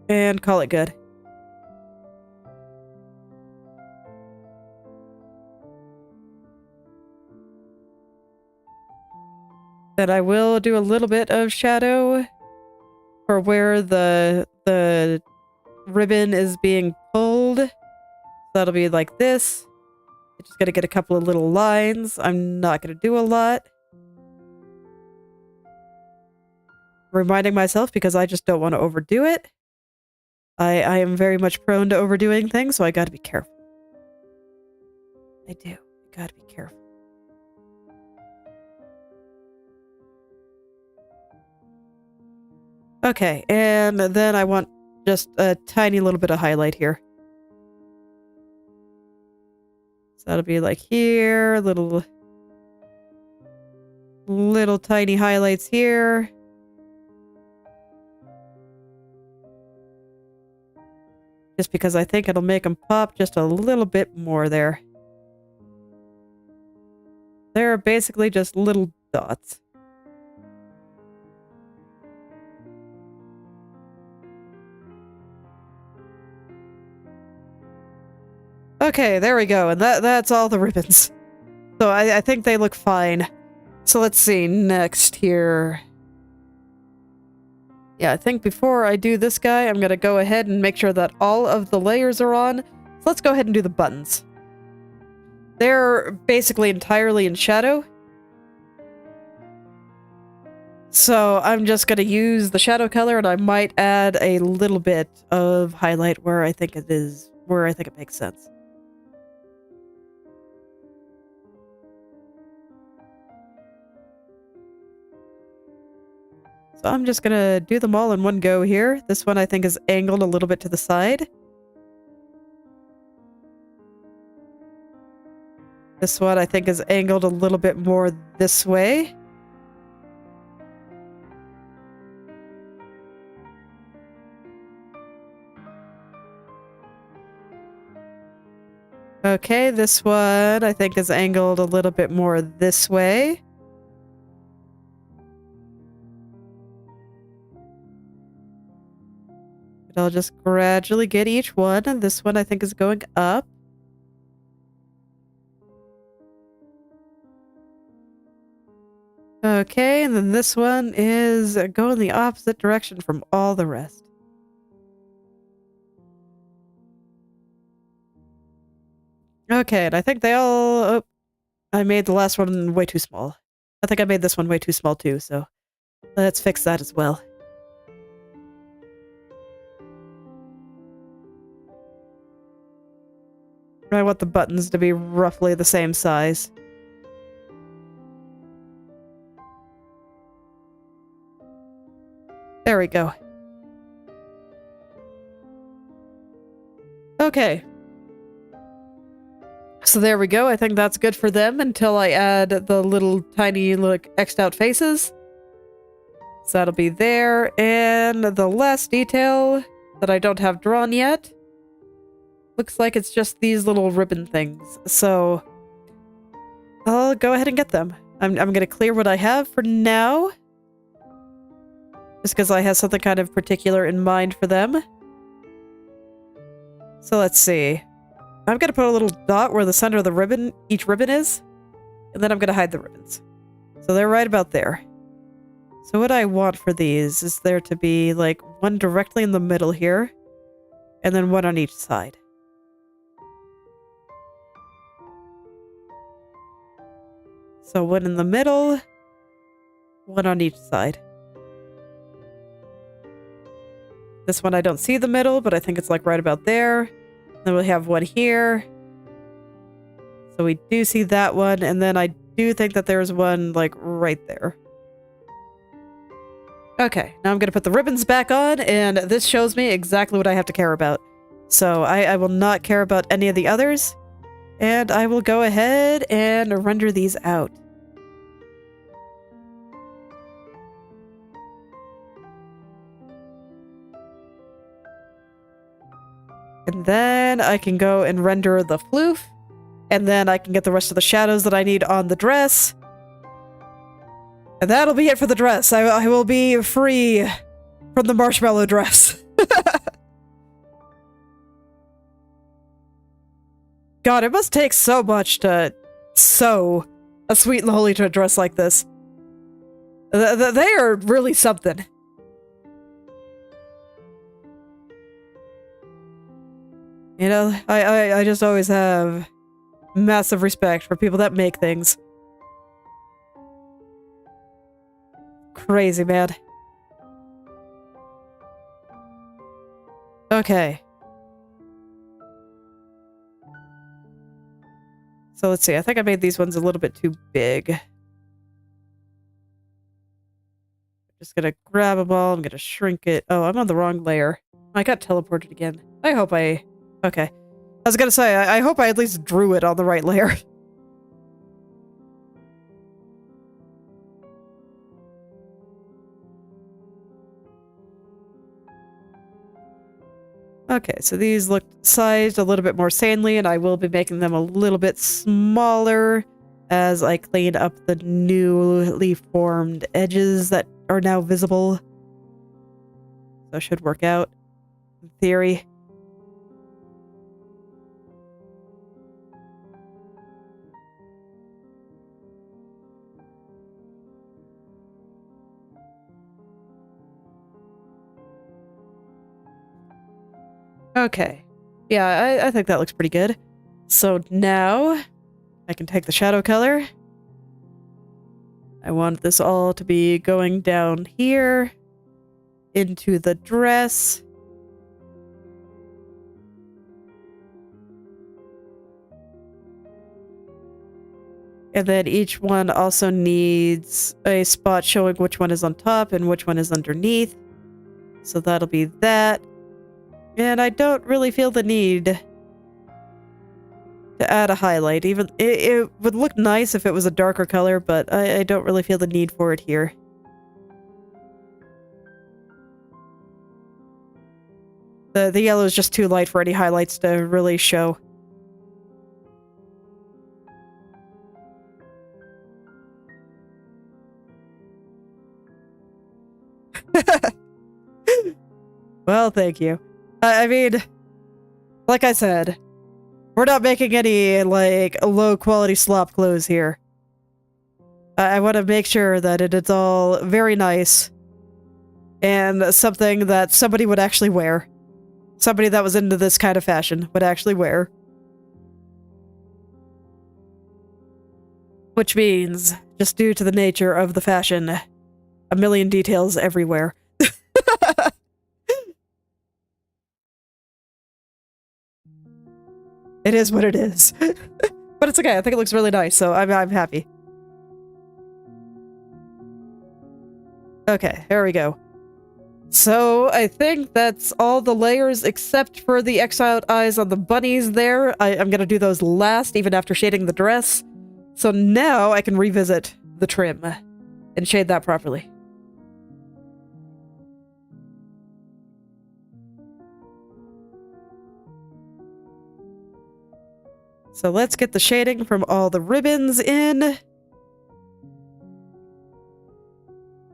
And call it good. Then I will do a little bit of shadow for where the ribbon is being pulled. So that'll be like this. Just gonna get a couple of little lines. I'm not gonna do a lot. Reminding myself because I just don't want to overdo it. I am very much prone to overdoing things, so I gotta be careful. I do. I gotta be careful. Okay, and then I want just a tiny little bit of highlight here. So that'll be like here, little tiny highlights here. Just because I think it'll make them pop just a little bit more there. They're basically just little dots. Okay, there we go, and that's all the ribbons. So I think they look fine. So let's see, next here. Yeah, I think before I do this guy, I'm gonna go ahead and make sure that all of the layers are on. So let's go ahead and do the buttons. They're basically entirely in shadow. So I'm just gonna use the shadow color, and I might add a little bit of highlight where I think it makes sense. So I'm just gonna do them all in one go here. This one I think is angled a little bit to the side. This one I think is angled a little bit more this way. Okay, this one I think is angled a little bit more this way. But I'll just gradually get each one, and this one I think is going up. Okay, and then this one is going the opposite direction from all the rest. Okay, and I think they all... Oh, I made the last one way too small. I think I made this one way too small too, so let's fix that as well. I want the buttons to be roughly the same size. There we go. Okay. So there we go. I think that's good for them until I add the little tiny like X'd out faces. So that'll be there. And the last detail that I don't have drawn yet looks like it's just these little ribbon things. So I'll go ahead and get them. I'm going to clear what I have for now. Just because I have something kind of particular in mind for them. So let's see. I'm going to put a little dot where the center of the ribbon, each ribbon is. And then I'm going to hide the ribbons. So they're right about there. So what I want for these is there to be like one directly in the middle here. And then one on each side. So one in the middle. One on each side. This one I don't see the middle, but I think it's like right about there. Then we have one here. So we do see that one, and then I do think that there's one like right there. Okay, now I'm going to put the ribbons back on, and this shows me exactly what I have to care about. So I will not care about any of the others, and I will go ahead and render these out. And then I can go and render the floof. And then I can get the rest of the shadows that I need on the dress. And that'll be it for the dress. I will be free from the marshmallow dress. God, it must take so much to sew a Sweet Lolita dress like this. They are really something. You know, I just always have massive respect for people that make things. Crazy, man. Okay. So let's see, I think I made these ones a little bit too big. Just gonna grab them all. I'm gonna shrink it. Oh, I'm on the wrong layer. I got teleported again. I hope I... Okay. I was gonna say, I hope I at least drew it on the right layer. Okay, so these look sized a little bit more sanely, and I will be making them a little bit smaller as I clean up the newly formed edges that are now visible. So it should work out, in theory. Okay. Yeah, I think that looks pretty good. So now I can take the shadow color. I want this all to be going down here into the dress. And then each one also needs a spot showing which one is on top and which one is underneath. So that'll be that. And I don't really feel the need to add a highlight. Even it would look nice if it was a darker color, but I don't really feel the need for it here. The yellow is just too light for any highlights to really show. Well, thank you. I mean, like I said, we're not making any, like, low-quality slop clothes here. I want to make sure that it's all very nice and something that somebody would actually wear. Somebody that was into this kind of fashion would actually wear. Which means, just due to the nature of the fashion, a million details everywhere. It is what it is. But it's okay, I think it looks really nice, so I'm happy. Okay, here we go. So, I think that's all the layers except for the exiled eyes on the bunnies there. I'm gonna do those last, even after shading the dress. So now I can revisit the trim and shade that properly. So let's get the shading from all the ribbons in.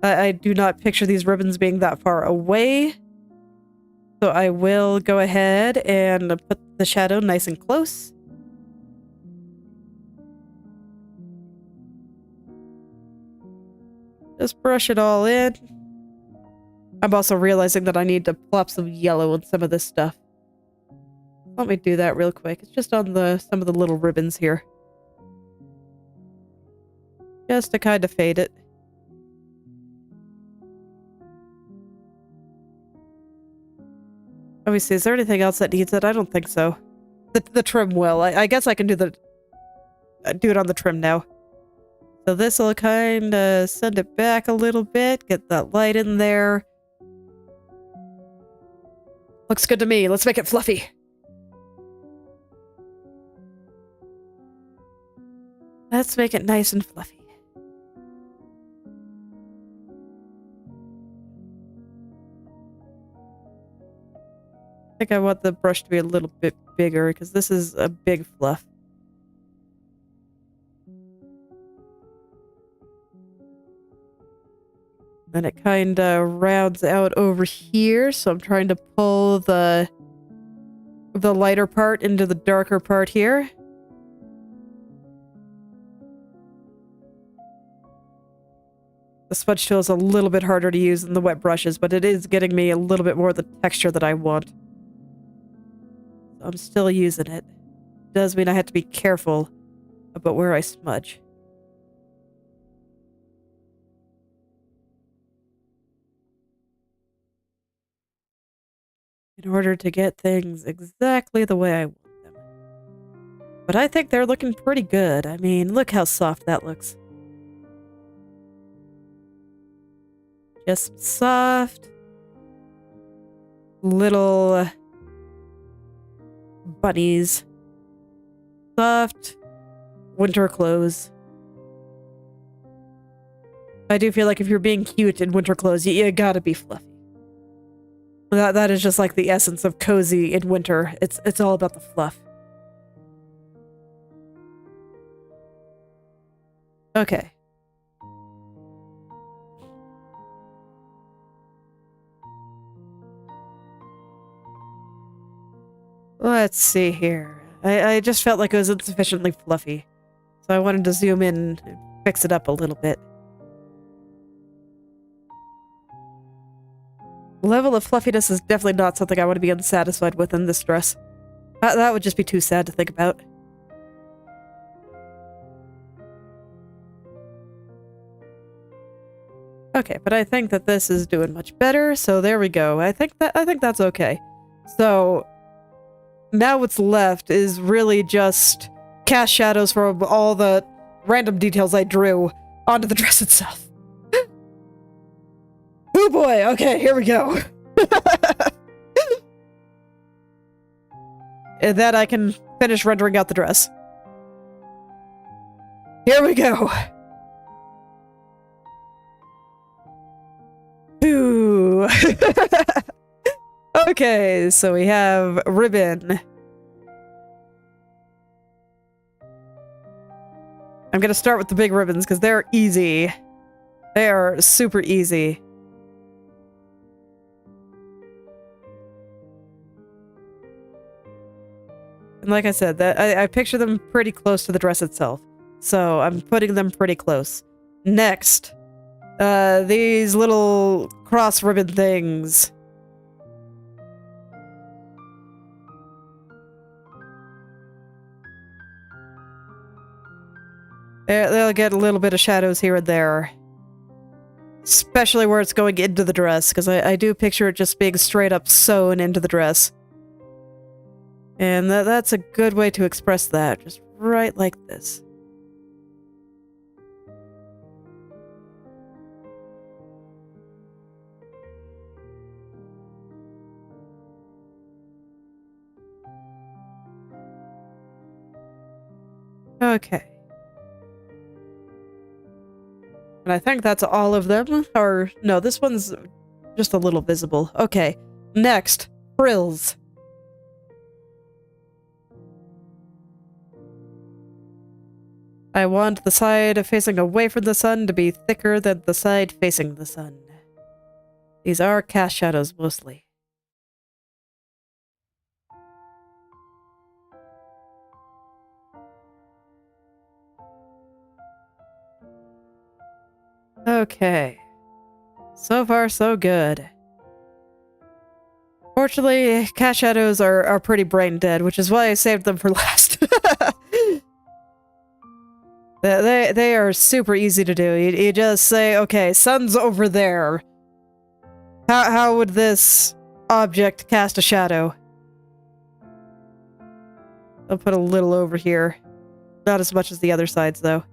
I do not picture these ribbons being that far away. So I will go ahead and put the shadow nice and close. Just brush it all in. I'm also realizing that I need to plop some yellow on some of this stuff. Let me do that real quick. It's just on some of the little ribbons here. Just to kind of fade it. Let me see, is there anything else that needs it? I don't think so. The trim will. I guess I can do it on the trim now. So this will kind of send it back a little bit. Get that light in there. Looks good to me. Let's make it fluffy. Let's make it nice and fluffy. I think I want the brush to be a little bit bigger because this is a big fluff. Then it kind of rounds out over here, so I'm trying to pull the lighter part into the darker part here. The smudge tool is a little bit harder to use than the wet brushes, but it is getting me a little bit more of the texture that I want. So I'm still using it. It does mean I have to be careful about where I smudge. In order to get things exactly the way I want them. But I think they're looking pretty good. I mean, look how soft that looks. Yes, some soft little bunnies. Soft winter clothes. I do feel like if you're being cute in winter clothes, you gotta be fluffy. That is just like the essence of cozy in winter. It's all about the fluff. Okay. Let's see here. I just felt like it was insufficiently fluffy. So I wanted to zoom in and fix it up a little bit. Level of fluffiness is definitely not something I want to be unsatisfied with in this dress. That would just be too sad to think about. Okay, but I think that this is doing much better, so there we go. I think that's okay. So now what's left is really just cast shadows from all the random details I drew onto the dress itself. Oh boy, okay, here we go. And then I can finish rendering out the dress. Here we go. Ooh. Okay, so we have ribbon. I'm gonna start with the big ribbons because they're easy. They are super easy. And like I said, I picture them pretty close to the dress itself. So I'm putting them pretty close. Next, these little cross ribbon things. They'll get a little bit of shadows here and there. Especially where it's going into the dress, because I do picture it just being straight up sewn into the dress. And that's a good way to express that, just right like this. Okay. And I think that's all of them. Or, no, this one's just a little visible. Okay. Next, frills. I want the side facing away from the sun to be thicker than the side facing the sun. These are cast shadows mostly. Okay. So far, so good. Fortunately, cast shadows are pretty brain dead, which is why I saved them for last. They are super easy to do. You just say, okay, sun's over there. How would this object cast a shadow? I'll put a little over here. Not as much as the other sides, though.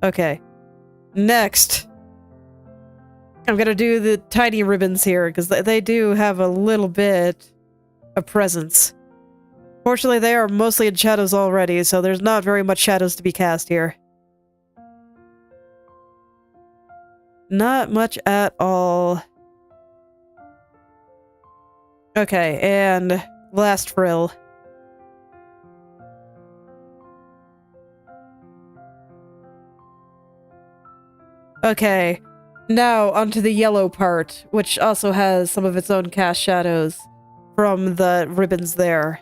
Okay. Next. I'm gonna do the tiny ribbons here, because they do have a little bit of presence. Fortunately, they are mostly in shadows already, so there's not very much shadows to be cast here. Not much at all. Okay, and last frill. Okay, now onto the yellow part, which also has some of its own cast shadows from the ribbons there.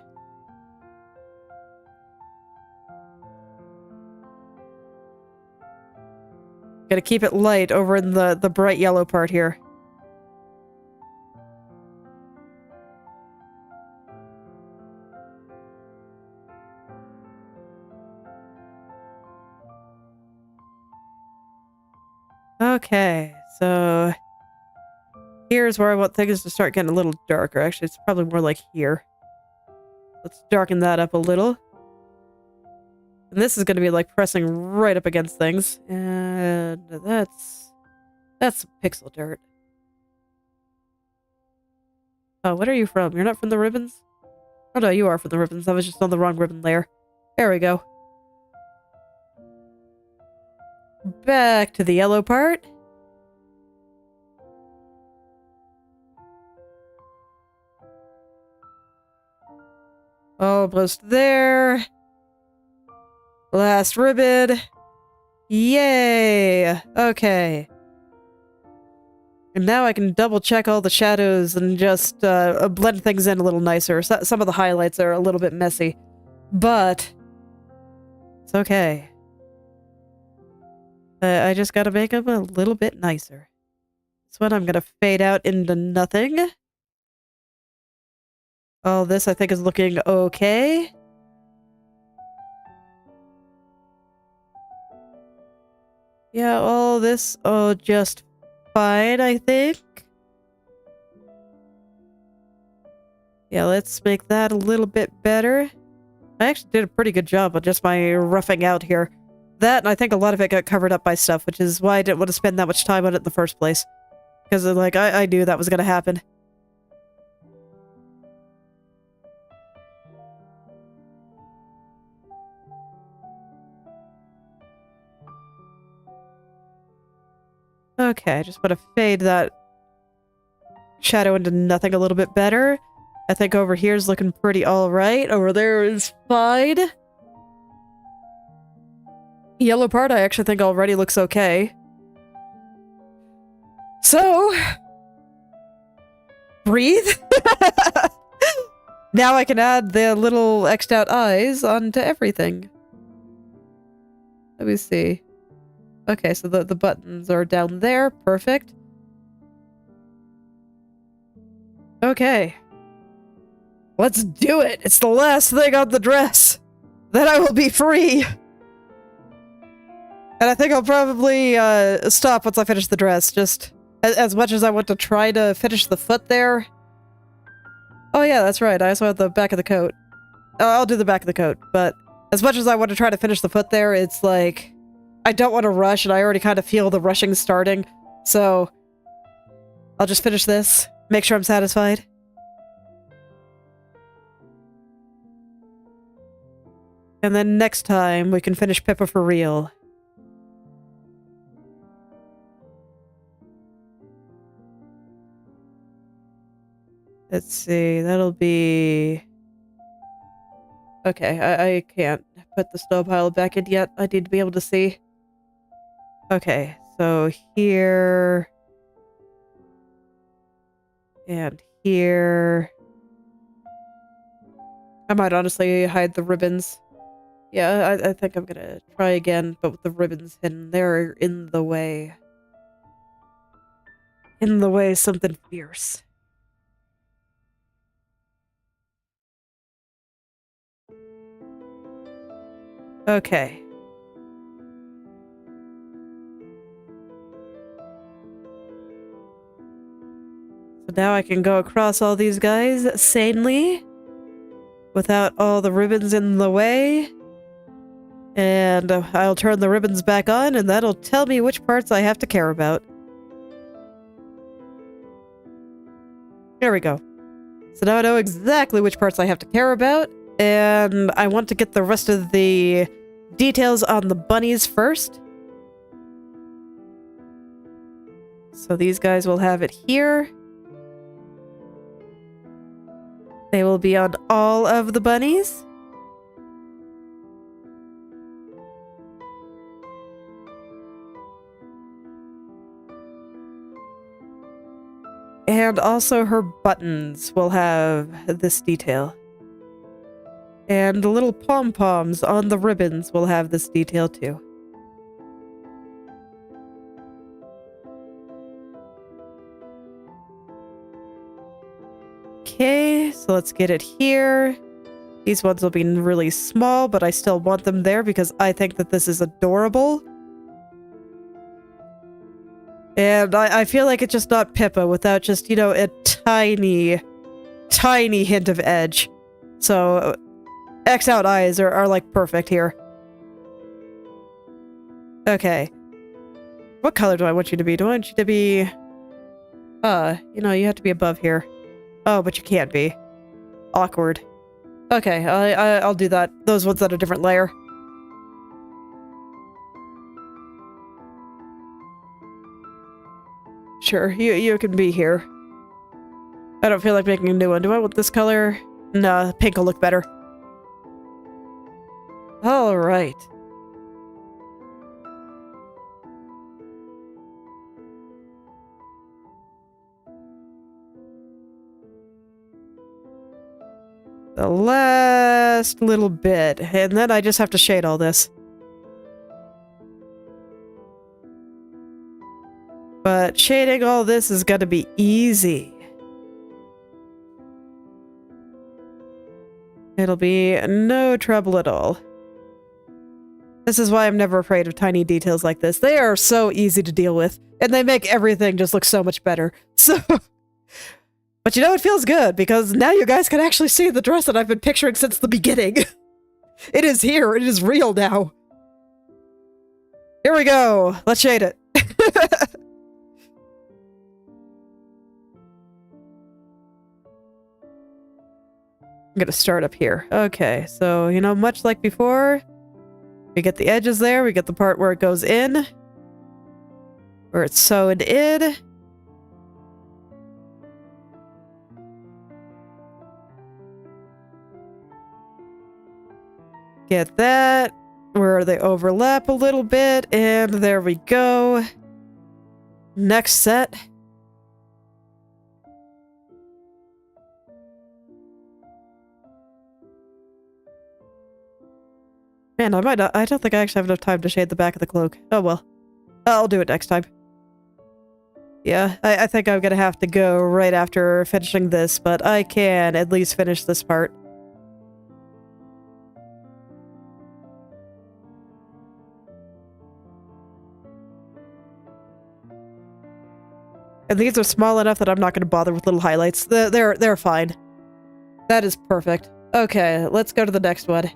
Gotta keep it light over in the bright yellow part here. Okay, so here's where I want things to start getting a little darker. Actually, it's probably more like here. Let's darken that up a little. And this is going to be like pressing right up against things. And that's some pixel dirt. Oh, what are you from? You're not from the ribbons? Oh no, you are from the ribbons. I was just on the wrong ribbon layer. There we go. Back to the yellow part. Almost there. Last ribbon. Yay! Okay. And now I can double check all the shadows and just blend things in a little nicer. Some of the highlights are a little bit messy, but it's okay. I just gotta make them a little bit nicer. This one I'm gonna fade out into nothing. All this I think is looking okay. Yeah, all this, just fine, I think. Yeah, let's make that a little bit better. I actually did a pretty good job on just my roughing out here. That, and I think a lot of it got covered up by stuff, which is why I didn't want to spend that much time on it in the first place. Because, like, I knew that was gonna happen. Okay, I just want to fade that shadow into nothing a little bit better. I think over here is looking pretty alright. Over there is fine. Yellow part I actually think already looks okay. So... breathe? Now I can add the little X'd out eyes onto everything. Let me see. Okay, so the buttons are down there. Perfect. Okay. Let's do it! It's the last thing on the dress! Then I will be free! And I think I'll probably stop once I finish the dress, just as much as I want to try to finish the foot there. Oh yeah, that's right, I also have the back of the coat. Oh, I'll do the back of the coat, but as much as I want to try to finish the foot there, it's like... I don't want to rush, and I already kind of feel the rushing starting, so... I'll just finish this, make sure I'm satisfied. And then next time, we can finish Pippa for real. Let's see, that'll be... Okay, I can't put the snow pile back in yet. I need to be able to see. Okay, so here... and here... I might honestly hide the ribbons. Yeah, I think I'm gonna try again, but with the ribbons hidden. They're in the way. In the way something fierce. Okay. So now I can go across all these guys sanely, without all the ribbons in the way. And I'll turn the ribbons back on, and that'll tell me which parts I have to care about. There we go. So now I know exactly which parts I have to care about, and I want to get the rest of the details on the bunnies first. So these guys will have it here. They will be on all of the bunnies. And also her buttons will have this detail. And the little pom-poms on the ribbons will have this detail too. Okay, so let's get it here. These ones will be really small, but I still want them there because I think that this is adorable. And I feel like it's just not Pippa without just, you know, a tiny, tiny hint of edge. So, X out eyes are like perfect here. Okay. What color do I want you to be? Do I want you to be... you know, you have to be above here. Oh, but you can't be. Awkward. Okay, I'll do that. Those ones on a different layer. Sure, you can be here. I don't feel like making a new one. Do I want this color? No, pink will look better. Alright. The last little bit, and then I just have to shade all this. But shading all this is gonna be easy. It'll be no trouble at all. This is why I'm never afraid of tiny details like this. They are so easy to deal with, and they make everything just look so much better. So... But you know, it feels good, because now you guys can actually see the dress that I've been picturing since the beginning. It is here. It is real now. Here we go. Let's shade it. I'm gonna start up here. Okay, so, you know, much like before, we get the edges there, we get the part where it goes in, where it's sewn in. Get that, where they overlap a little bit, and there we go. Next set. Man, I don't think I actually have enough time to shade the back of the cloak. Oh well. I'll do it next time. Yeah, I think I'm gonna have to go right after finishing this, but I can at least finish this part. And these are small enough that I'm not gonna bother with little highlights. They're fine. That is perfect. Okay, let's go to the next one.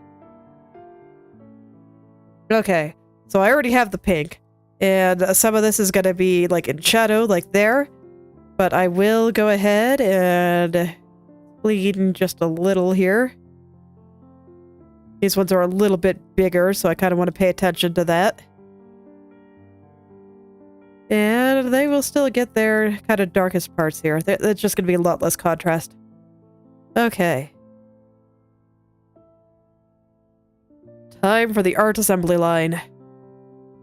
Okay, so I already have the pink, and some of this is gonna be like in shadow, like there, but I will go ahead and clean just a little here. These ones are a little bit bigger, so I kind of want to pay attention to that. And they will still get their kind of darkest parts here. It's just gonna be a lot less contrast. Okay. Time for the art assembly line.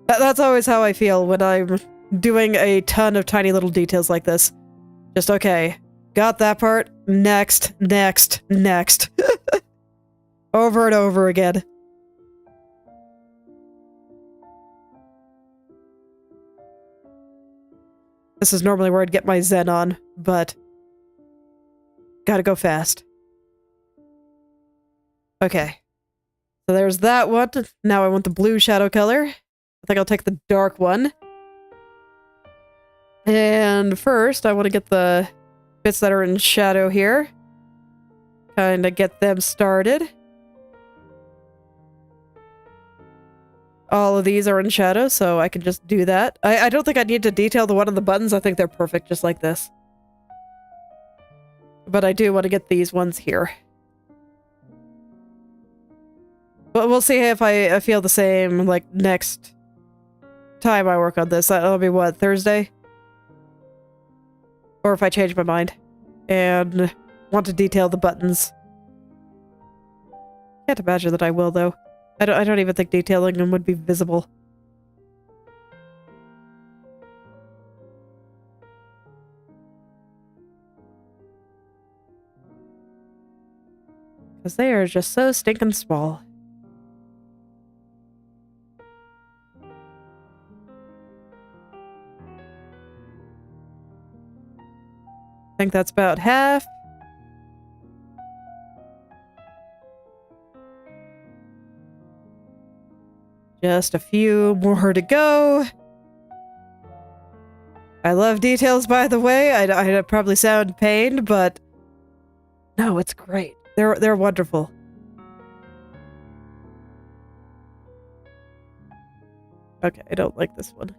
That's always how I feel when I'm doing a ton of tiny little details like this. Just, okay, got that part, next, next, next. Over and over again. This is normally where I'd get my zen on, but gotta go fast. Okay. So there's that one. Now I want the blue shadow color. I think I'll take the dark one. And first, I want to get the bits that are in shadow here. Kind of get them started. All of these are in shadow, so I can just do that. I don't think I need to detail the one on the buttons. I think they're perfect just like this. But I do want to get these ones here. But we'll see if I feel the same, like, next time I work on this. That'll be, what, Thursday? Or if I change my mind and want to detail the buttons. Can't imagine that I will, though. I don't even think detailing them would be visible. Because they are just so stinking small. I think that's about half. Just a few more to go. I love details, by the way. I probably sound pained, but no, it's great. They're wonderful. Okay, I don't like this one.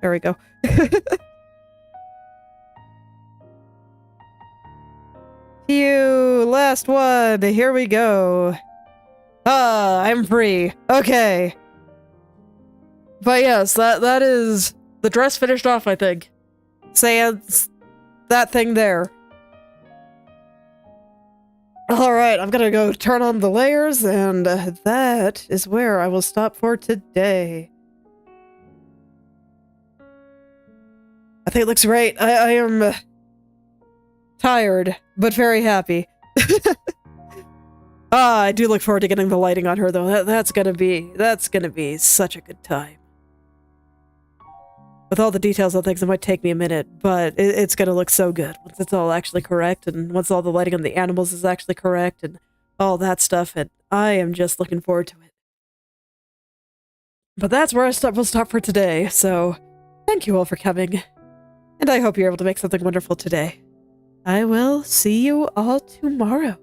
There we go. last one. Here we go. Ah, I'm free. Okay. But yes, that is the dress finished off, I think. Sans that thing there. Alright, I'm gonna go turn on the layers, and that is where I will stop for today. I think it looks great. I am tired, but very happy. I do look forward to getting the lighting on her, though. That's gonna be such a good time. With all the details on things, it might take me a minute, but it's gonna look so good once it's all actually correct, and once all the lighting on the animals is actually correct, and all that stuff, and I am just looking forward to it. But that's where we'll stop for today, so thank you all for coming, and I hope you're able to make something wonderful today. I will see you all tomorrow.